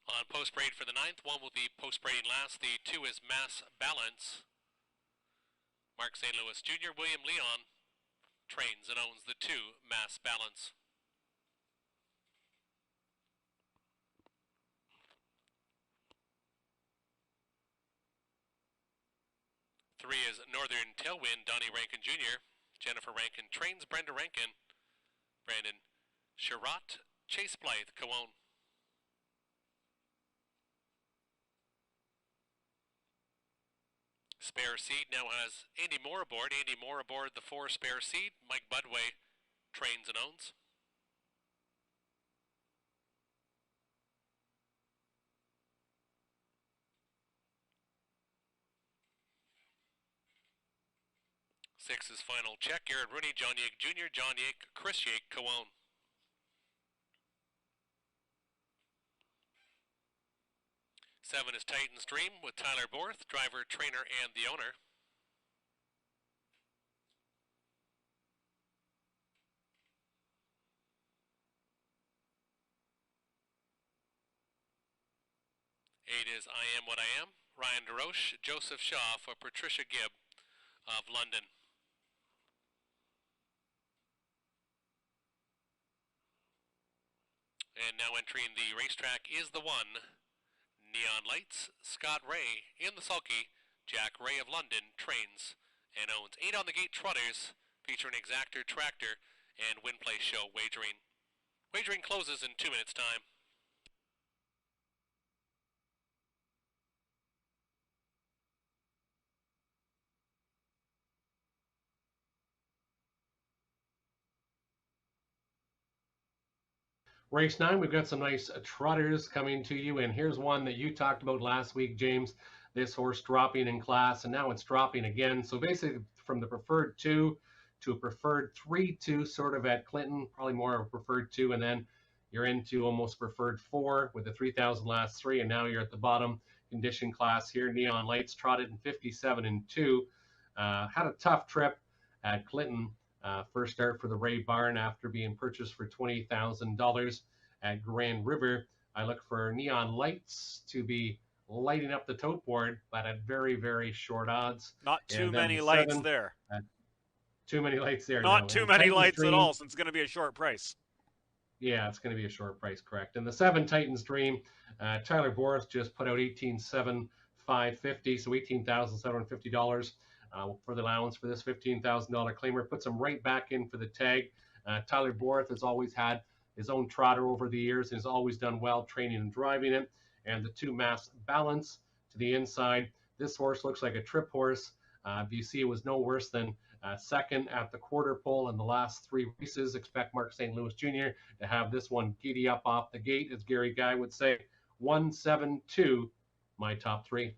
On post braid for the 9th, 1 will be post braiding last. The 2 is Mass Balance. Mark St. Louis Jr. William Leon trains and owns the 2 Mass Balance. Three is Northern Tailwind, Donnie Rankin Jr. Jennifer Rankin trains Brenda Rankin. Brandon Sherratt, Chase Blythe, co-own. Spare Seed now has Andy Moore aboard. Andy Moore aboard the 4 Spare Seed. Mike Budway trains and owns. Six is Final Check. Garrett Rooney, John Yake Jr., John Yake, Chris Yake, co-own. Seven is Titan's Dream with Tyler Borth, driver, trainer, and the owner. Eight is I Am What I Am, Ryan DeRoche, Joseph Shaw for Patricia Gibb of London. And now entering the racetrack is the 1, Neon Lights, Scott Ray in the sulky. Jack Ray of London trains and owns 8 on the gate trotters featuring Exactor Tractor and Win Play Show wagering. Wagering closes in 2 minutes time. Race 9, we've got some nice trotters coming to you, and here's one that you talked about last week, James. This horse dropping in class, and now it's dropping again. So basically from the preferred 2 to a preferred 3-2 sort of at Clinton, probably more of a preferred 2, and then you're into almost preferred 4 with the 3,000 last 3, and now you're at the bottom condition class here. Neon Lights trotted in 57 and 2. Had a tough trip at Clinton. First start for the Ray Barn after being purchased for $20,000 at Grand River. I look for Neon Lights to be lighting up the tote board, but at very, very short odds. Not too many lights there. Too many lights there. Not too many lights at all, since it's going to be a short price. Yeah, it's going to be a short price, correct. And the 7 Titans Dream, Tyler Borth just put out $18,750, so $18,750. For the allowance for this $15,000 claimer. Puts him right back in for the tag. Tyler Borth has always had his own trotter over the years and has always done well training and driving it. And the 2 Mass Balance to the inside. This horse looks like a trip horse. BC was no worse than second at the quarter pole in the last 3 races. Expect Mark St. Louis Jr. to have this one giddy up off the gate, as Gary Guy would say. 1-7-2, my top 3.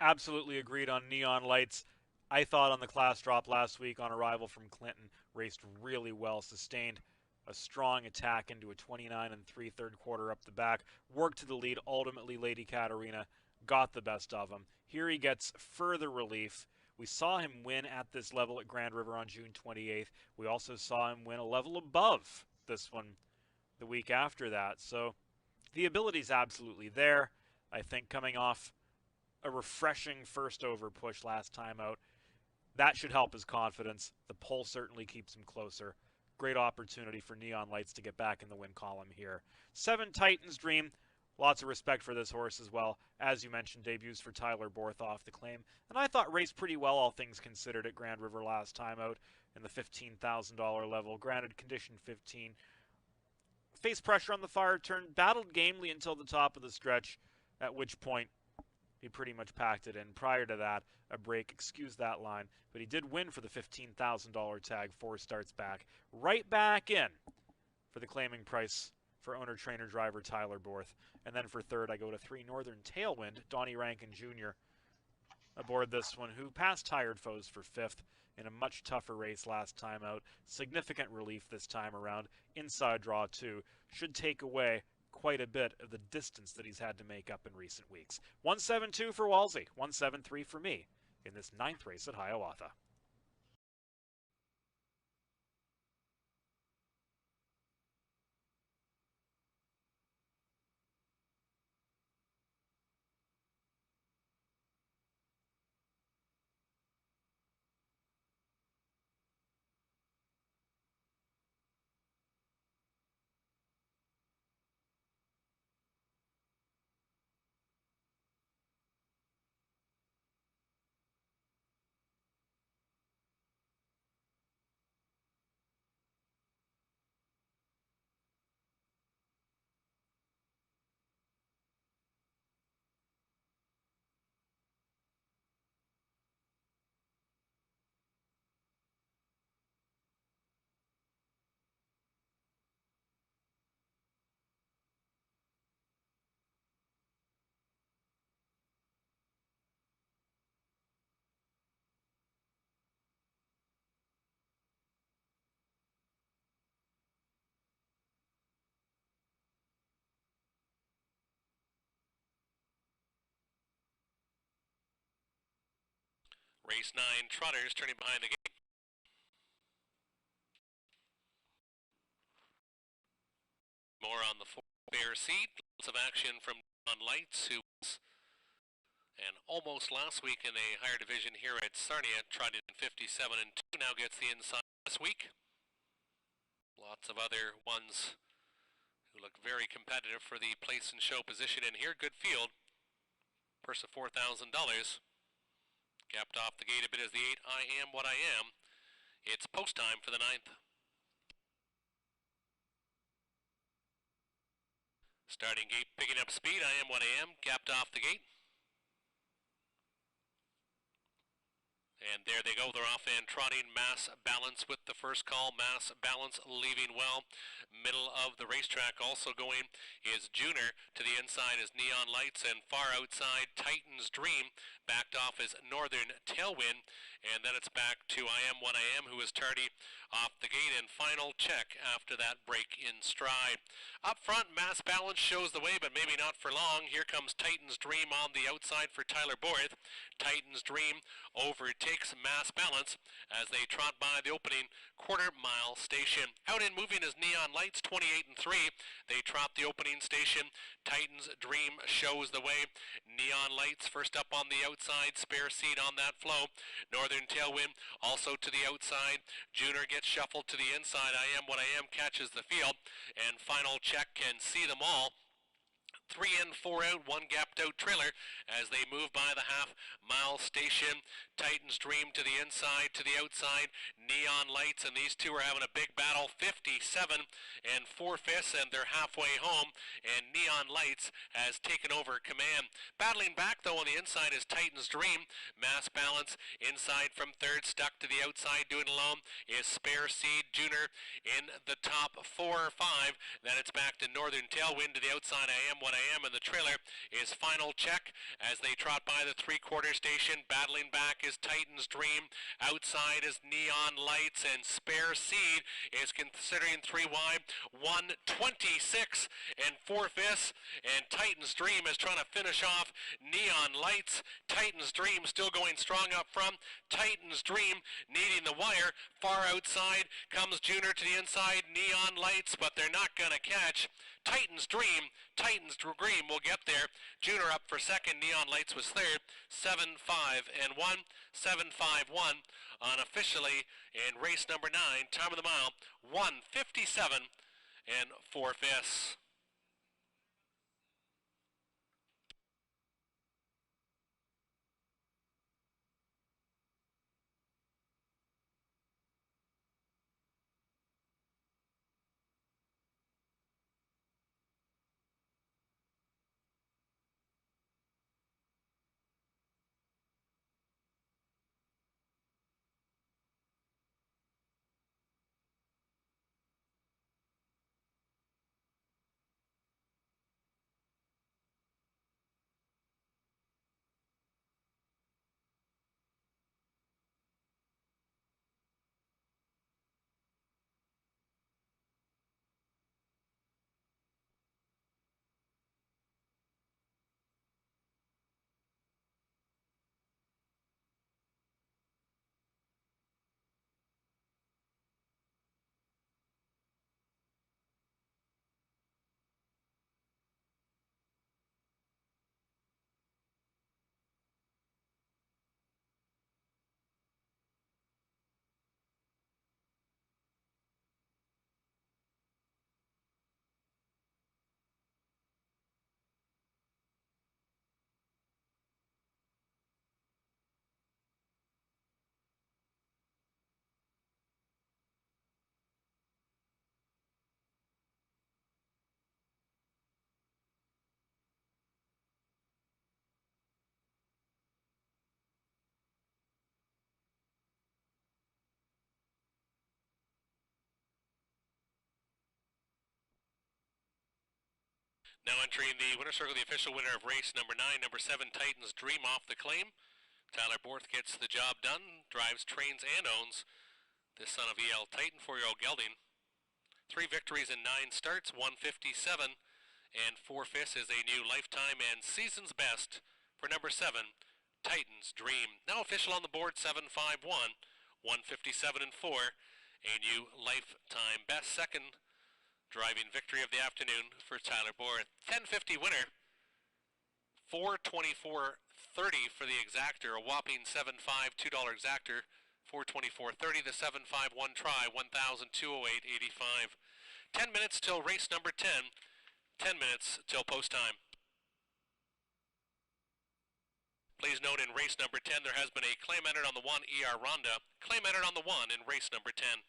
Absolutely agreed on Neon Lights. I thought on the class drop last week on arrival from Clinton, raced really well, sustained a strong attack into a 29 and 3/3 quarter up the back, worked to the lead, ultimately Lady Katarina got the best of him. Here he gets further relief. We saw him win at this level at Grand River on June 28th. We also saw him win a level above this one the week after that. So the ability's absolutely there. I think coming off a refreshing first over push last time out, that should help his confidence. The pole certainly keeps him closer. Great opportunity for Neon Lights to get back in the win column here. 7 Titans Dream. Lots of respect for this horse as well. As you mentioned, debuts for Tyler Borth off the claim. And I thought raced pretty well, all things considered, at Grand River last time out in the $15,000 level. Granted, condition 15. Faced pressure on the far turn. Battled gamely until the top of the stretch, at which point he pretty much packed it in. Prior to that, a break, excuse that line, but he did win for the $15,000 tag 4 starts back. Right back in for the claiming price for owner, trainer, driver Tyler Borth. And then for third, I go to 3 Northern Tailwind, Donnie Rankin Jr. aboard this one, who passed Tired Foes for 5th in a much tougher race last time out. Significant relief this time around. Inside draw 2 should take away quite a bit of the distance that he's had to make up in recent weeks. 1-7-2 for Walsey, 1-7-3 for me in this 9th race at Hiawatha. Race 9 trotters turning behind the gate. More on the spare seat. Lots of action from Neon Lights, who was and almost last week in a higher division here at Sarnia, trotted in 57 and 2, now gets the inside this week. Lots of other ones who look very competitive for the place and show position in here. Good field. Purse of $4,000. Gapped off the gate a bit as the 8, I Am What I Am. It's post time for the 9th. Starting gate picking up speed. I Am What I Am. Gapped off the gate. And there they go, they're off and trotting. Mass Balance with the first call. Mass Balance leaving well. Middle of the racetrack also going is Junior. To the inside is Neon Lights, and far outside Titan's Dream. Backed off is Northern Tailwind. And then it's back to I Am What I Am, who is tardy off the gate. And final check after that break in stride. Up front, Mass Balance shows the way, but maybe not for long. Here comes Titan's Dream on the outside for Tyler Borth. Titan's Dream overtakes Mass Balance as they trot by the opening quarter-mile station. Out and moving is Neon Lights, 28 and 3. They trot the opening station. Titan's Dream shows the way. Neon Lights first up on the outside, spare seat on that flow. Northern Tailwind also to the outside. Junior gets shuffled to the inside. I Am What I Am catches the field, and final check can see them all. 3 in, 4 out, 1 gapped out trailer as they move by the half-mile station. Titan's Dream to the inside, to the outside, Neon Lights, and these two are having a big battle. 57 and 4/5, and they're halfway home, and Neon Lights has taken over command. Battling back, though, on the inside is Titan's Dream. Mass Balance inside from third, stuck to the outside, doing alone is Spare Seed Junior in the top 4 or 5. Then it's back to Northern Tailwind to the outside. I Am What I Am, and the trailer is final check as they trot by the 3/4 station. Battling back is Titan's Dream. Outside is Neon Lights, and Spare Seed is considering 3 wide. 126 and 4/5, and Titan's Dream is trying to finish off Neon Lights. Titan's Dream still going strong up front. Titan's Dream needing the wire. Far outside comes Junior to the inside. Neon Lights, but they're not going to catch Titan's Dream. Titan's Dream will get there. Junior up for second. Neon Lights was third. 7-5 and 1. 7-5-1 unofficially in race number 9. Time of the mile 1:57 and 4/5. Now entering the winner's circle, the official winner of race number 9, number 7, Titan's Dream off the claim. Tyler Borth gets the job done, drives, trains, and owns this son of E.L. Titan, 4-year-old gelding. 3 victories in 9 starts, 157 and 4/5 is a new lifetime and season's best for number 7, Titans Dream. Now official on the board, 751, 157 and 4. A new lifetime best. Second driving victory of the afternoon for Tyler Bohr. 1050 winner. 424.30 for the exactor. A whopping 7.5 $2 exactor. 424.30. The 751 try. 1,208.85. 10 minutes till race number 10. 10 minutes till post time. Please note in race number 10 there has been a claim entered on the 1 ER Ronda. Claim entered on the 1 in race number 10.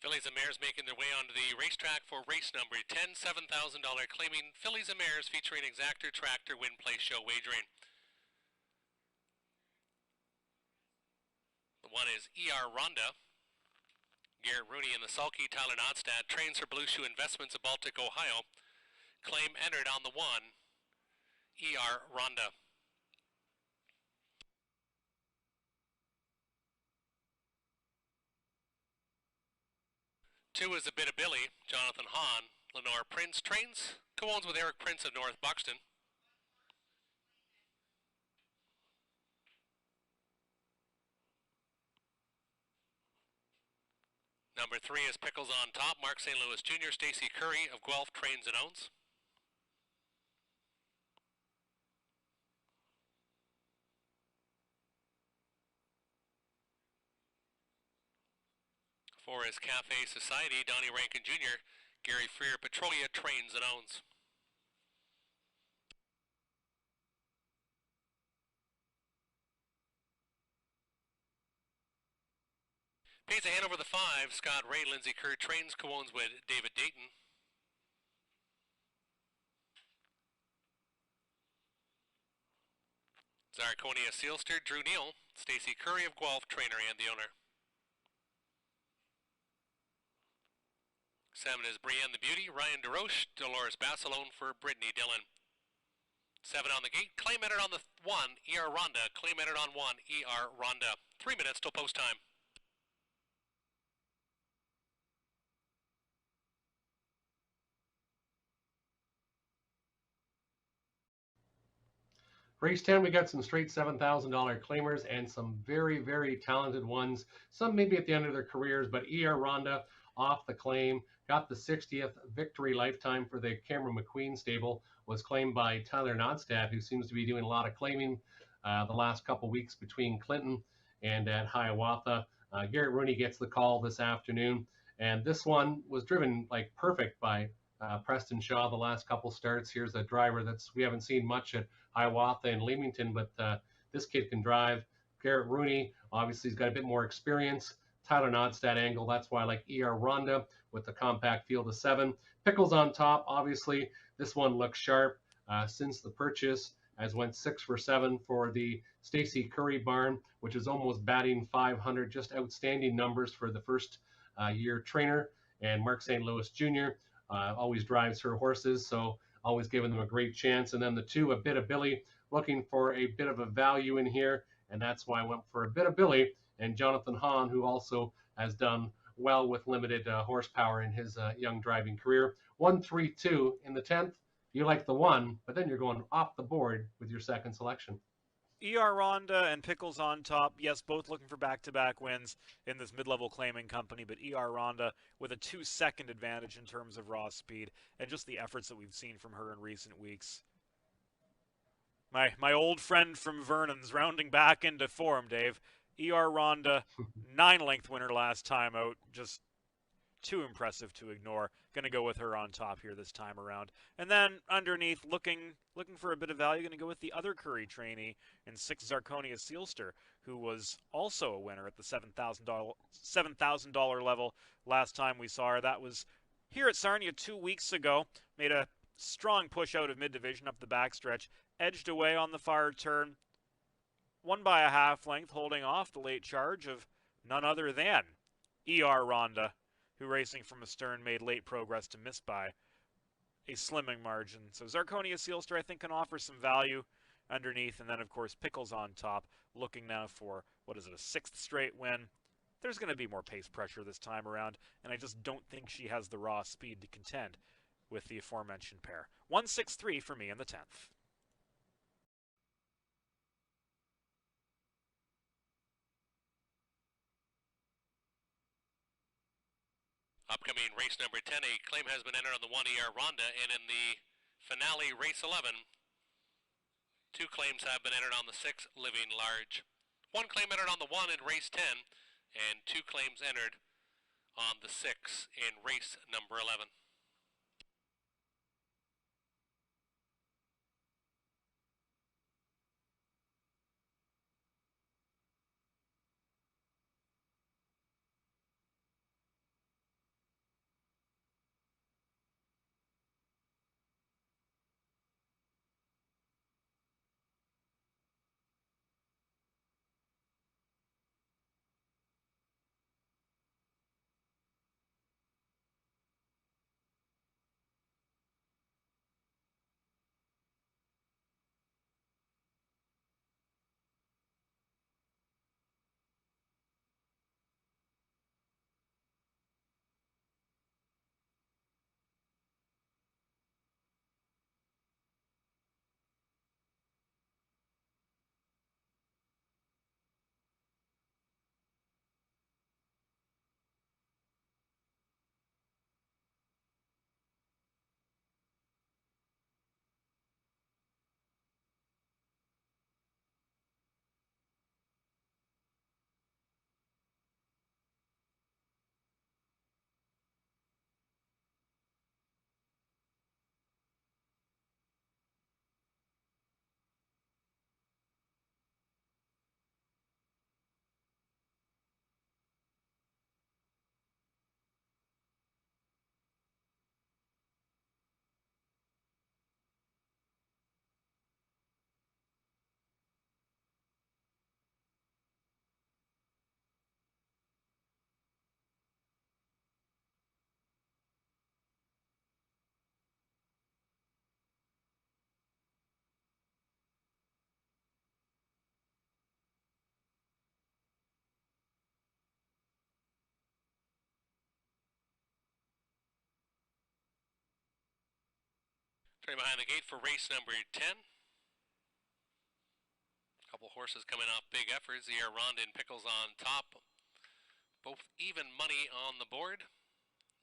Fillies and Mares making their way onto the racetrack for race number 10, $7,000 claiming Fillies and Mares featuring Exactor Tractor Win Play Show wagering. The one is E.R. Ronda. Garrett Rooney and the sulky Tyler Nodstad trains for Blue Shoe Investments of Baltic, Ohio. Claim entered on the one, E.R. Ronda. 2 is a bit of Billy, Jonathan Hahn. Lenore Prince trains, co-owns with Eric Prince of North Buxton. Number 3 is Pickles on Top, Mark St. Louis Jr., Stacy Curry of Guelph trains and owns. Four is Cafe Society, Donnie Rankin Jr., Gary Freer Petrolia trains and owns. Pays a hand over the 5, Scott Ray, Lindsay Kerr trains, co-owns with David Dayton. Zarconia Sealster, Drew Neal, Stacy Curry of Guelph, trainer and the owner. 7 is Brienne the Beauty, Ryan DeRoche, Dolores Basilone for Brittany Dillon. 7 on the gate, claim entered on the 1, E.R. Ronda, claim entered on 1, E.R. Ronda. 3 minutes till post time. Race 10, we got some straight $7,000 claimers and some very, very talented ones. Some maybe at the end of their careers, but E.R. Ronda off the claim. Got the 60th victory lifetime for the Cameron McQueen stable. Was claimed by Tyler Nodstad, who seems to be doing a lot of claiming the last couple weeks between Clinton and at Hiawatha. Garrett Rooney gets the call this afternoon. And this one was driven like perfect by Preston Shaw the last couple starts. Here's a driver we haven't seen much at Hiawatha and Leamington, but this kid can drive. Garrett Rooney, obviously, he's got a bit more experience. Tyler Nodstad angle, that's why I like E.R. Ronda with the compact field of 7. Pickles on top, obviously, this one looks sharp since the purchase, as went 6 for 7 for the Stacy Curry barn, which is almost batting 500, just outstanding numbers for the first year trainer. And Mark St. Louis Jr. Always drives her horses, so always giving them a great chance. And then the 2, a bit of Billy, looking for a bit of a value in here, and that's why I went for a bit of Billy. And Jonathan Hahn, who also has done well with limited horsepower in his young driving career. 1-3-2 in the 10th. You like the 1, but then you're going off the board with your second selection. E.R. Ronda and Pickles on top, yes, both looking for back-to-back wins in this mid-level claiming company, but E.R. Ronda with a 2-second advantage in terms of raw speed and just the efforts that we've seen from her in recent weeks. My old friend from Vernon's rounding back into form, Dave. E.R. Ronda, 9-length winner last time out, just too impressive to ignore. Going to go with her on top here this time around. And then underneath, looking for a bit of value, going to go with the other Curry trainee in 6 Zarconia Sealster, who was also a winner at the $7,000 level last time we saw her. That was here at Sarnia 2 weeks ago. Made a strong push out of mid-division up the backstretch. Edged away on the far turn. Won by a half length, holding off the late charge of none other than E.R. Ronda, who racing from astern made late progress to miss by a slimming margin. So Zarconia Sealster, I think, can offer some value underneath. And then, of course, Pickles on top, looking now for, what is it, a 6th straight win. There's going to be more pace pressure this time around, and I just don't think she has the raw speed to contend with the aforementioned pair. 1-6-3 for me in the 10th. Upcoming race number 10, a claim has been entered on the 1, E.R. Ronda, and in the finale, race 11, 2 claims have been entered on the 6, Living Large. 1 claim entered on the 1 in race 10, and 2 claims entered on the 6 in race number 11. Turning behind the gate for race number 10. A couple horses coming off big efforts. Hiawatha and Pickles on top. Both even money on the board.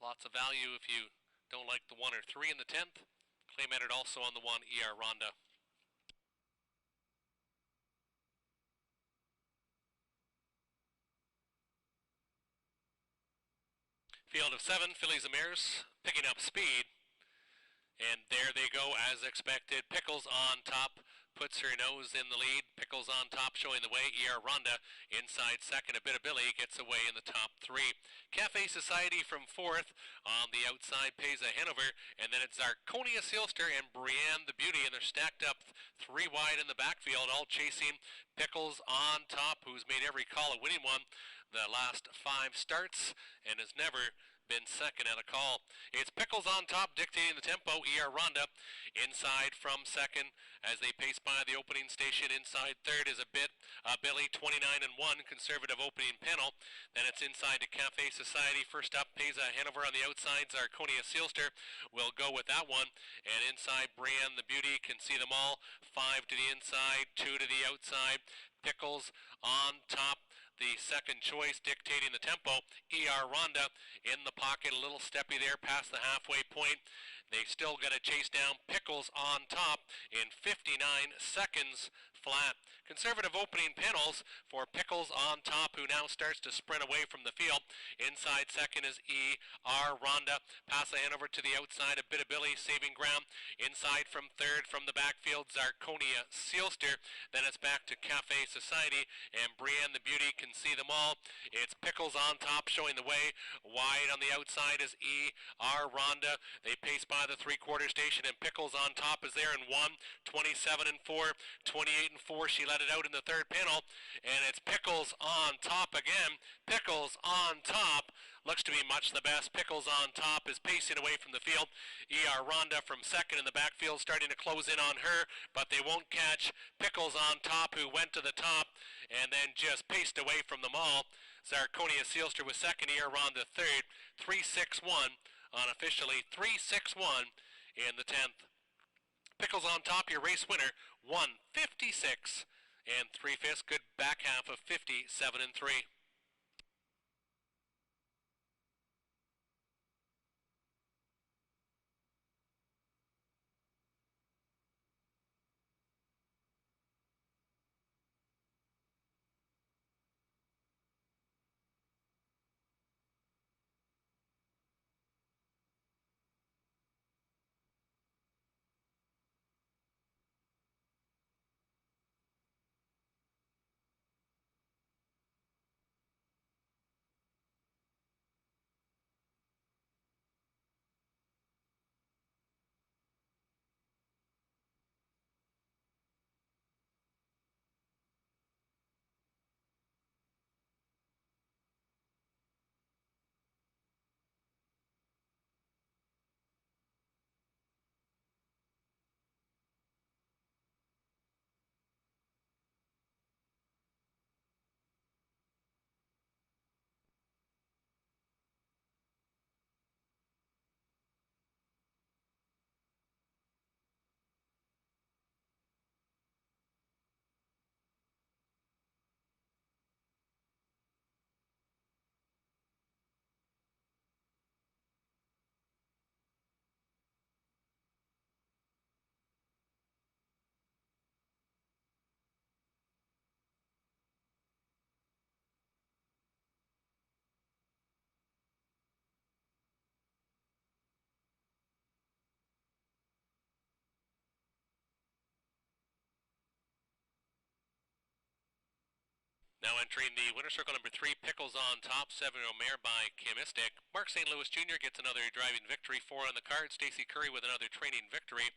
Lots of value if you don't like the 1 or 3 in the 10th. Claim entered also on the 1, Hiawatha. Field of 7, fillies and mares, picking up speed. And there they go as expected. Pickles on top, puts her nose in the lead. Pickles on top showing the way. Hiawatha inside second. A bit of Billy gets away in the top 3. Cafe Society from 4th. On the outside, Pesa Hanover. And then it's Zarconia Sealster and Brienne the Beauty. And they're stacked up 3 wide in the backfield, all chasing Pickles on top, who's made every call a winning one the last 5 starts and has never been second at a call. It's Pickles on top dictating the tempo. Hiawatha inside from second as they pace by the opening station. Inside third is a bit Billy, 29 and 1, conservative opening panel. Then it's inside to Cafe Society. First up, Pesa Hanover on the outside. Zarconia Sealster will go with that one. And inside, Brienne the Beauty can see them all. 5 to the inside, 2 to the outside. Pickles on top. The second choice dictating the tempo. Hiawatha in the pocket, a little steppy there past the halfway point. They still got to chase down Pickles on top in 59 seconds flat. Conservative opening panels for Pickles on top, who now starts to sprint away from the field. Inside second is Hiawatha. Pasa Hanover to the outside, a bit of Billy saving ground. Inside from third from the backfield, Zarconia Sealster. Then it's back to Cafe Society, and Brienne the Beauty can see them all. It's Pickles on top showing the way. Wide on the outside is Hiawatha. They pace by the 3/4 station, and Pickles on top is there in 1, 27 and 4, 28 and 4. She let it out in the third panel, and it's Pickles on top again. Pickles on top looks to be much the best. Pickles on top is pacing away from the field. Hiawatha from second in the backfield starting to close in on her, but they won't catch Pickles on top, who went to the top and then just paced away from them all. Zarconia Sealster was second, Hiawatha third. 3-6-1 unofficially, 3-6-1 in the 10th. Pickles on top, your race winner, 156 3/5. Good back half of 57 and 3. Now entering the winner circle number 3, Pickles on top, 7-year-old mare by Chemistic. Mark St. Louis Jr. gets another driving victory, 4 on the card. Stacy Curry with another training victory.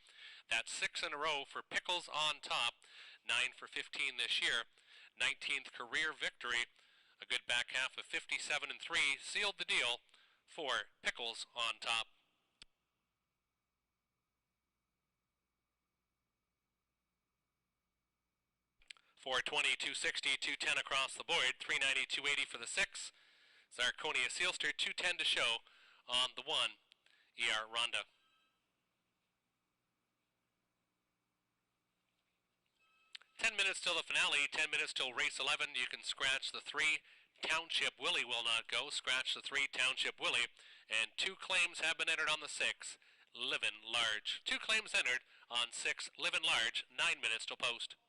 That's 6 in a row for Pickles on top, 9 for 15 this year. 19th career victory. A good back half of 57 and 3 sealed the deal for Pickles on top. For 20, 260, 210 across the board, 390, 280 for the 6. Zarconia Sealster, 210 to show on the 1, Hiawatha. 10 minutes till the finale, 10 minutes till race 11. You can scratch the 3. Township Willie will not go. Scratch the 3. Township Willie. And 2 claims have been entered on the 6. Livin' Large. 2 claims entered on 6. Livin' Large. 9 minutes till post.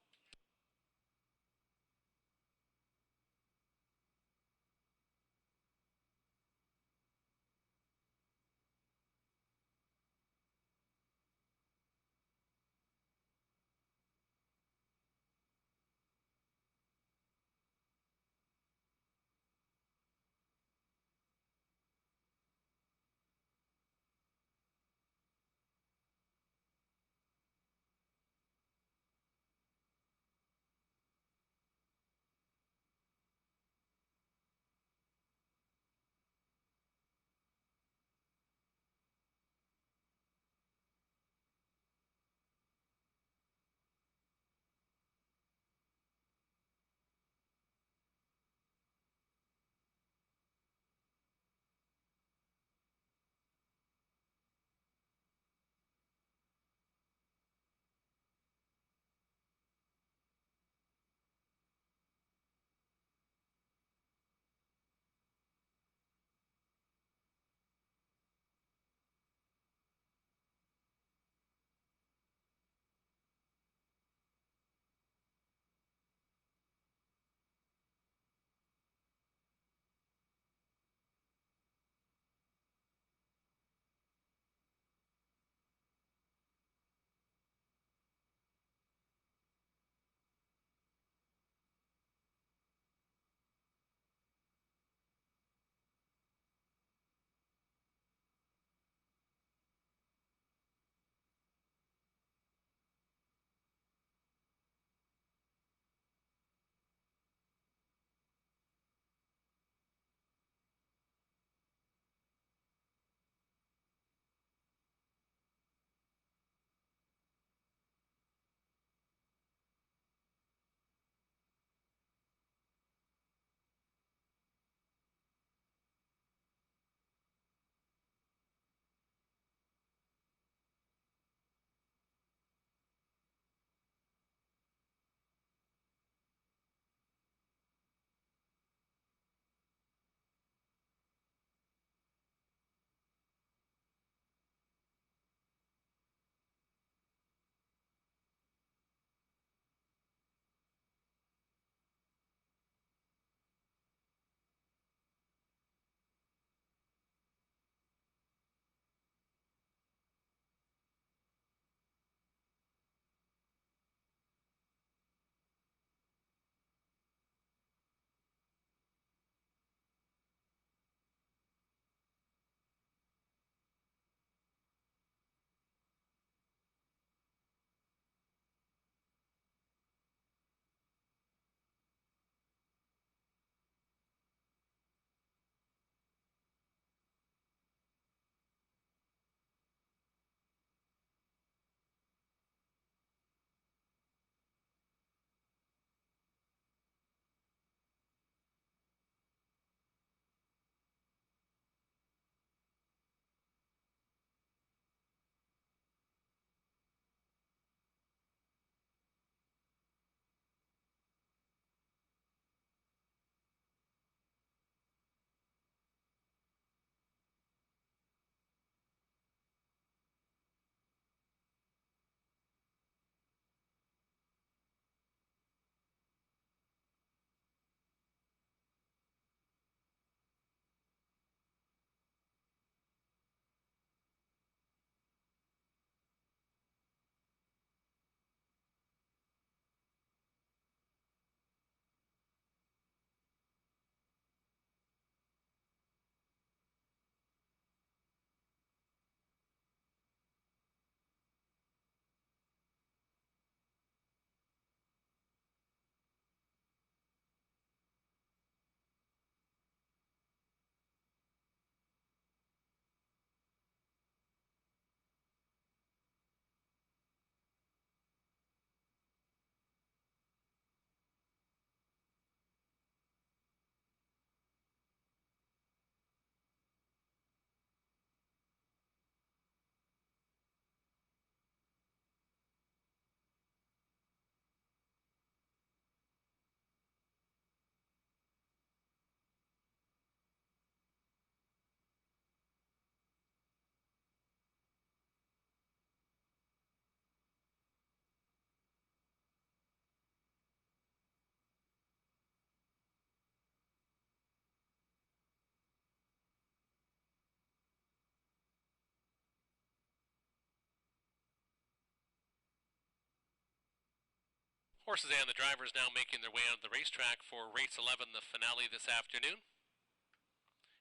Horses and the drivers now making their way onto the racetrack for race 11, the finale this afternoon.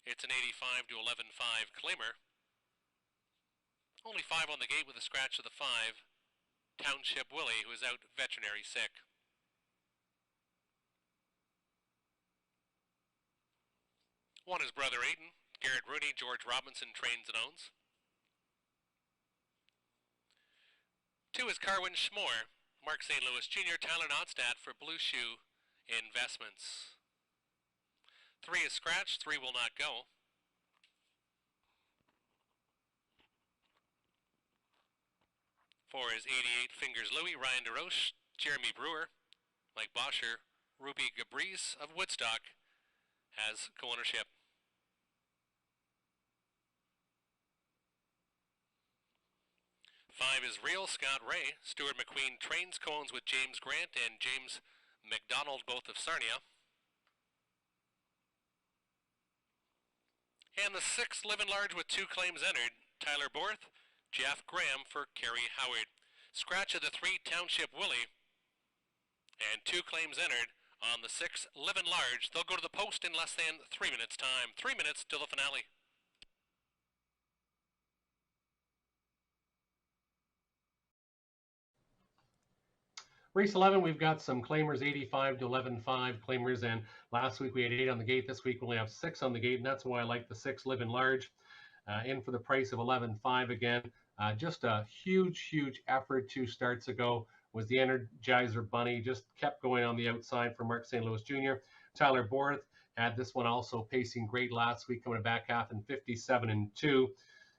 It's an 85 to 11.5 claimer. Only 5 on the gate with a scratch of the 5. Township Willie, who is out veterinary sick. One is Brother Aiden. Garrett Rooney, George Robinson trains and owns. 2 is Carwin Schmore. Mark St. Louis Jr., Tyler Nodstadt for Blue Shoe Investments. 3 is scratched, 3 will not go. 4 is 88 Fingers Louie, Ryan DeRoche, Jeremy Brewer, Mike Boscher, Ruby Gabriz of Woodstock has co-ownership. 5 is Real Scott Ray. Stuart McQueen trains, co-owns with James Grant and James McDonald, both of Sarnia. And the 6th Living Large with 2 claims entered. Tyler Borth, Jeff Graham for Kerry Howard. Scratch of the 3 Township Willie. And 2 claims entered on the 6th Living Large. They'll go to the post in less than 3 minutes time. 3 minutes till the finale. Race 11, we've got some claimers, 85 to 11.5 claimers, and last week we had 8 on the gate. This week we only have 6 on the gate, and that's why I like the 6 Living Large. In for the price of 11.5 again. Just a huge effort 2 starts ago was the Energizer Bunny. Just kept going on the outside for Mark St. Louis Jr. Tyler Borth had this one also pacing great last week, coming back half in 57-2.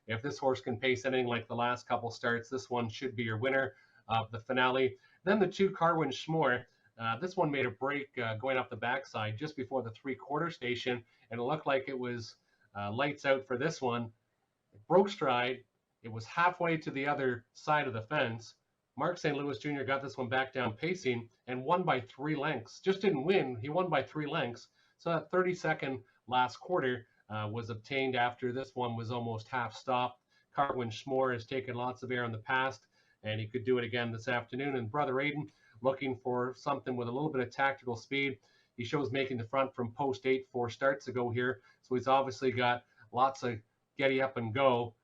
If this horse can pace anything like the last couple starts, this one should be your winner of the finale. Then the 2 Carwin Schmore. This one made a break going up the backside just before the 3/4 station, and it looked like it was lights out for this one. It broke stride. It was halfway to the other side of the fence. Mark St. Louis Jr. got this one back down pacing and won by 3 lengths. Just didn't win. He won by 3 lengths. So that 32nd last quarter was obtained after this one was almost half stopped. Carwin Schmore has taken lots of air in the past, and he could do it again this afternoon. And Brother Aiden looking for something with a little bit of tactical speed. He shows making the front from post 8 4 starts ago here. So he's obviously got lots of getty up and go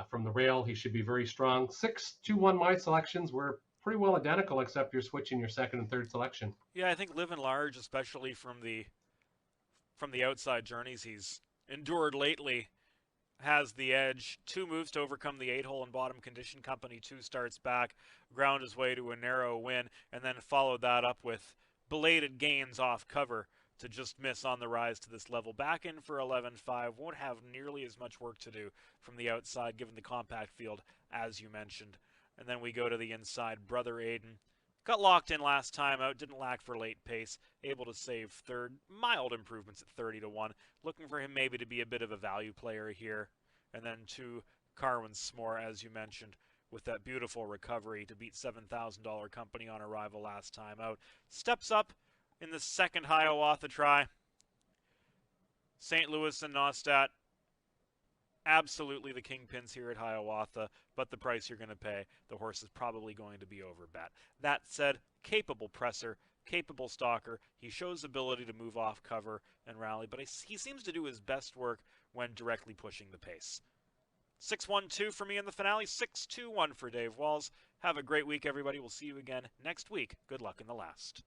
from the rail. He should be very strong. 6, 2, 1, my selections were pretty well identical, except you're switching your second and third selection. Yeah, I think Living Large, especially from the outside journeys he's endured lately, has the edge. 2 moves to overcome the 8-hole and bottom condition company. 2 starts back, ground his way to a narrow win, and then followed that up with belated gains off cover to just miss on the rise to this level. Back in for 11.5. Won't have nearly as much work to do from the outside given the compact field as you mentioned. And then we go to the inside. Brother Aiden got locked in last time out, didn't lack for late pace, able to save third. Mild improvements at 30 to 1. Looking for him maybe to be a bit of a value player here. And then 2 Carwin Schmore, as you mentioned, with that beautiful recovery to beat $7,000 company on arrival last time out. Steps up in the second Hiawatha try. St. Louis and Neustadt, absolutely the kingpins here at Hiawatha, but the price you're going to pay, the horse is probably going to be overbet. That said, capable presser, capable stalker. He shows ability to move off cover and rally, but he seems to do his best work when directly pushing the pace. 6-1-2 for me in the finale, 6-2-1 for Dave Walls. Have a great week, everybody. We'll see you again next week. Good luck in the last.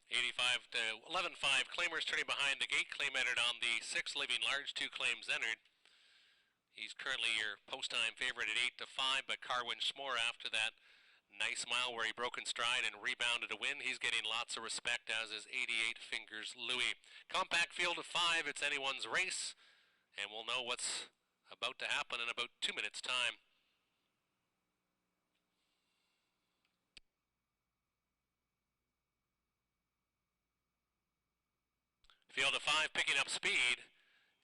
85 to 11-5. Claimers turning behind the gate. Claim entered on the 6, Living Large. 2 claims entered. He's currently your post-time favorite at 8 to 5, but Carwin Schmore after that nice mile where he broke in stride and rebounded to win. He's getting lots of respect, as is 88 Fingers Louis. Compact field of 5. It's anyone's race, and we'll know what's about to happen in about 2 minutes' time. Field of 5 picking up speed.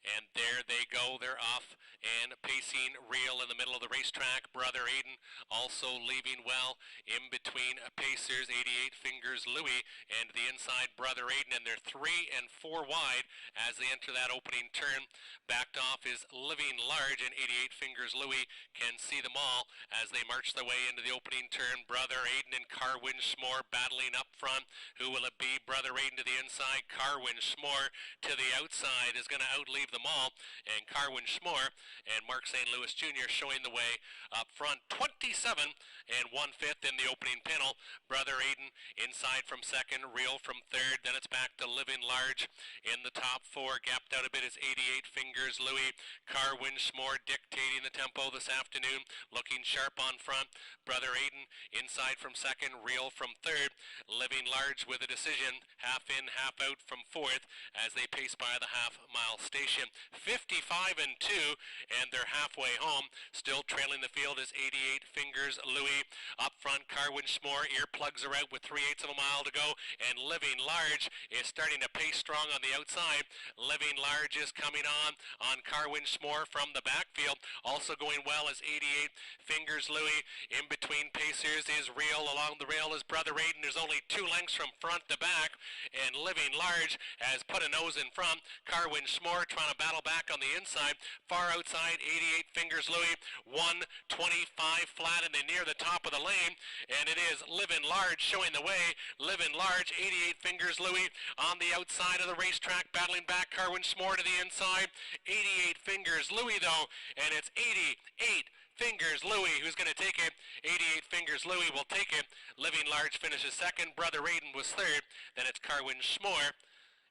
And there they go, they're off and pacing real in the middle of the racetrack. Brother Aiden also leaving well in between pacers, 88 Fingers Louis, and the inside Brother Aiden, and they're 3 and 4 wide as they enter that opening turn. Backed off is Living Large, and 88 Fingers Louis can see them all as they march their way into the opening turn. Brother Aiden and Carwin Schmore battling up front. Who will it be? Brother Aiden to the inside, Carwin Schmore to the outside is going to outleave them all, and Carwin Schmore and Mark St. Louis Jr. showing the way up front. 27 and 1/5 in the opening panel. Brother Aiden inside from second, Real from third, then it's back to Living Large in the top 4. Gapped out a bit is 88 Fingers Louis. Carwin Schmore dictating the tempo this afternoon, looking sharp on front. Brother Aiden inside from second, Real from third. Living Large with a decision, half in, half out from fourth as they pace by the half-mile station. 55 and 2, and they're halfway home. Still trailing the field is 88 Fingers Louis. Up front, Carwin Schmore, earplugs are out with 3/8 of a mile to go, and Living Large is starting to pace strong on the outside. Living Large is coming on Carwin Schmore from the backfield. Also going well is 88 Fingers Louis. In between pacers is Real. Along the rail is Brother Aiden. There's only 2 lengths from front to back, and Living Large has put a nose in front. Carwin Schmore trying to battle back on the inside. Far outside, 88 Fingers Louis. 125 flat, and they near the top of the lane, and it is Living Large showing the way. Living Large, 88 Fingers Louis on the outside of the racetrack, battling back. Carwin Schmore to the inside. 88 Fingers Louis though, and it's 88 Fingers Louis who's going to take it. 88 Fingers Louis will take it. Living Large finishes second. Brother Aiden was third. Then it's Carwin Schmore,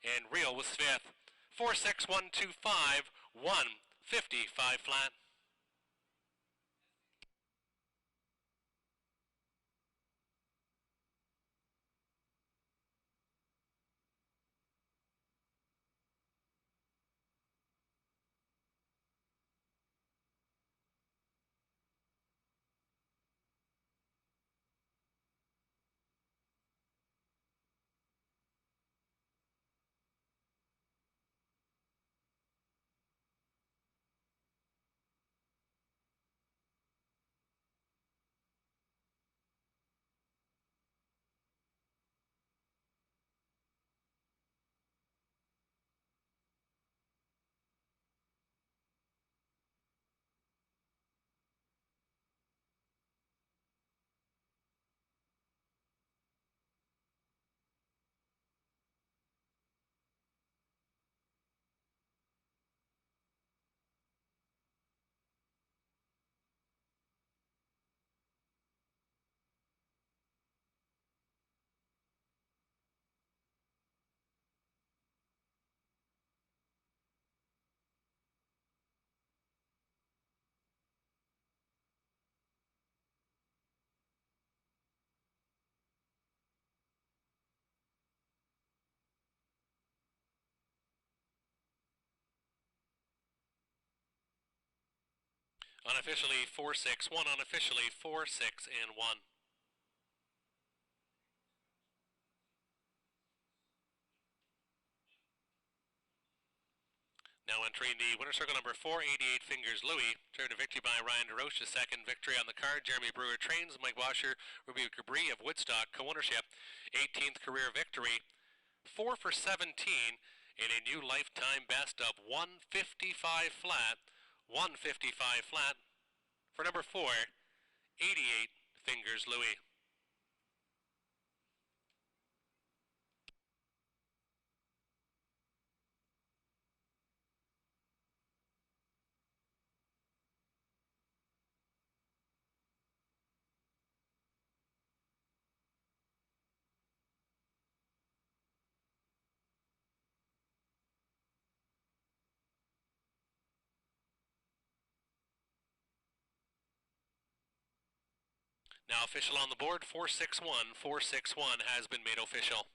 and Real was fifth. 4-6-1-2-5, 155 flat. Unofficially 4-6-1, unofficially 4-6-1. Now entering the winner circle number 4, 88 Fingers Louis. Turn to victory by Ryan DeRoche, second victory on the card. Jeremy Brewer trains. Mike Washer, Ruby Cabri of Woodstock, co-ownership. 18th career victory. 4 for 17 in a new lifetime best of 155 flat. 155 flat for number 4, 88 Fingers Louis. Now official on the board, 461. 461 has been made official.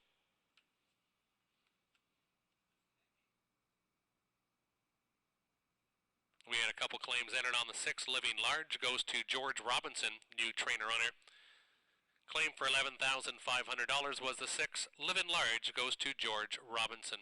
We had a couple claims entered on the 6. Living Large goes to George Robinson, new trainer runner. Claim for $11,500 was the 6. Living Large goes to George Robinson.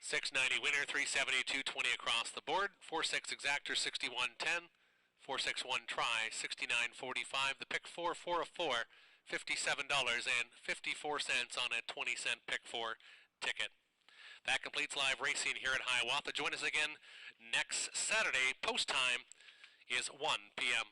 $690 winner, $372.20 across the board. 4-6 exactor, $61.10. 461 try, $69.45. The pick 4, 4 of 4, $57.54 on a 20-cent pick 4 ticket. That completes live racing here at Hiawatha. Join us again next Saturday. Post time is 1 p.m.